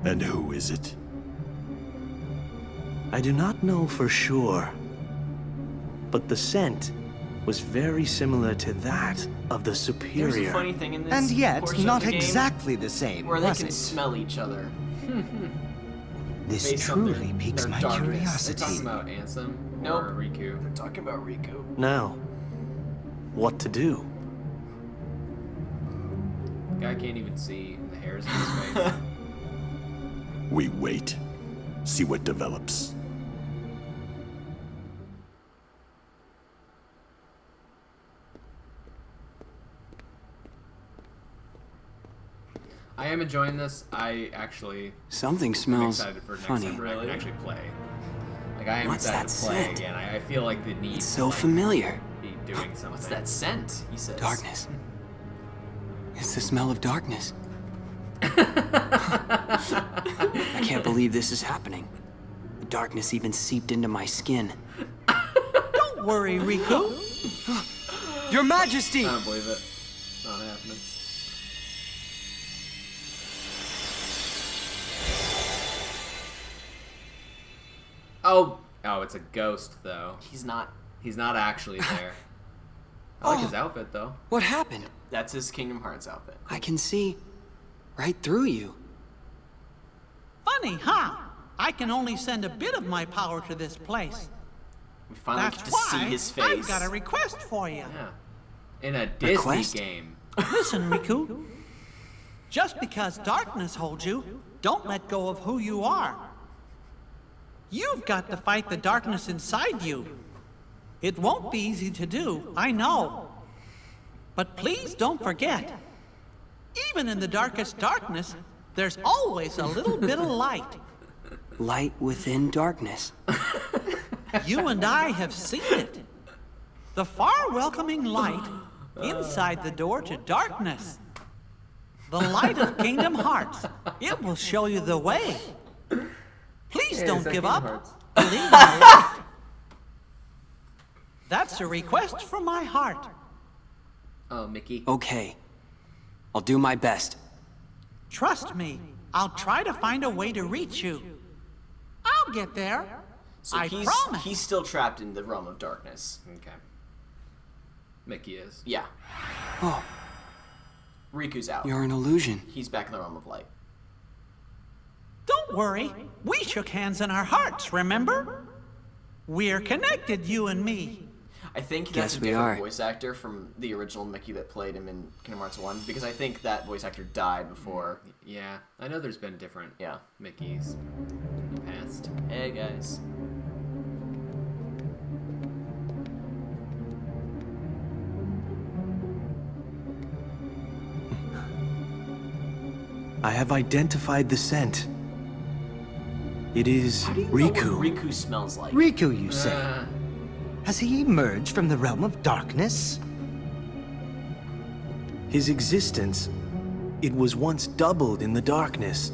And who is it? I do not know for sure, but the scent was very similar to that of the superior. There's a funny thing in this And yet, portion not of the game exactly the same, where they was can it? smell each other. This Based on truly piques their my darkness. They're curiosity. talking about Ansem Nope. or Riku. They're talking about Riku. Now, what to do? Guy can't even see the hairs on his face. We wait. See what develops. I am enjoying this. I actually Something am smells excited for next funny. time where I can actually play. Like I am What's excited that to play scent? again. I feel like the need It's to so like, familiar. be doing something. What's that scent? He says. Darkness. It's the smell of darkness. I can't believe this is happening. The darkness even seeped into my skin. Don't worry, Riku. Your Majesty! I don't believe it. It's not happening. Oh, it's a ghost though. He's not. He's not actually there. I like his outfit though. What happened? That's his Kingdom Hearts outfit. I can see right through you. Funny, huh? I can only send a bit of my power to this place. We finally That's get to why see his face. I've got a request for you. Yeah. In a Disney Request? game. Listen, Riku. Just because darkness holds you, don't let go of who you are. You've got to fight the darkness inside you. It won't be easy to do, I know. But please don't forget, even in the darkest darkness, there's always a little bit of light. Light within darkness. You and I have seen it. The far welcoming light inside the door to darkness. The light of Kingdom Hearts. It will show you the way. Please Yeah, don't it's like give Kingdom up. Hearts. Believe in the light. That's a request from my heart. Oh, Mickey. Okay. I'll do my best. Trust me, I'll try to find a way to reach you. I'll get there. So I he's promise. he's still trapped in the realm of darkness. Okay. Mickey is. Yeah. Oh, Riku's out. you're an illusion. He's back in the realm of light. Don't worry. We shook hands in our hearts, remember? We're connected, you and me. I think that's Guess a we different are. voice actor from the original Mickey that played him in Kingdom Hearts 1, because I think that voice actor died before. Yeah, I know there's been different Mickeys in the past. Hey guys. I have identified the scent. It is How do you know what Riku. Riku smells like? Riku, you say? Uh, Has he emerged from the realm of darkness? His existence, it was once doubled in the darkness.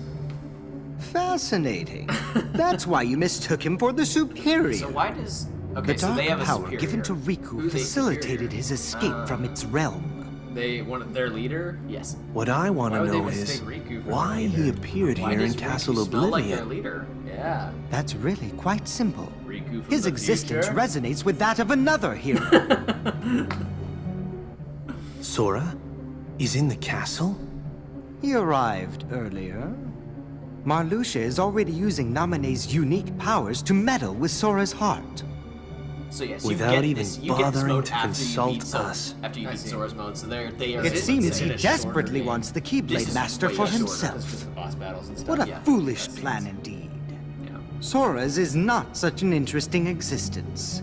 Fascinating. That's why you mistook him for the superior. So why does... The Okay, so dark they have a power superior. given to Riku Who's a facilitated superior? his escape from its realm. they want their leader. Yes. What I want Why to would they know is mistake Riku for why the he leader? appeared Why here in does Riku Castle smell like their Oblivion. leader? Yeah. That's really quite simple. Riku from His the existence future? resonates with that of another hero. Sora is in the castle? He arrived earlier. Marluxia is already using Naminé's unique powers to meddle with Sora's heart. So yes, Without you get even this, you get this bothering mode to after consult you beat Sora, us. After you I beat see. Sora's mode, so they are. It seems in he a shorter desperately game. wants the This Keyblade is Master way for shorter. himself. That's just the boss battles and stuff. What a Yeah, foolish cutscenes. plan indeed. Yeah. Sora's is not such an interesting existence.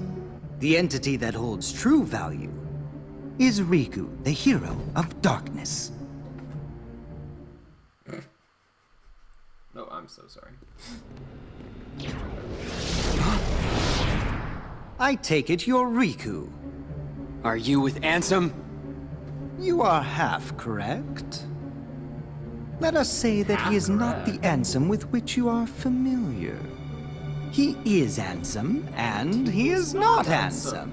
The entity that holds true value is Riku, the hero of darkness. No, I'm so sorry. I take it you're Riku. Are you with Ansem? You are half correct. Let us say that he is not the Ansem with which you are familiar. He is Ansem, and he is not Ansem.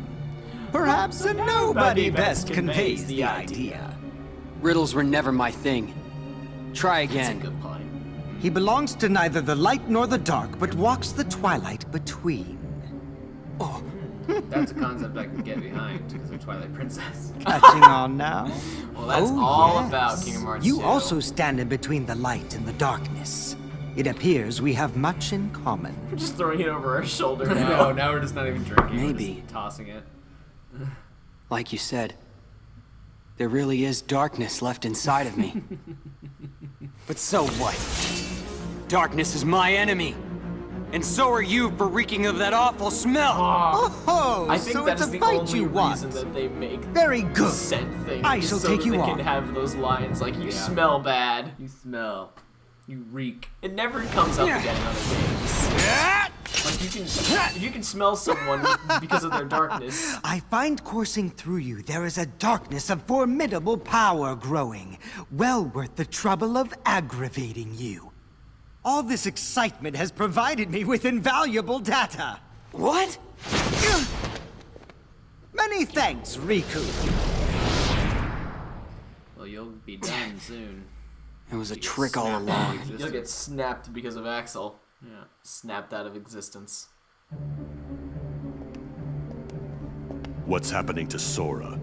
Perhaps a nobody best conveys the idea. Riddles were never my thing. Try That's a again. good point. He belongs to neither the light nor the dark, but walks the twilight between. Oh. That's a concept I can get behind, because of Twilight Princess. Catching on now? Well, that's Oh, all yes. about Kingdom Hearts You 2. also stand in between the light and the darkness. It appears we have much in common. We're just throwing it over our shoulder No, now. now we're just not even drinking. Maybe. We're just tossing it. Like you said, there really is darkness left inside of me. But so what? Darkness is my enemy. And so are you for reeking of that awful smell. Oh, I think so that it's is a the fight only you want. reason that they make Very good. scent things. I shall so take that you they on. can have those lines like, you smell bad. You smell. You reek. It never comes up again in other games. Like you can smell someone because of their darkness. I find coursing through you there is a darkness of formidable power growing, well worth the trouble of aggravating you. All this excitement has provided me with invaluable data. What? Many thanks, Riku. Well, you'll be done soon. It was a trick all along. You'll get snapped because of Axel. Yeah, snapped out of existence. What's happening to Sora?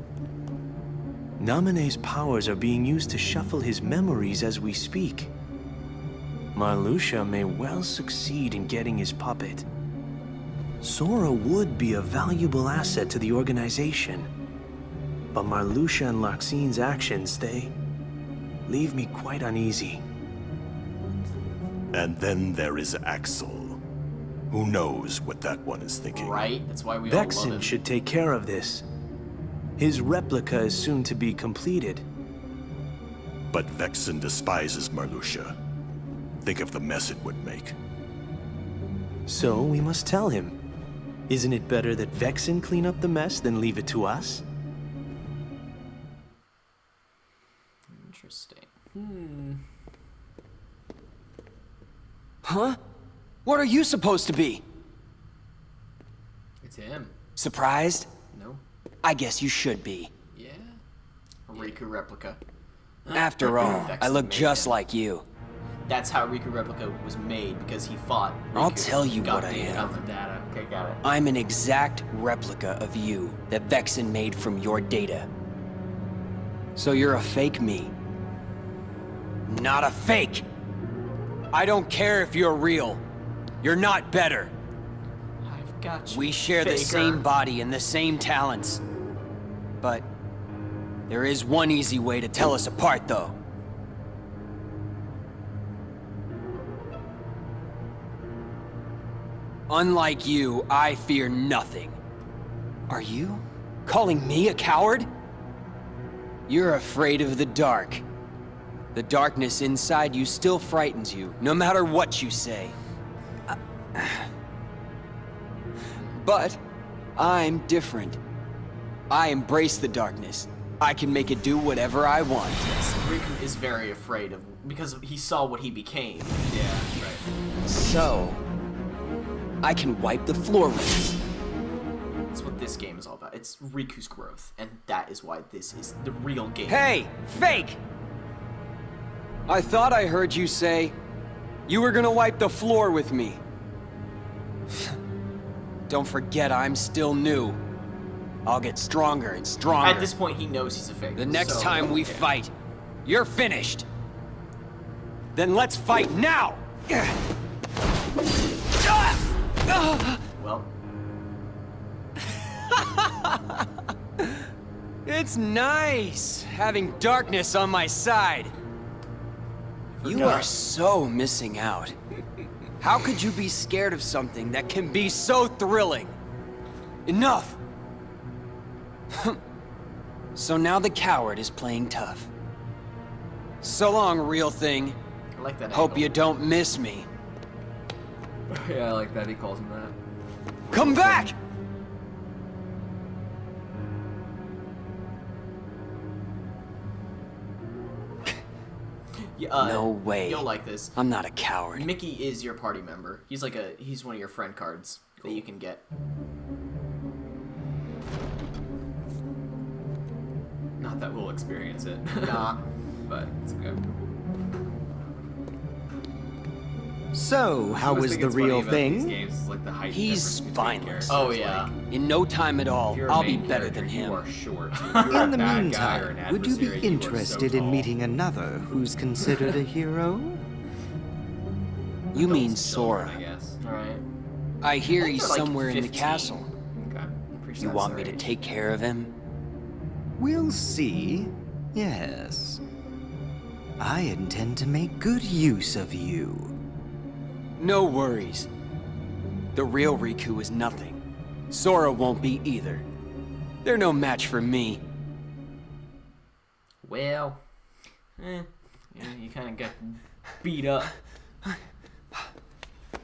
Namine's powers are being used to shuffle his memories as we speak. Marluxia may well succeed in getting his puppet. Sora would be a valuable asset to the organization. But Marluxia and Larxine's actions, they leave me quite uneasy. And then there is Axel. Who knows what that one is thinking? Right? That's why we all love Vexen him. should take care of this. His replica is soon to be completed. But Vexen despises Marluxia. Think of the mess it would make. So we must tell him. Isn't it better that Vexen clean up the mess than leave it to us? Interesting. Huh? What are you supposed to be? It's him. Surprised? No. I guess you should be. Yeah. A Riku replica. After all, I Vexen look made just him. like you. That's how Riku replica was made, because he fought Riku. I'll tell you got what I the am. Untitled data. Okay, got it. I'm an exact replica of you that Vexen made from your data. So you're a fake me. Not a fake! I don't care if you're real. You're not better. I've got you. We share the faker. same body and the same talents. But there is one easy way to tell us apart, though. Unlike you, I fear nothing. Are you calling me a coward? You're afraid of the dark. The darkness inside you still frightens you, no matter what you say. But I'm different. I embrace the darkness. I can make it do whatever I want. Yes, Riku is very afraid of, because he saw what he became. Yeah, right. So, I can wipe the floor with it. That's what this game is all about. It's Riku's growth, and that is why this is the real game. Hey, fake! I thought I heard you say you were gonna wipe the floor with me. Don't forget I'm still new. I'll get stronger and stronger. At this point, he knows he's a fake. The next so, time we yeah. fight, you're finished. Then let's fight now! Well. It's nice having darkness on my side. You are so missing out. How could you be scared of something that can be so thrilling? Enough! So now the coward is playing tough. So long, real thing. I like that Hope angle. you don't miss me. Yeah, I like that. He calls him that. Come back! Yeah, No way. You'll like this. I'm not a coward. Mickey is your party member. He's like he's one of your friend cards that you can get. Not that we'll experience it. Nah. But it's good. So, how always was think the it's funny real about these thing? games is, like, the height He's difference between spineless. characters. Oh, yeah. Like, In no time at all, if you're a I'll be main better character, than you him. are short. If you're In a the bad guy or an meantime, would you be adversary, are so interested in tall. meeting another who's considered a hero? You mean Adults and children, Sora. I guess. Alright. I hear think he's they're, like, somewhere in the 15. castle. Okay. Pretty sure You that's want their me to age. take care of him? We'll see. Yes. I intend to make good use of you. No worries. The real Riku is nothing. Sora won't be either. They're no match for me. Well, yeah, you kind of got beat up.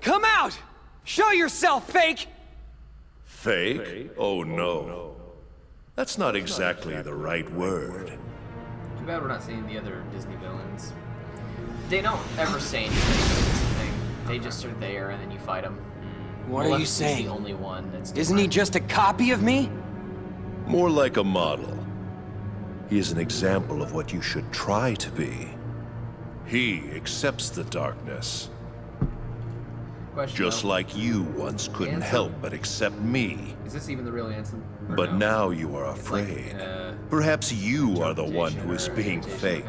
Come out! Show yourself, fake! Fake? Oh no. That's not exactly the right word. Too bad we're not seeing the other Disney villains. They don't ever say anything. That's the thing. They just are there, and then you fight them. What are you saying? He's the only one that's. Isn't he just a copy of me? More like a model. He is an example of what you should try to be. He accepts the darkness. Question, Just though. like you once couldn't Ansem. help but accept me. Is this even the real Ansem? Or But no? now you are It's like, afraid. Perhaps you are the one who is being fake.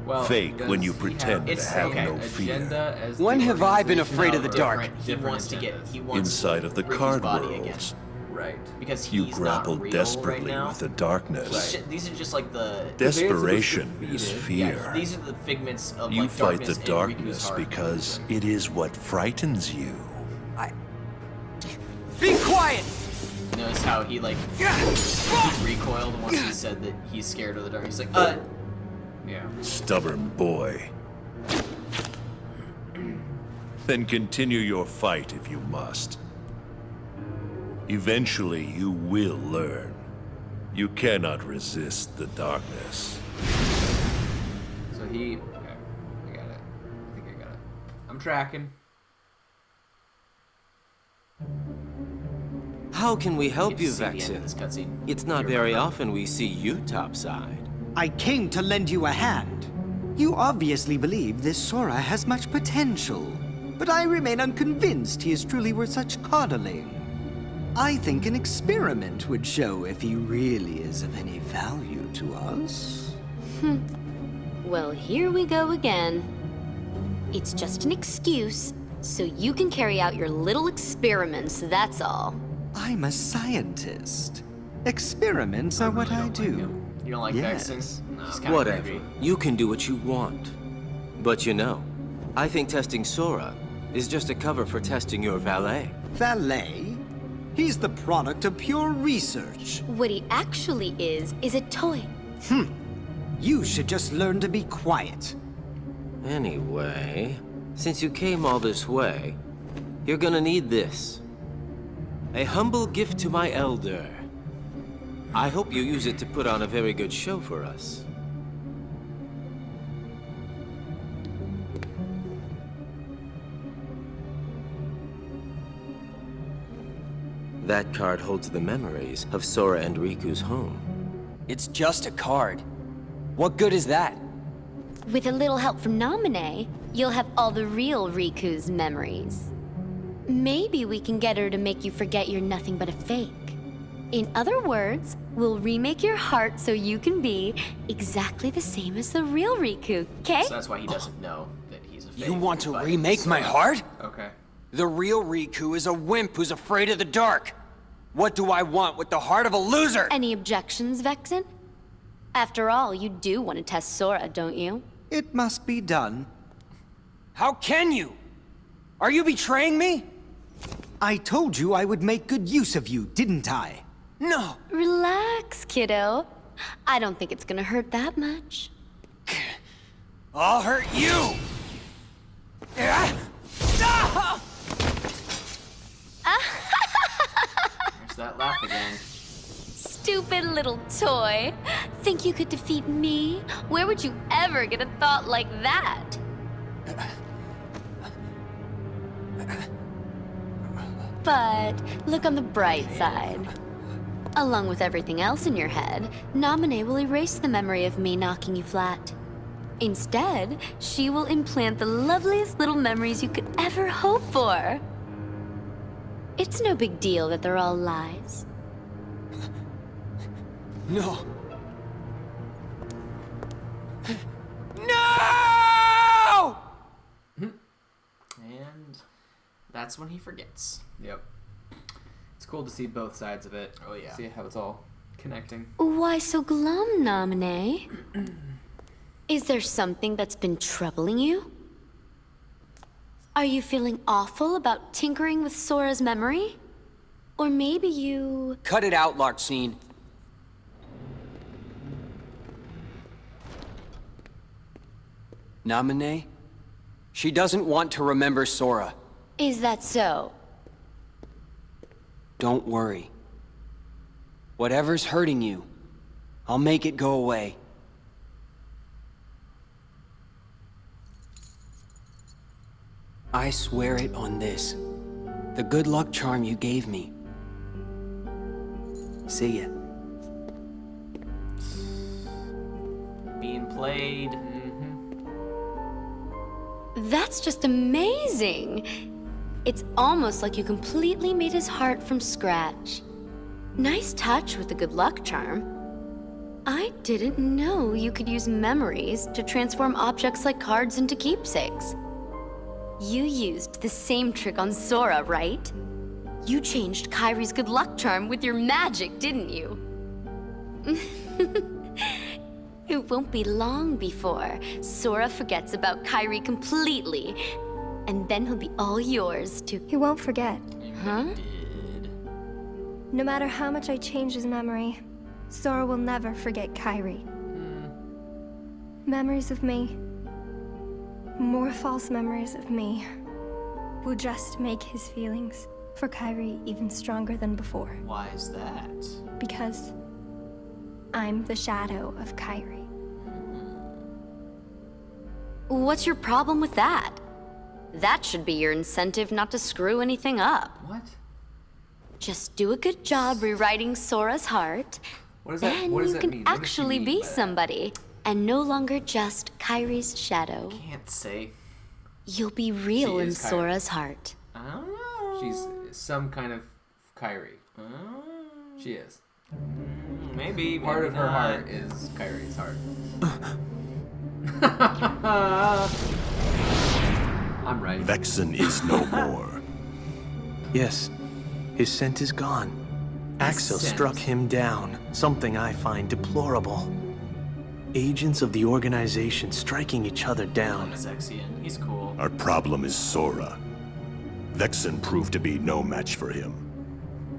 Well, Fake when does you he pretend to have have an no fear. agenda as When the have I been organization? afraid of the dark? Different. He wants to get. He wants Inside of the Riku's card body worlds, again. Right. Because you he's grapple not real desperately right now. with the darkness. These are just like the Desperation is fear. Yeah, these are the figments of You like fight the darkness in Riku's darkness heart. because it is what frightens you. Be quiet! Notice how he like he recoiled once he said that he's scared of the dark. He's like, yeah. Stubborn boy. Then continue your fight if you must. Eventually you will learn. You cannot resist the darkness. So he. Okay. I got it. I think I got it. I'm tracking. How can we help you, see the end of Vexen? this cutscene. It's not very often we see you topside. I came to lend you a hand. You obviously believe this Sora has much potential, but I remain unconvinced he is truly worth such coddling. I think an experiment would show if he really is of any value to us. Well, here we go again. It's just an excuse, so you can carry out your little experiments, that's all. I'm a scientist. Experiments are what I do. You don't like Yes. Vexen? No. He's kinda Whatever. creepy. You can do what you want. But you know, I think testing Sora is just a cover for testing your valet. Valet? He's the product of pure research. What he actually is a toy. You should just learn to be quiet. Anyway, since you came all this way, you're gonna need this. A humble gift to my elder. I hope you use it to put on a very good show for us. That card holds the memories of Sora and Riku's home. It's just a card. What good is that? With a little help from Naminé, you'll have all the real Riku's memories. Maybe we can get her to make you forget you're nothing but a fake. In other words, we'll remake your heart so you can be exactly the same as the real Riku, okay? So that's why he doesn't know that he's a fake. You want to But- remake my heart? Okay. The real Riku is a wimp who's afraid of the dark. What do I want with the heart of a loser? Any objections, Vexen? After all, you do want to test Sora, don't you? It must be done. How can you? Are you betraying me? I told you I would make good use of you, didn't I? No. Relax, kiddo. I don't think it's gonna hurt that much. I'll hurt you! There's that laugh again. Stupid little toy. Think you could defeat me? Where would you ever get a thought like that? But look on the bright side. Along with everything else in your head, Naminé will erase the memory of me knocking you flat. Instead, she will implant the loveliest little memories you could ever hope for. It's no big deal that they're all lies. No. No! And that's when he forgets. Yep. It's cool to see both sides of it. Oh, yeah. See how it's all connecting. Why so glum, Namine? Is there something that's been troubling you? Are you feeling awful about tinkering with Sora's memory? Or maybe you... Cut it out, Larxene. Namine? She doesn't want to remember Sora. Is that so? Don't worry. Whatever's hurting you, I'll make it go away. I swear it on this. The good luck charm you gave me. See ya. Being played. That's just amazing! It's almost like you completely made his heart from scratch. Nice touch with the good luck charm. I didn't know you could use memories to transform objects like cards into keepsakes. You used the same trick on Sora, right? You changed Kairi's good luck charm with your magic, didn't you? It won't be long before Sora forgets about Kairi completely, and then he'll be all yours to... He won't forget. Huh? No matter how much I change his memory, Sora will never forget Kairi. Memories of me, more false memories of me, will just make his feelings for Kairi even stronger than before. Why is that? Because I'm the shadow of Kairi. What's your problem with that? That should be your incentive not to screw anything up. What? Just do a good job rewriting Sora's heart. What does that, then what does you that can mean? What does she actually mean be by that? somebody, and no longer just Kairi's shadow. Can't say. You'll be real She in is Kairi. Sora's heart. I don't know. She's some kind of Kairi. She is. Maybe. Part maybe of her not. heart is Kairi's heart. I'm right. Vexen is no more. Yes, his scent is gone. Axel scent. struck him down, something I find deplorable. Agents of the organization striking each other down. Zexian. He's cool. Our problem is Sora. Vexen proved to be no match for him.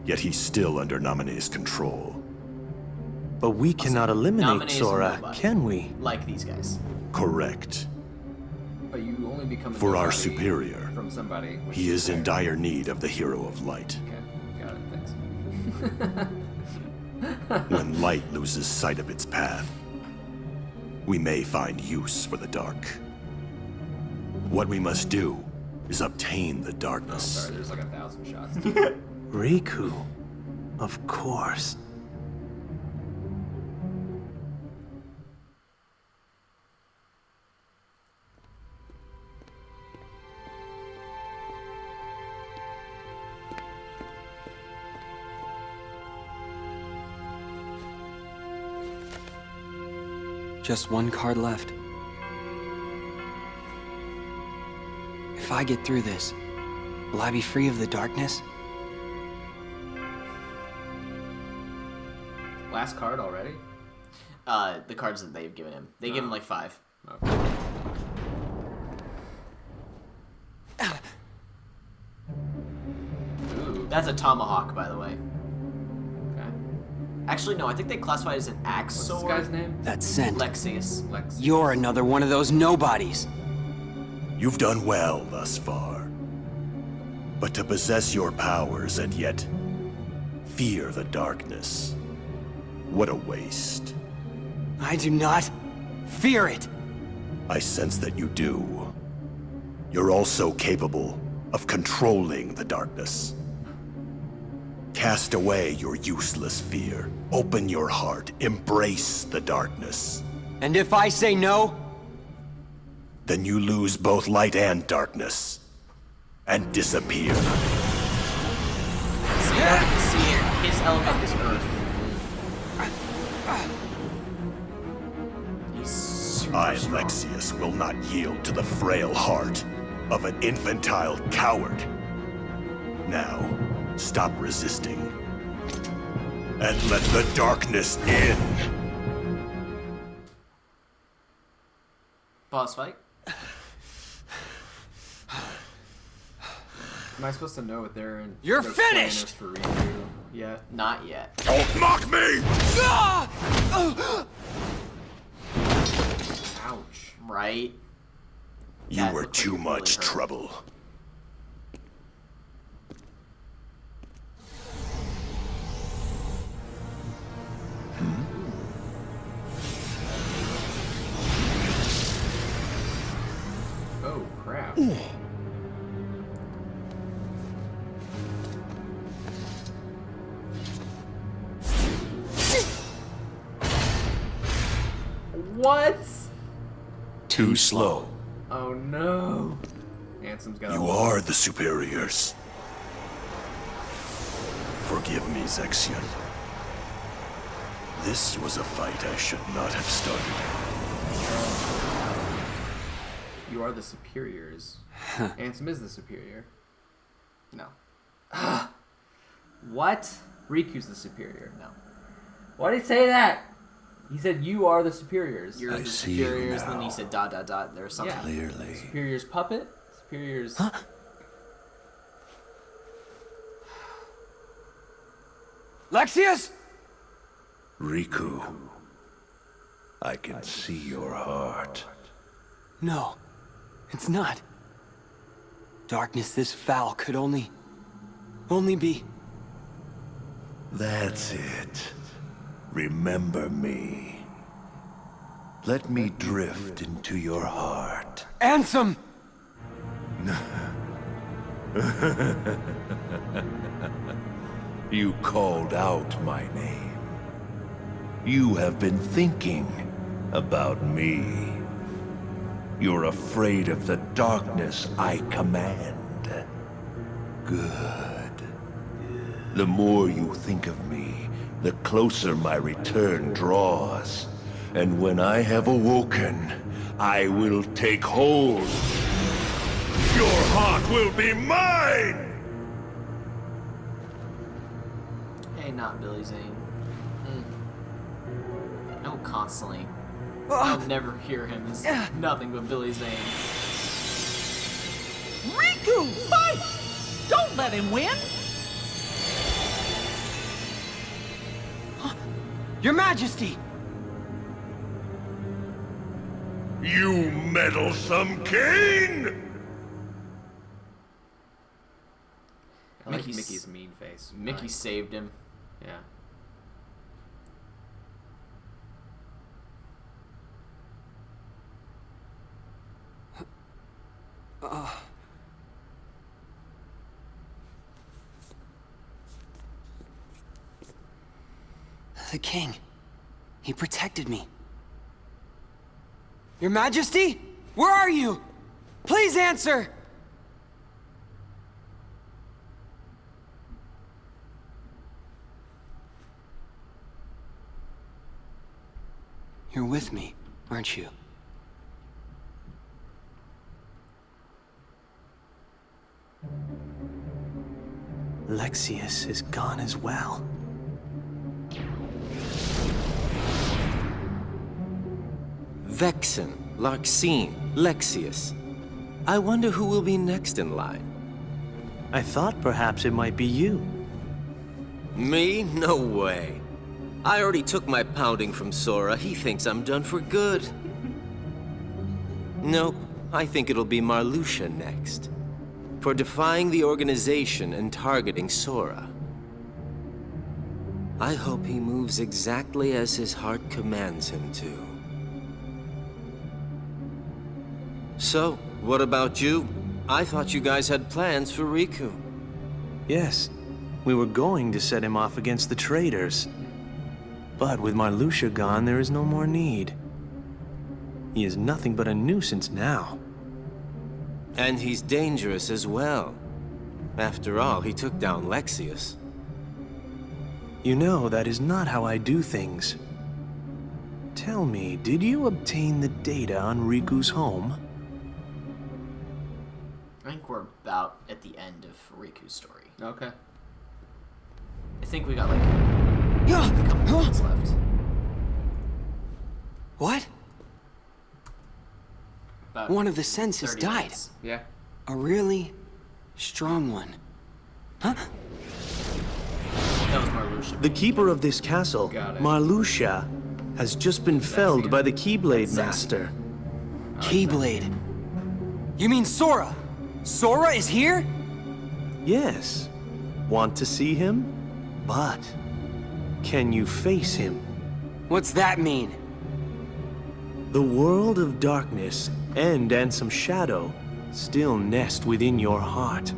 Yet he's still under Namine's control. But we cannot eliminate Namine's a Sora, nobody. can we? Like these guys. Correct. But you only become a For our nobody superior, from somebody. which he is in fair. dire need of the hero of light. Okay, got it. Thanks. When light loses sight of its path, we may find use for the dark. What we must do is obtain the Oh, darkness. sorry, there's like 1,000 shots. Riku. Of course. Just one card left. If I get through this, will I be free of the darkness? Last card already? The cards that they've given him. They give him like 5. Okay. Ooh. That's a tomahawk, by the way. Okay. Actually, no, I think they classify it as an axe What's sword. this guy's name? That scent. Lexius. Lex. You're another one of those nobodies. You've done well thus far. But to possess your powers and yet fear the darkness, what a waste. I do not fear it. I sense that you do. You're also capable of controlling the darkness. Cast away your useless fear. Open your heart. Embrace the darkness. And if I say no, then you lose both light and darkness. And disappear. See, his element is earth. I, Lexius, will not yield to the frail heart of an infantile coward. Now, stop resisting. And let the darkness in. Boss fight? Am I supposed to know what they're in? You're they're finished! For Riku yet? Not yet. Don't mock me! Ouch. Right? You That were looked like too it really much hurt. trouble. Oh, crap. What? Too slow. Oh no. Ansem's got You are the superiors. Forgive me, Zexion. This was a fight I should not have started. You are the superiors. Ansem is the superior. No. What? Riku's the superior. No. Why did he say that? He said you are the superiors. You're the superiors, then he said ... There's something. Yeah. Clearly. Superior's puppet? Superior's... Lexius? Riku, I can see your heart. No, it's not. Darkness this foul could only be... That's it. Remember me. Let me drift into your heart. Ansem! You called out my name. You have been thinking about me. You're afraid of the darkness I command. Good. The more you think of me, the closer my return draws. And when I have awoken, I will take hold. Your heart will be mine! Hey, not Billy Zane. No, constantly. I'll never hear him as nothing but Billy Zane. Riku, fight! Don't let him win! Your Majesty! You meddlesome king! I like Mickey's mean face. Mickey saved him. Yeah. The king. He protected me. Your Majesty? Where are you? Please answer! You're with me, aren't you? Lexius is gone as well. Vexen, Larxene, Lexius. I wonder who will be next in line. I thought perhaps it might be you. Me? No way. I already took my pounding from Sora. He thinks I'm done for good. Nope. I think it'll be Marluxia next. For defying the organization and targeting Sora. I hope he moves exactly as his heart commands him to. So, what about you? I thought you guys had plans for Riku. Yes, we were going to set him off against the traitors. But with Marluxia gone, there is no more need. He is nothing but a nuisance now. And he's dangerous as well. After all, he took down Lexius. You know, that is not how I do things. Tell me, did you obtain the data on Riku's home? I think we're about at the end of Riku's story. Okay. I think we got like a couple minutes left. What? About One of the senses 30 died. minutes. Yeah. A really strong one. Huh? That was Marluxia. The keeper of this castle, Got it. Marluxia, has just been felled by the Keyblade Master. Keyblade. You mean Sora? Sora is here? Yes. Want to see him? But can you face him? What's that mean? The world of darkness and some shadow still nest within your heart.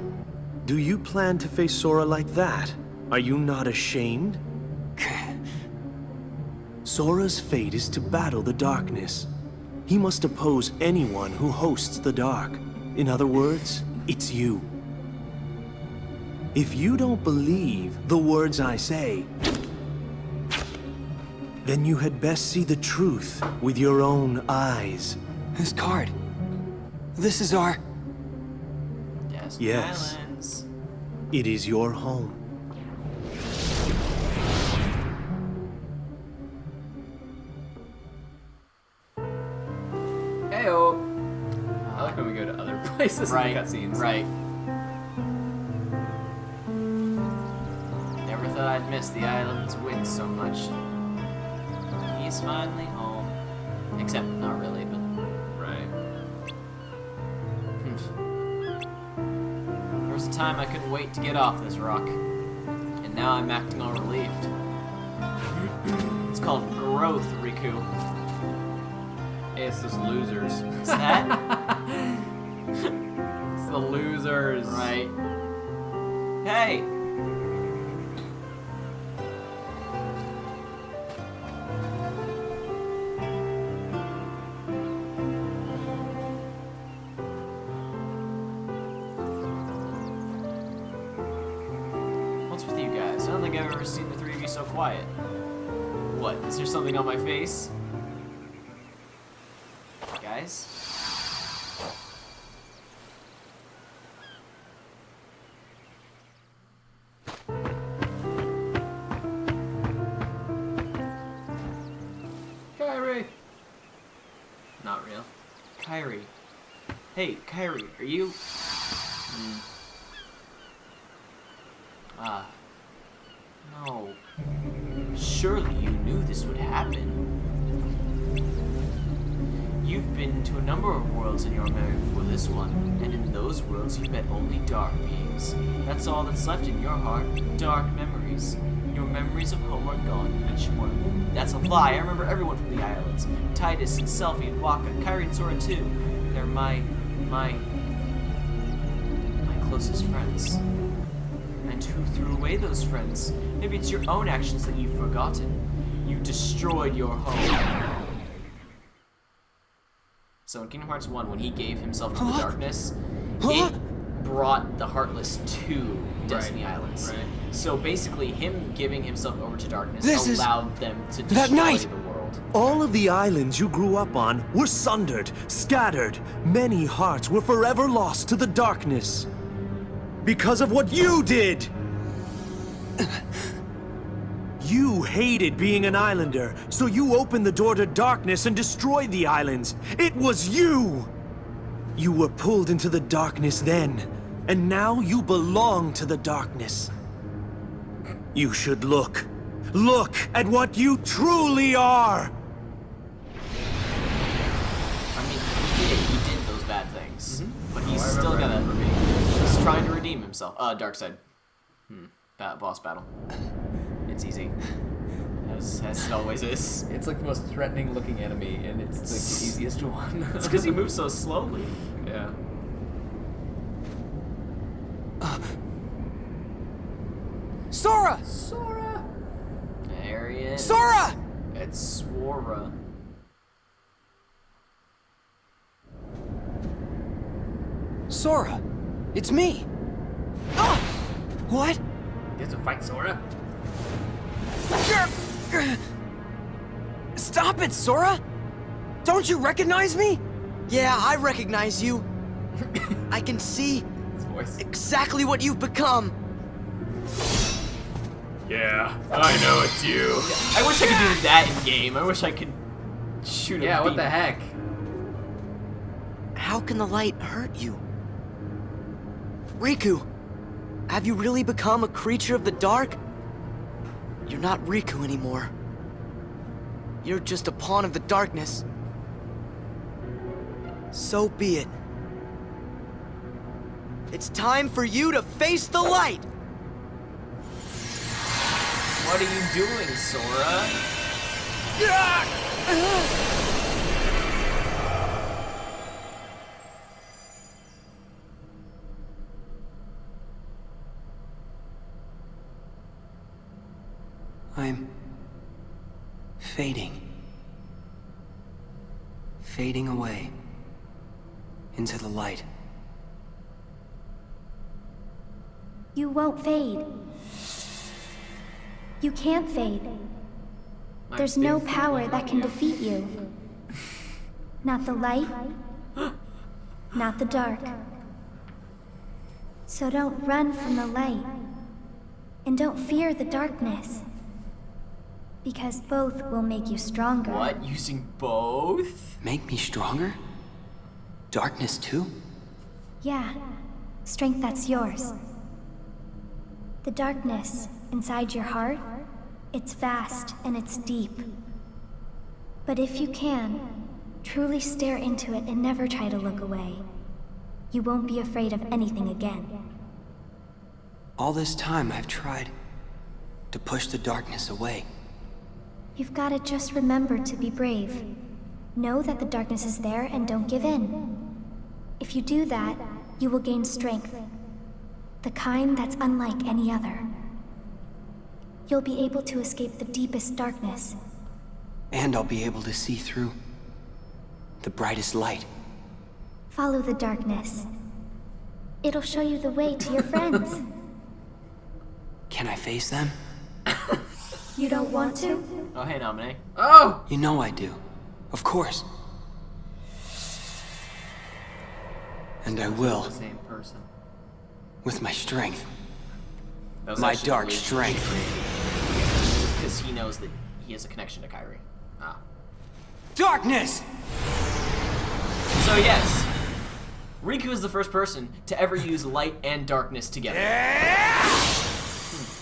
Do you plan to face Sora like that? Are you not ashamed? Sora's fate is to battle the darkness. He must oppose anyone who hosts the dark. In other words, it's you. If you don't believe the words I say, then you had best see the truth with your own eyes. This card. This is our... Yes. Islands. It is your home. Heyo. I like when we go to other places Right, and cutscenes. right. Never thought I'd miss the island's wind so much. He's finally home. Except not really, but Right. there was a time I couldn't wait to get off this rock. And now I'm acting all relieved. It's called growth, Riku. Hey, it's those losers. Is that? It's the losers. Right. Hey! What's with you guys? I don't think I've ever seen the three of you so quiet. What? Is there something on my face? Guys? Kyrie. Not real. Kyrie. Hey, Kyrie, are you... No. Surely you knew this would happen. You've been to a number of worlds in your memory before this one, and in those worlds you've met only dark beings. That's all that's left in your heart, dark memories. Your memories of home are gone, and sure, that's a lie. I remember everyone from the islands. Titus and Selphie and Waka, Kyrie and Sora too. They're my closest friends. And who threw away those friends? Maybe it's your own actions that you've forgotten. You destroyed your home. So in Kingdom Hearts 1, when he gave himself to the darkness, it brought the Heartless to Destiny Islands. Right. So basically, him giving himself over to darkness This allowed them to that destroy night. the world. All of the islands you grew up on were sundered, scattered. Many hearts were forever lost to the darkness. Because of what you did! You hated being an islander, so you opened the door to darkness and destroyed the islands. It was you! You were pulled into the darkness then, and now you belong to the darkness. You should look. Look at what you truly are! I mean, he did those bad things. But he's still gonna... He's trying to redeem himself. Darkseid. Boss battle. It's easy. As it always is. It's like the most threatening looking enemy, and it's like the easiest one. It's because he moves so slowly. Yeah. Sora! Sora! There he is. Sora! It's Sora. Sora, it's me. Ah! What? You have to fight Sora? Stop it, Sora! Don't you recognize me? Yeah, I recognize you. I can see exactly what you've become. Yeah, I know it's you. I wish I could do that in game. I wish I could shoot a Yeah, what beam. the heck? How can the light hurt you? Riku, have you really become a creature of the dark? You're not Riku anymore. You're just a pawn of the darkness. So be it. It's time for you to face the light! What are you doing, Sora? I'm fading. Fading away into the light. You won't fade. You can't fade. There's no power that can defeat you. Not the light, not the dark. So don't run from the light. And don't fear the darkness. Because both will make you stronger. What? Using both? Make me stronger? Darkness too? Yeah, strength that's yours. The darkness inside your heart, it's vast and it's deep. But if you can, truly stare into it and never try to look away, you won't be afraid of anything again. All this time I've tried to push the darkness away. You've got to just remember to be brave. Know that the darkness is there and don't give in. If you do that, you will gain strength. The kind that's unlike any other. You'll be able to escape the deepest darkness. And I'll be able to see through the brightest light. Follow the darkness. It'll show you the way to your friends. Can I face them? You don't want to? Oh, hey, Nominee. Oh! You know I do. Of course. And I will. The same person. With my strength. That was My actually dark really strength. Because he knows that he has a connection to Kairi. Ah. Darkness! So yes, Riku is the first person to ever use light and darkness together.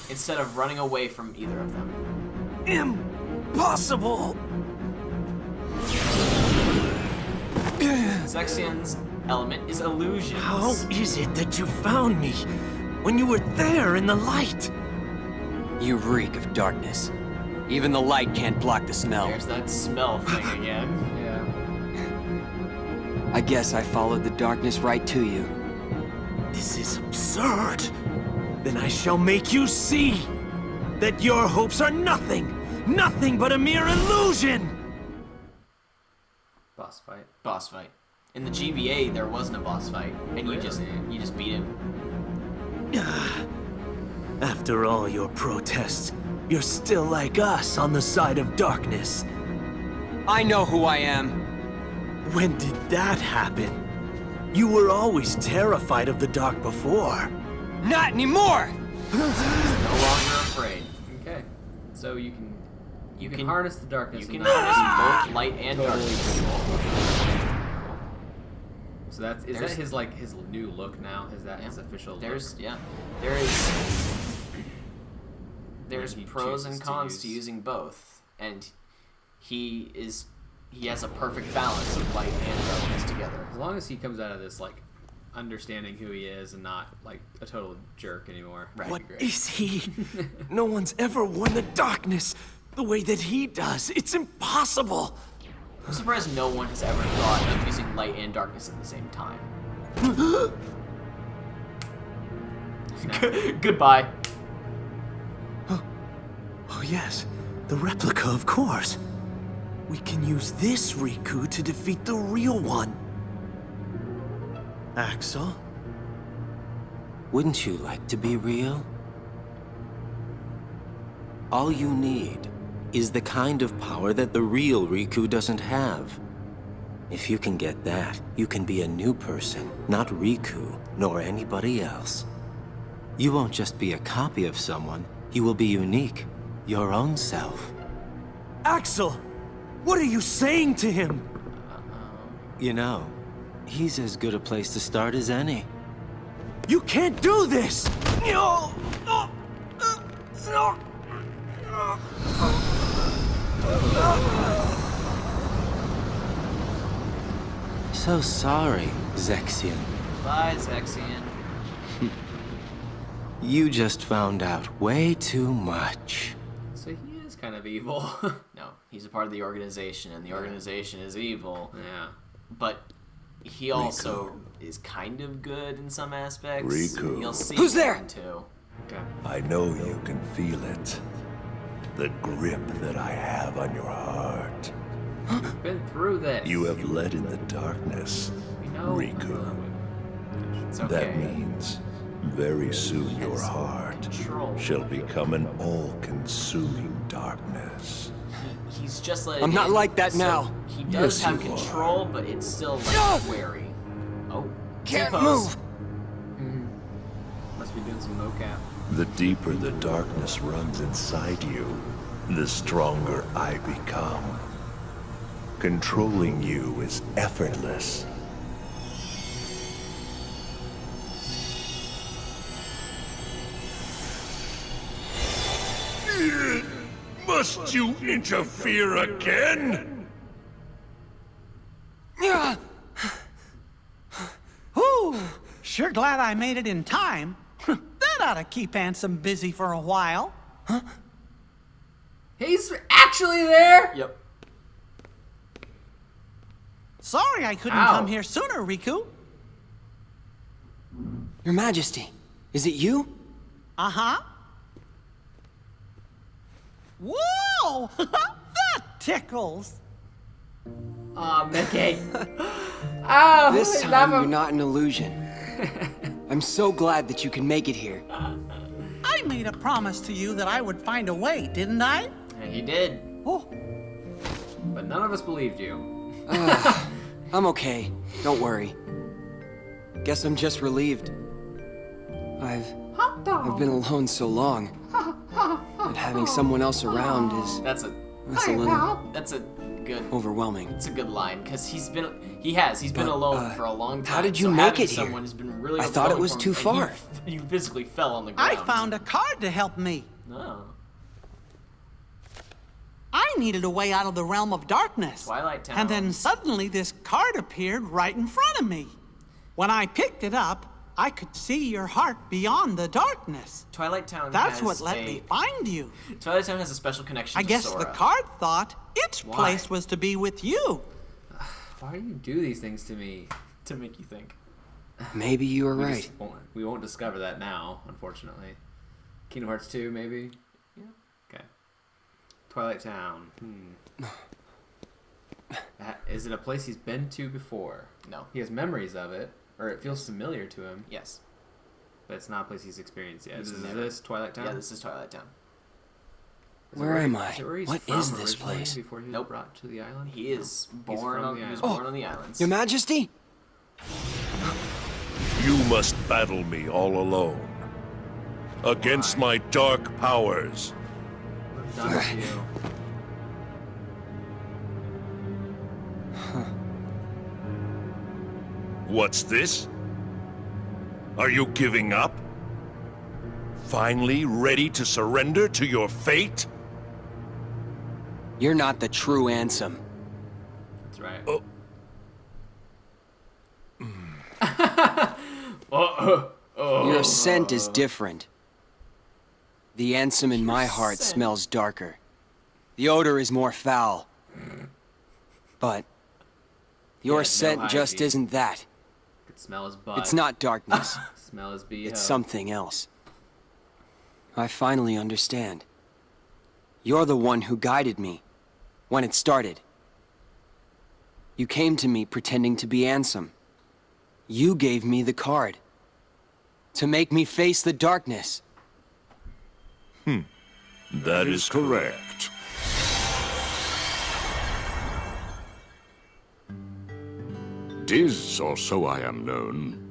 Instead of running away from either of them. Impossible! Zexion's element is illusions. How is it that you found me when you were there in the light? You reek of darkness. Even the light can't block the smell. There's that smell thing again. Yeah. I guess I followed the darkness right to you. This is absurd. Then I shall make you see that your hopes are nothing. Nothing but a mere illusion. Boss fight. Boss fight. In the GBA, there wasn't a boss fight, and you just beat him. After all your protests, you're still like us on the side of darkness. I know who I am. When did that happen? You were always terrified of the dark before. Not anymore! No longer afraid. Okay. So you can harness the darkness. You can and not harness both light and darkness. So that's that his new look now? Is that his official look? There's pros and cons to using both, and he has a perfect balance of light and darkness together. As long as he comes out of this like understanding who he is and not like a total jerk anymore. Right. What is he? No one's ever worn the darkness the way that he does. It's impossible. I'm surprised no one has ever thought of using light and darkness at the same time. Goodbye. Oh yes, the replica, of course. We can use this Riku to defeat the real one. Axel? Wouldn't you like to be real? All you need is the kind of power that the real Riku doesn't have. If you can get that, you can be a new person, not Riku, nor anybody else. You won't just be a copy of someone, you will be unique, your own self. Axel! What are you saying to him? You know, he's as good a place to start as any. You can't do this! No! No! No! So sorry, Zexion. Bye, Zexion. You just found out way too much. So he is kind of evil. No, he's a part of the organization, and the organization is evil. Yeah. But he also is kind of good in some aspects. Riku. You'll see Who's there? too. Okay. I know you can feel it. The grip that I have on your heart. We've been through this. You have led in the darkness, We know. Riku. It's okay. That means very soon your heart shall become an all-consuming darkness. He's just like I'm not like that now. He does Yes, have you control, but it's still like wary. Oh, Can't T-pose. move. Must be doing some mocap. The deeper the darkness runs inside you, the stronger I become. Controlling you is effortless. Must you interfere again? Ooh, sure glad I made it in time. That ought to keep Ansem busy for a while. He's actually there? Yep. Sorry I couldn't Ow. come here sooner, Riku. Your Majesty, is it you? Uh-huh. Whoa! That tickles! Aw, Mickey. Oh, This I love time you're him. not an illusion. I'm so glad that you can make it here. I made a promise to you that I would find a way, didn't I? And he did. Oh, But none of us believed you. I'm okay. Don't worry. Guess I'm just relieved. I've been alone so long. And having someone else around is That's a good overwhelming. It's a good line because he's been alone for a long time. how did you so make having it here? someone has been really I thought it overwhelming was for him, too and far. You physically fell on the I ground. found a card to help me. Oh. I needed a way out of the realm of darkness. Twilight Town. And then suddenly this card appeared right in front of me. When I picked it up, I could see your heart beyond the darkness. Twilight Town That's has what let me find you. Twilight Town has a special connection I to guess Sora. the card thought its Why? place was to be with you. Why do you do these things to me? To make you think. Maybe you were right. We won't discover that now, unfortunately. Kingdom Hearts 2, maybe? Yeah. Okay. Twilight Town. Is it a place he's been to before? No. He has memories of it, or it feels familiar to him. Yes. But it's not a place he's experienced yet. He's Is never- this Twilight Town? Yeah, this is Twilight Town. Is it Where am he- I? is it where he's What from is this originally place? Before he was Nope. brought to the island? He is He's born from on. the He was island. born on the islands. Your Majesty? You must battle me all alone. Against my dark powers. We're done with you. What's this? Are you giving up? Finally ready to surrender to your fate? You're not the true Ansem. That's right. Your scent is different. The Ansem in my heart scent. smells darker. The odor is more foul. But your no scent just hygiene. isn't that. Could smell his butt. It's not darkness. Smell his BO. It's something else. I finally understand. You're the one who guided me when it started. You came to me pretending to be Ansem. You gave me the card. To make me face the darkness. That is correct. Diz, or so I am known.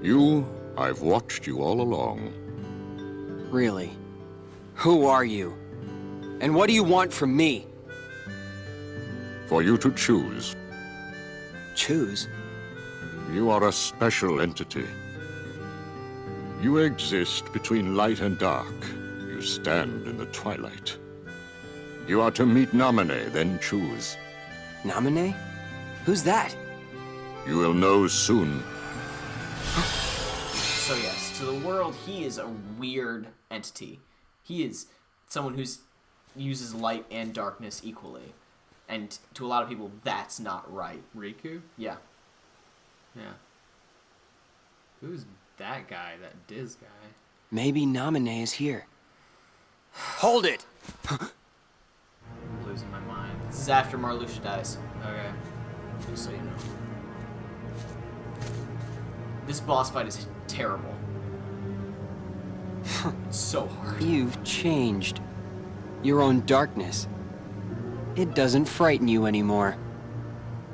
You, I've watched you all along. Really? Who are you? And what do you want from me? For you to choose. Choose? You are a special entity. You exist between light and dark. You stand in the twilight. You are to meet Namine, then choose. Namine? Who's that? You will know soon. So yes, to the world, he is a weird entity. He is someone who uses light and darkness equally. And to a lot of people, that's not right. Riku? Yeah. Yeah. Who's that guy, that Diz guy? Maybe Namine is here. Hold it! I'm losing my mind. This is after Marluxia dies. Okay. Just so you know. This boss fight is terrible. It's so hard. You've changed. Your own darkness. It doesn't frighten you anymore.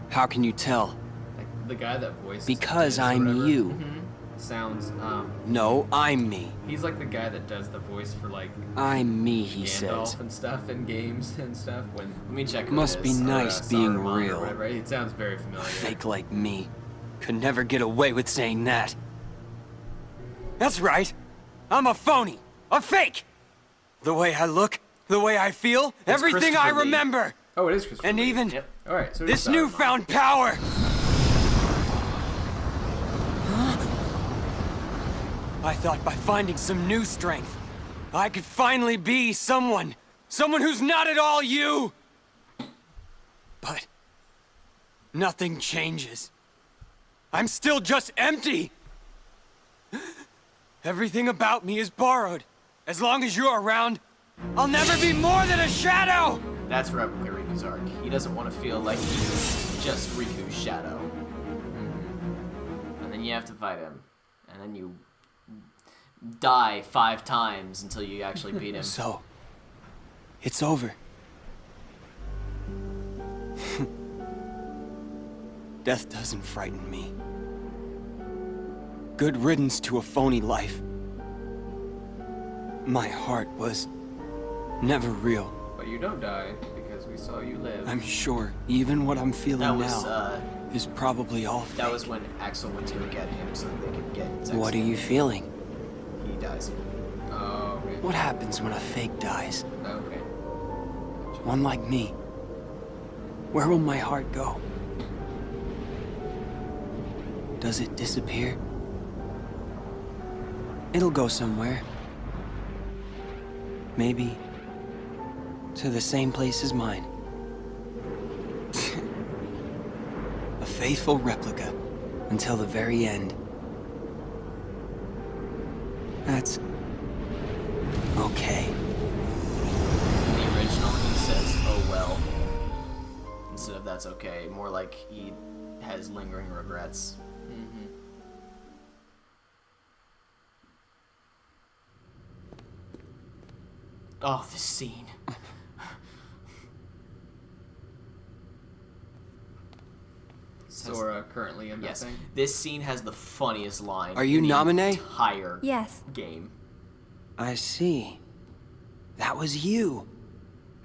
How can you tell? Like the guy that voiced Because Diz or I'm whatever, you. Sounds, No, I'm me. He's like the guy that does the voice for, like... I'm me, he Gandalf says. and stuff in games and stuff. When Let me check who Must it be is. nice being Saruman or real. whatever. It sounds very A familiar. fake like me could never get away with saying that. That's right. I'm a phony. A fake. The way I look, the way I feel, everything I remember. Oh, it is Christopher And Lee. even Yep. All right, so it this is Saruman. newfound power. I thought by finding some new strength, I could finally be someone who's not at all you. But nothing changes. I'm still just empty. Everything about me is borrowed. As long as you're around, I'll never be more than a shadow. That's Replica Riku's arc. He doesn't want to feel like he's just Riku's shadow. And then you have to fight him. And then you die 5 times until you actually beat him. So, it's over. Death doesn't frighten me. Good riddance to a phony life. My heart was never real. But you don't die because we saw you live. I'm sure even what I'm feeling That was, now is probably all fake. That was when Axel went to go get him so they could get Zex. What are you feeling? He dies. Oh, okay. What happens when a fake dies? Okay. One like me. Where will my heart go? Does it disappear? It'll go somewhere. Maybe to the same place as mine. A faithful replica until the very end. That's okay. In the original, he says, "Oh well," instead of "That's okay." More like he has lingering regrets. Oh, this scene. Sora currently in that Yes, thing. this scene has the funniest line. Are you in the Namine? Entire Yes. game. I see. That was you.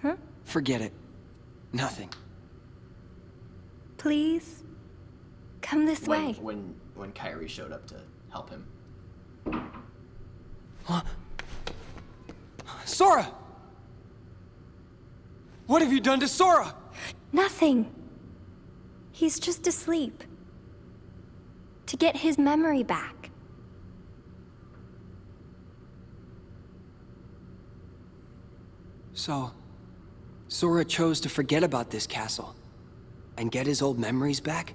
Huh? Forget it. Nothing. Please, come this way. When Kyrie showed up to help him. Sora! What have you done to Sora? Nothing. He's just asleep. To get his memory back. So, Sora chose to forget about this castle and get his old memories back?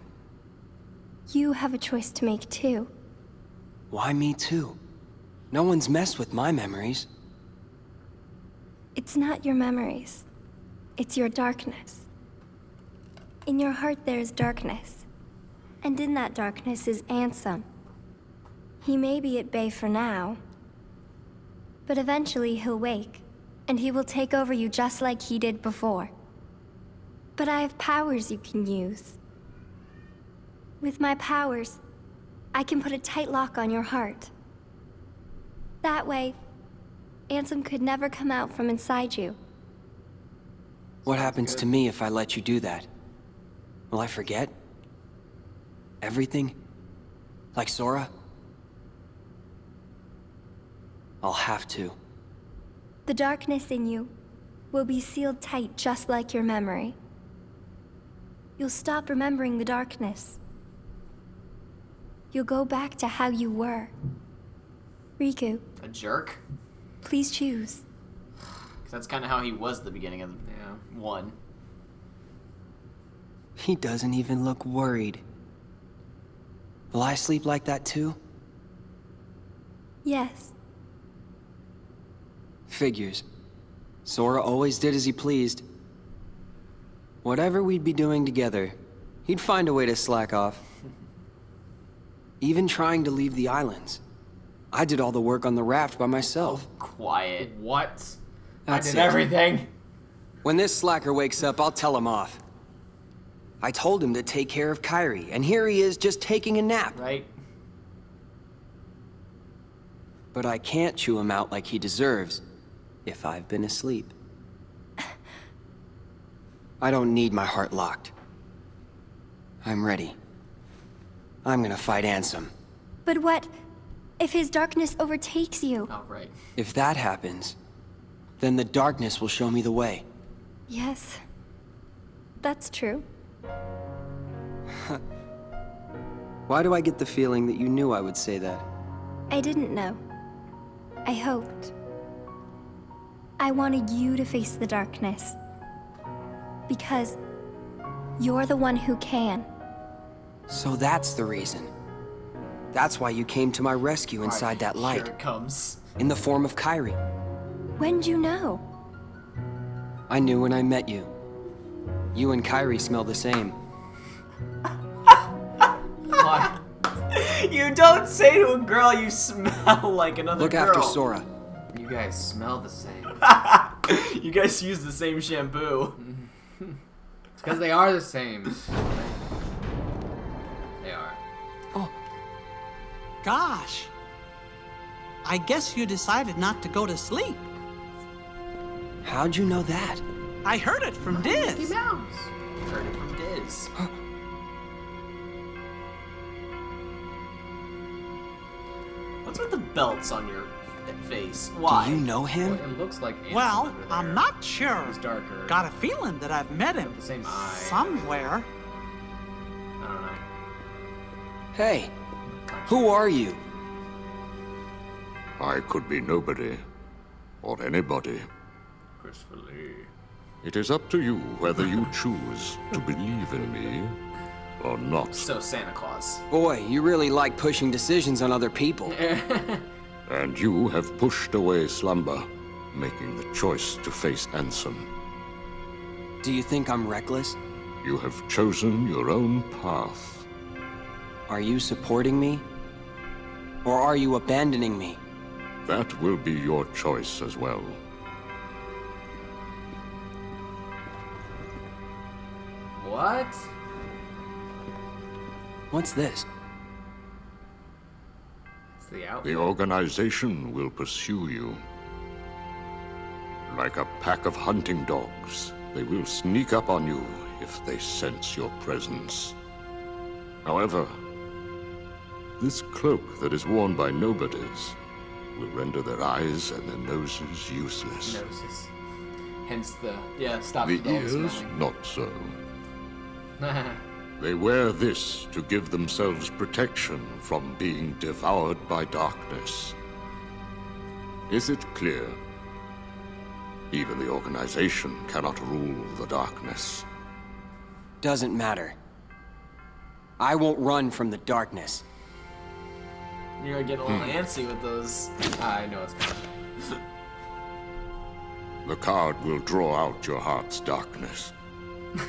You have a choice to make too. Why me too? No one's messed with my memories. It's not your memories. It's your darkness. In your heart there is darkness. And in that darkness is Ansem. He may be at bay for now, but eventually he'll wake, and he will take over you just like he did before. But I have powers you can use. With my powers, I can put a tight lock on your heart. That way, Ansem could never come out from inside you. What happens to me if I let you do that? Will I forget? Everything? Like Sora? I'll have to. The darkness in you will be sealed tight just like your memory. You'll stop remembering the darkness. You'll go back to how you were. Riku. A jerk? Please choose. 'Cause that's kind of how he was at the beginning of one. He doesn't even look worried. Will I sleep like that too? Yes. Figures. Sora always did as he pleased. Whatever we'd be doing together, he'd find a way to slack off. Even trying to leave the islands. I did all the work on the raft by myself. Quiet. What? That's I did it. everything. When this slacker wakes up, I'll tell him off. I told him to take care of Kairi, and here he is just taking a nap. Right. But I can't chew him out like he deserves if I've been asleep. I don't need my heart locked. I'm ready. I'm gonna fight Ansem. But what if his darkness overtakes you? Oh, right. If that happens, then the darkness will show me the way. Yes. That's true. Why do I get the feeling that you knew I would say that? I didn't know. I hoped. I wanted you to face the darkness. Because you're the one who can. So that's the reason. That's why you came to my rescue inside that light. Here it comes. In the form of Kairi. When'd you know? I knew when I met you. You and Kairi smell the same. What? You don't say to a girl you smell like another Look girl. after Sora. You guys smell the same. You guys use the same shampoo. It's because they are the same. They are. Gosh. I guess you decided not to go to sleep. How'd you know that? I heard it from Diz. Mickey Mouse. Heard it from Diz. What's with the belts on your face? Why? Do you know him? It looks like Ansem Well, under there. I'm not sure. He's darker. Got a feeling that I've met him The same eye. somewhere. I don't know. Hey, who are you? I could be nobody, or anybody. Christopher Lee. It is up to you whether you choose to believe in me or not. So Santa Claus. Boy, you really like pushing decisions on other people. And you have pushed away slumber, making the choice to face Ansem. Do you think I'm reckless? You have chosen your own path. Are you supporting me? Or are you abandoning me? That will be your choice as well. What? What's this? It's the outfit. The organization will pursue you. Like a pack of hunting dogs, they will sneak up on you if they sense your presence. However, this cloak that is worn by nobodies will render their eyes and their noses useless. Noses. Hence the stop The the dog ears, smelling. not so. They wear this to give themselves protection from being devoured by darkness. Is it clear? Even the organization cannot rule the darkness. Doesn't matter. I won't run from the darkness. You're gonna get a little antsy with those. I know it's coming. The card will draw out your heart's darkness.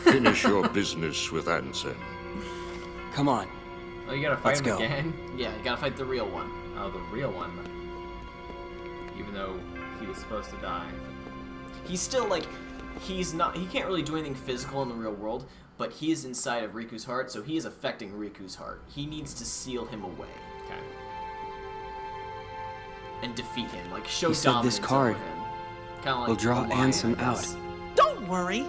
Finish your business with Ansem. Come on. Oh, you gotta fight Let's him go. again? Yeah, you gotta fight the real one. Oh, the real one. Even though he was supposed to die. He's still like, he can't really do anything physical in the real world, but he is inside of Riku's heart, so he is affecting Riku's heart. He needs to seal him away. Okay. And defeat him, like show He said dominance this card over him. Kinda like will draw a lion, Ansem I guess. out. Don't worry.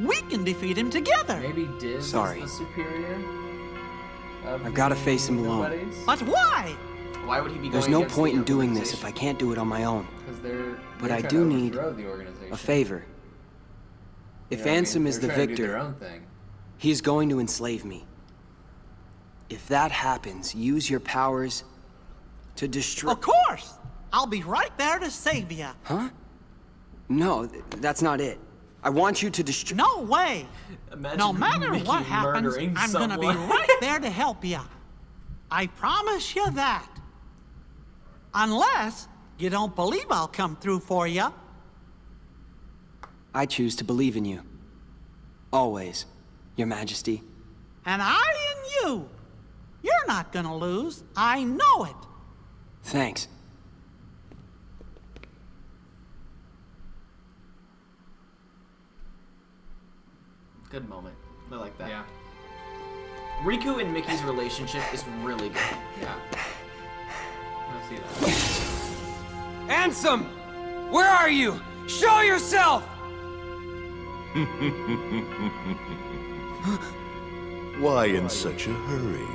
We can defeat him together. Maybe Diz Sorry. is the superior? I've got to face him alone. But why? Why would he be There's going no against point the in doing this organization? if I can't do it on my own. Because they're But they're I trying do to need overthrow the organization. a favor. You If know what I mean? Ansem is the They're trying to do their victor, own thing. he is going to enslave me. If that happens, use your powers to destroy... Of course. I'll be right there to save you. Huh? No, that's not it. I want you to destroy... No way. Imagine No matter Mickey what happens, murdering I'm gonna be someone. right there to help you. I promise you that. Unless you don't believe I'll come through for you. I choose to believe in you. Always, Your Majesty. And I in you. You're not gonna lose. I know it. Thanks. Good moment. I like that. Yeah. Riku and Mickey's relationship is really good. Yeah. I see that. Ansem! Where are you? Show yourself! Why in such a hurry?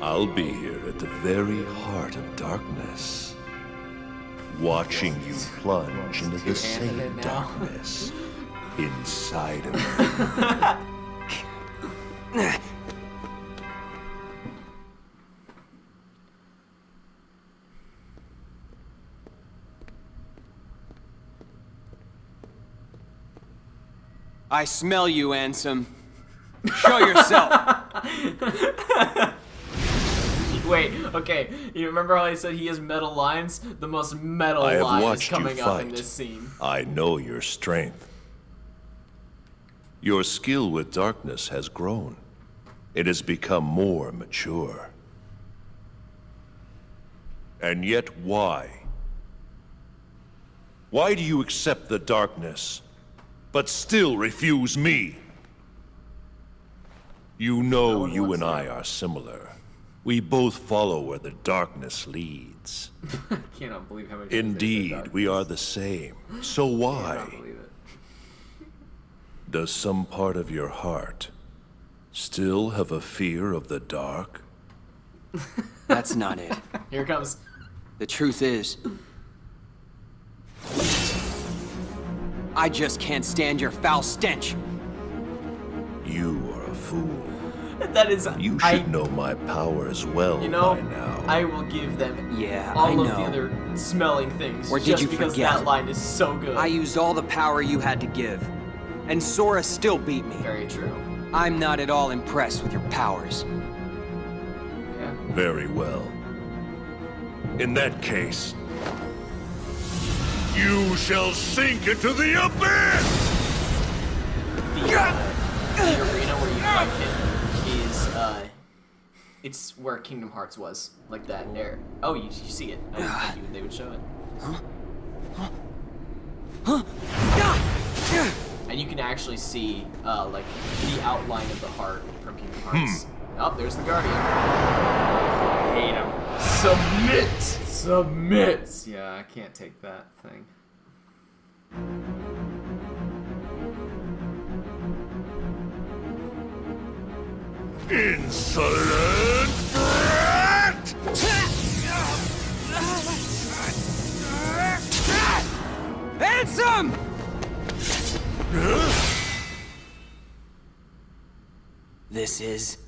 I'll be here at the very heart of darkness, watching you plunge into the same darkness inside of me. I smell you, Ansem. Show yourself. Wait, okay. You remember how I said he has metal lines? The most metal I have line is watched you coming up in fight. this scene. I know your strength. Your skill with darkness has grown. It has become more mature. And yet why? Why do you accept the darkness, but still refuse me? You know you and I are similar. We both follow where the darkness leads. I cannot believe how many times they said Indeed, that. we are the same. So why? I cannot believe it. Does some part of your heart still have a fear of the dark? That's not it. Here it comes. The truth is, I just can't stand your foul stench. You are a fool. That is. You should know my powers well You know, by now. I will give them Yeah, all I of know. the other smelling things. Or did just you because forget? that line is so good. I used all the power you had to give, and Sora still beat me. Very true. I'm not at all impressed with your powers. Yeah. Very well. In that case, you shall sink into the abyss! The arena where you fight him is, it's where Kingdom Hearts was. Like that there. Oh, you see it. I didn't think they would show it. And you can actually see, like, the outline of the heart from Kingdom Hearts. Oh, there's the Guardian. I hate him. Submit! Submit! Yeah, I can't take that thing. Insolent brat! Ansem! This is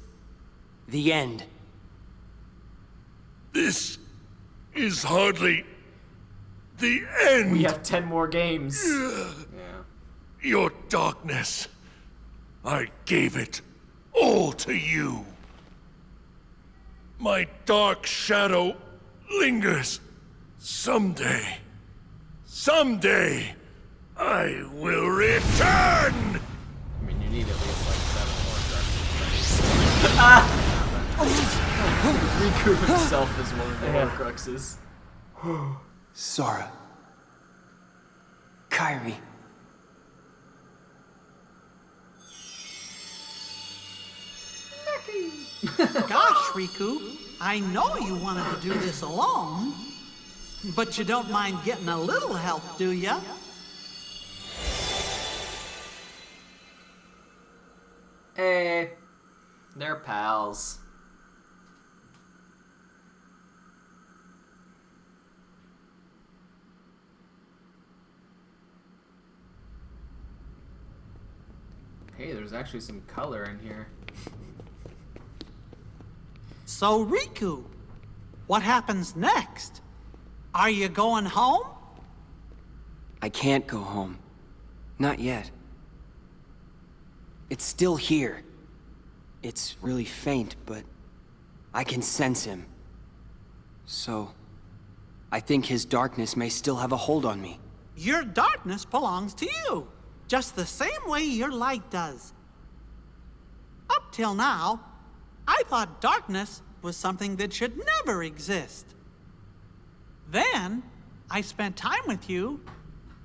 the end. This is hardly the end. We have 10 more games. Yeah. Your darkness, I gave it all to you. My dark shadow lingers. Someday, I will return! I mean, you need at least like 7 more dark. Riku himself is one of the Horcruxes. Sora. Kairi. Gosh, Riku, I know you wanted to do this alone, but you don't mind getting a little help, do ya? Hey, they're pals. Hey, there's actually some color in here. So, Riku, what happens next? Are you going home? I can't go home. Not yet. It's still here. It's really faint, but I can sense him. So, I think his darkness may still have a hold on me. Your darkness belongs to you, just the same way your light does. Up till now, I thought darkness was something that should never exist. Then, I spent time with you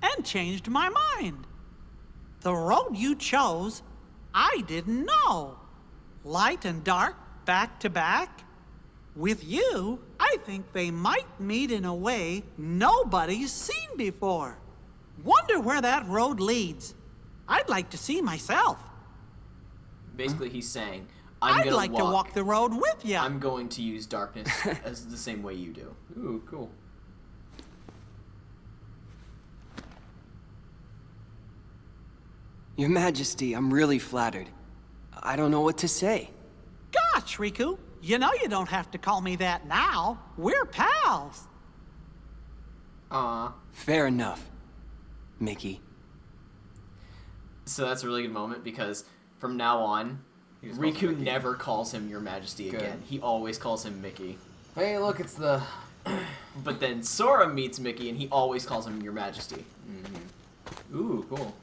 and changed my mind. The road you chose, I didn't know. Light and dark, back to back. With you, I think they might meet in a way nobody's seen before. Wonder where that road leads. I'd like to see myself. Basically, he's saying, I'd like to walk the road with you. I'm going to use darkness as the same way you do. Ooh, cool. Your Majesty, I'm really flattered. I don't know what to say. Gosh, Riku, you know you don't have to call me that now. We're pals. Fair enough, Mickey. So that's a really good moment because from now on, Riku never calls him Your Majesty again. He always calls him Mickey. Hey, look, it's the... But then Sora meets Mickey and he always calls him Your Majesty. Mm-hmm. Ooh, cool.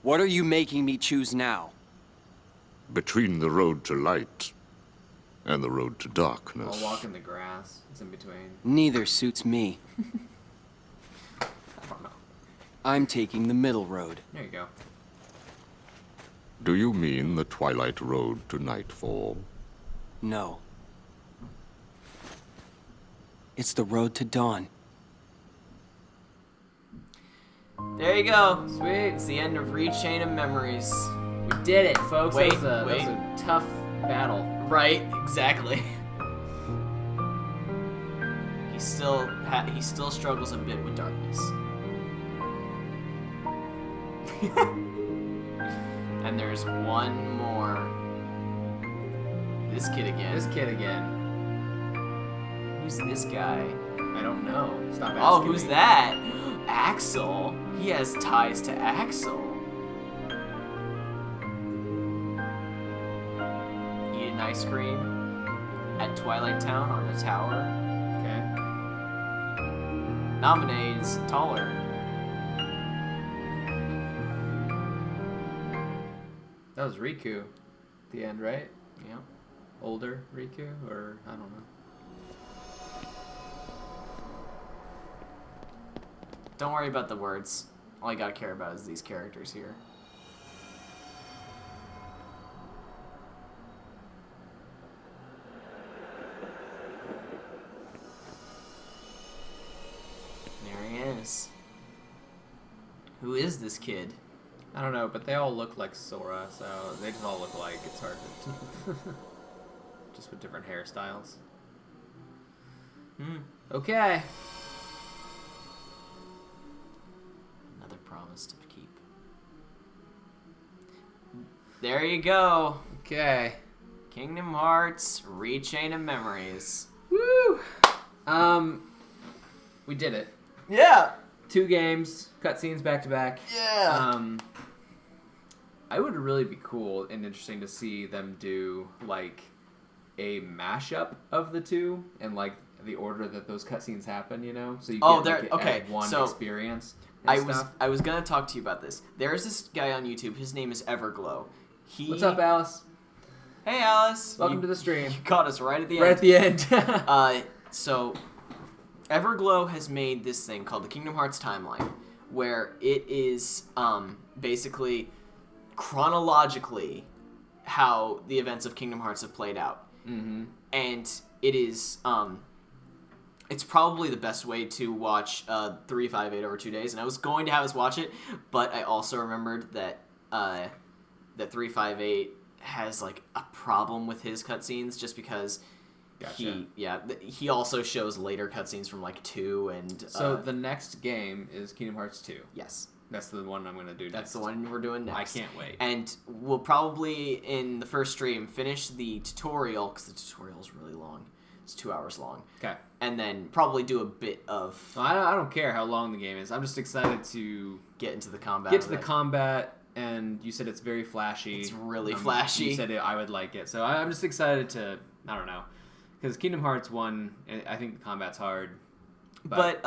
What are you making me choose now? Between the road to light and the road to darkness. I'll walk in the grass. It's in between. Neither suits me. I don't know. I'm taking the middle road. There you go. Do you mean the twilight road to nightfall? No. It's the road to dawn. There you go. Sweet. It's the end of Rechain of Memories. We did it, folks. Wait, that was a tough battle. Right, exactly. He still struggles a bit with darkness. And there's one more. This kid again. Who's this guy? I don't know. Stop asking Oh, who's me. that? Axel. He has ties to Axel. Eating ice cream at Twilight Town on the tower. Okay. Naminé's taller. That was Riku. At the end, right? Yeah. Older Riku? Or, I don't know. Don't worry about the words. All I gotta care about is these characters here. There he is. Who is this kid? I don't know, but they all look like Sora, so they just all look alike. It's hard to... just with different hairstyles. Okay. Another promise to keep. There you go. Okay. Kingdom Hearts Rechain of Memories. Woo! We did it. Yeah. 2 games, cutscenes back to back. Yeah. I would really be cool and interesting to see them do like a mashup of the two and like the order that those cutscenes happen, you know, so you get okay. one So experience. I was gonna talk to you about this. There's this guy on YouTube. His name is Everglow. What's up, Alice? Hey, Alice. Welcome to the stream. You caught us right at the end. Right at the end. So Everglow has made this thing called the Kingdom Hearts timeline, where it is basically chronologically how the events of Kingdom Hearts have played out. Mm-hmm. And it is it's probably the best way to watch 358 over 2 days. And I was going to have us watch it, but I also remembered that that 358 has like a problem with his cutscenes just because he also shows later cutscenes from like 2 and so the next game is Kingdom Hearts 2. Yes. That's the one I'm going to do next. That's the one we're doing next. I can't wait. And we'll probably, in the first stream, finish the tutorial, because the tutorial is really long. It's 2 hours long. Okay. And then probably do a bit of... Well, I don't care how long the game is. I'm just excited to... get into the combat. Get to the combat, and you said it's very flashy. It's really flashy. You said I would like it. So I'm just excited to... I don't know. Because Kingdom Hearts 1, I think the combat's hard. But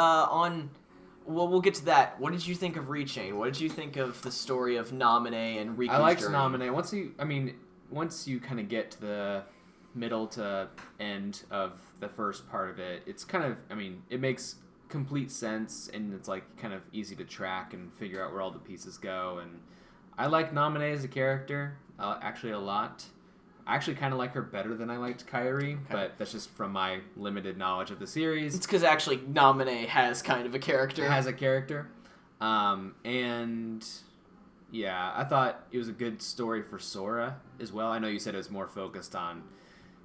well, we'll get to that. What did you think of Rechain? What did you think of the story of Naminé and Riku's I liked journey? Naminé. Once you kind of get to the middle to end of the first part of it, it's kind of, it makes complete sense, and it's like kind of easy to track and figure out where all the pieces go. And I like Naminé as a character, actually a lot. I actually kind of like her better than I liked Kairi, but that's just from my limited knowledge of the series. It's because actually Naminé has kind of a character. It has a character. And yeah, I thought it was a good story for Sora as well. I know you said it was more focused on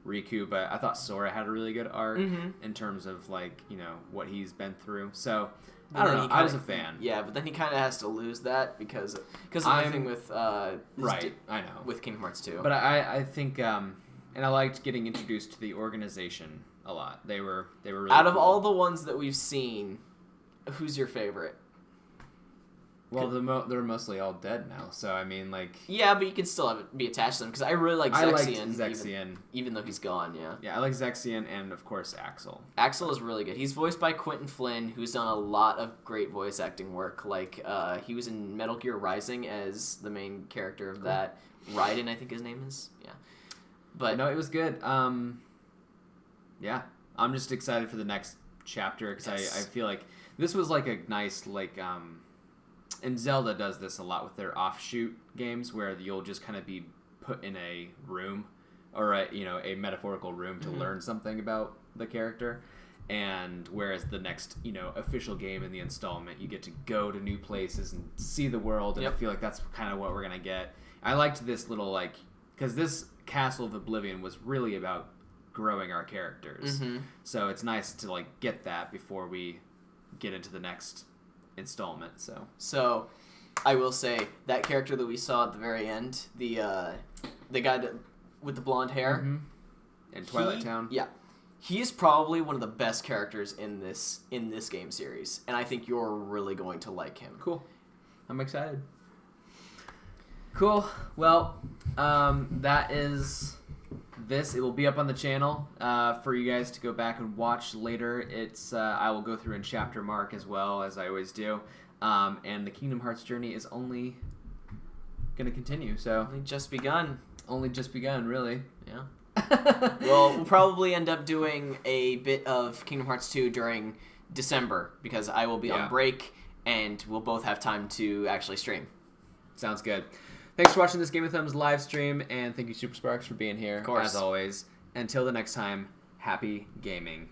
Riku, but I thought Sora had a really good arc in terms of like, what he's been through. So I don't know. I was a fan. Yeah, but then he kind of has to lose that because of the thing with I know, with Kingdom Hearts 2. But I think and I liked getting introduced to the organization a lot. They were really out of cool. all the ones that we've seen, who's your favorite? Well, they're mostly all dead now, so yeah, but you can still be attached to them because I really like Zexion. Even though he's gone, yeah. Yeah, I like Zexion and of course Axel. Axel is really good. He's voiced by Quentin Flynn, who's done a lot of great voice acting work. Like he was in Metal Gear Rising as the main character of that. Raiden, I think his name is. Yeah, but no, it was good. Yeah, I'm just excited for the next chapter because I feel like this was like a nice and Zelda does this a lot with their offshoot games where you'll just kind of be put in a room or a metaphorical room to learn something about the character. And whereas the next, official game in the installment, you get to go to new places and see the world. And I feel like that's kind of what we're going to get. I liked this little because this Castle of Oblivion was really about growing our characters. So it's nice to get that before we get into the next installment. So I will say that character that we saw at the very end, the guy with the blonde hair in Twilight Town. Yeah, he is probably one of the best characters in this game series, and I think you're really going to like him. Cool, I'm excited. Cool. Well, that is this. It will be up on the channel for you guys to go back and watch later. It's I will go through and chapter mark as well, as I always do. And the Kingdom Hearts journey is only going to continue. So only just begun. Only just begun, really. Yeah. Well, we'll probably end up doing a bit of Kingdom Hearts 2 during December because I will be on break and we'll both have time to actually stream. Sounds good. Thanks for watching this Game of Thumbs live stream, and thank you, Super Sparks, for being here, of course. As always. Until the next time, happy gaming.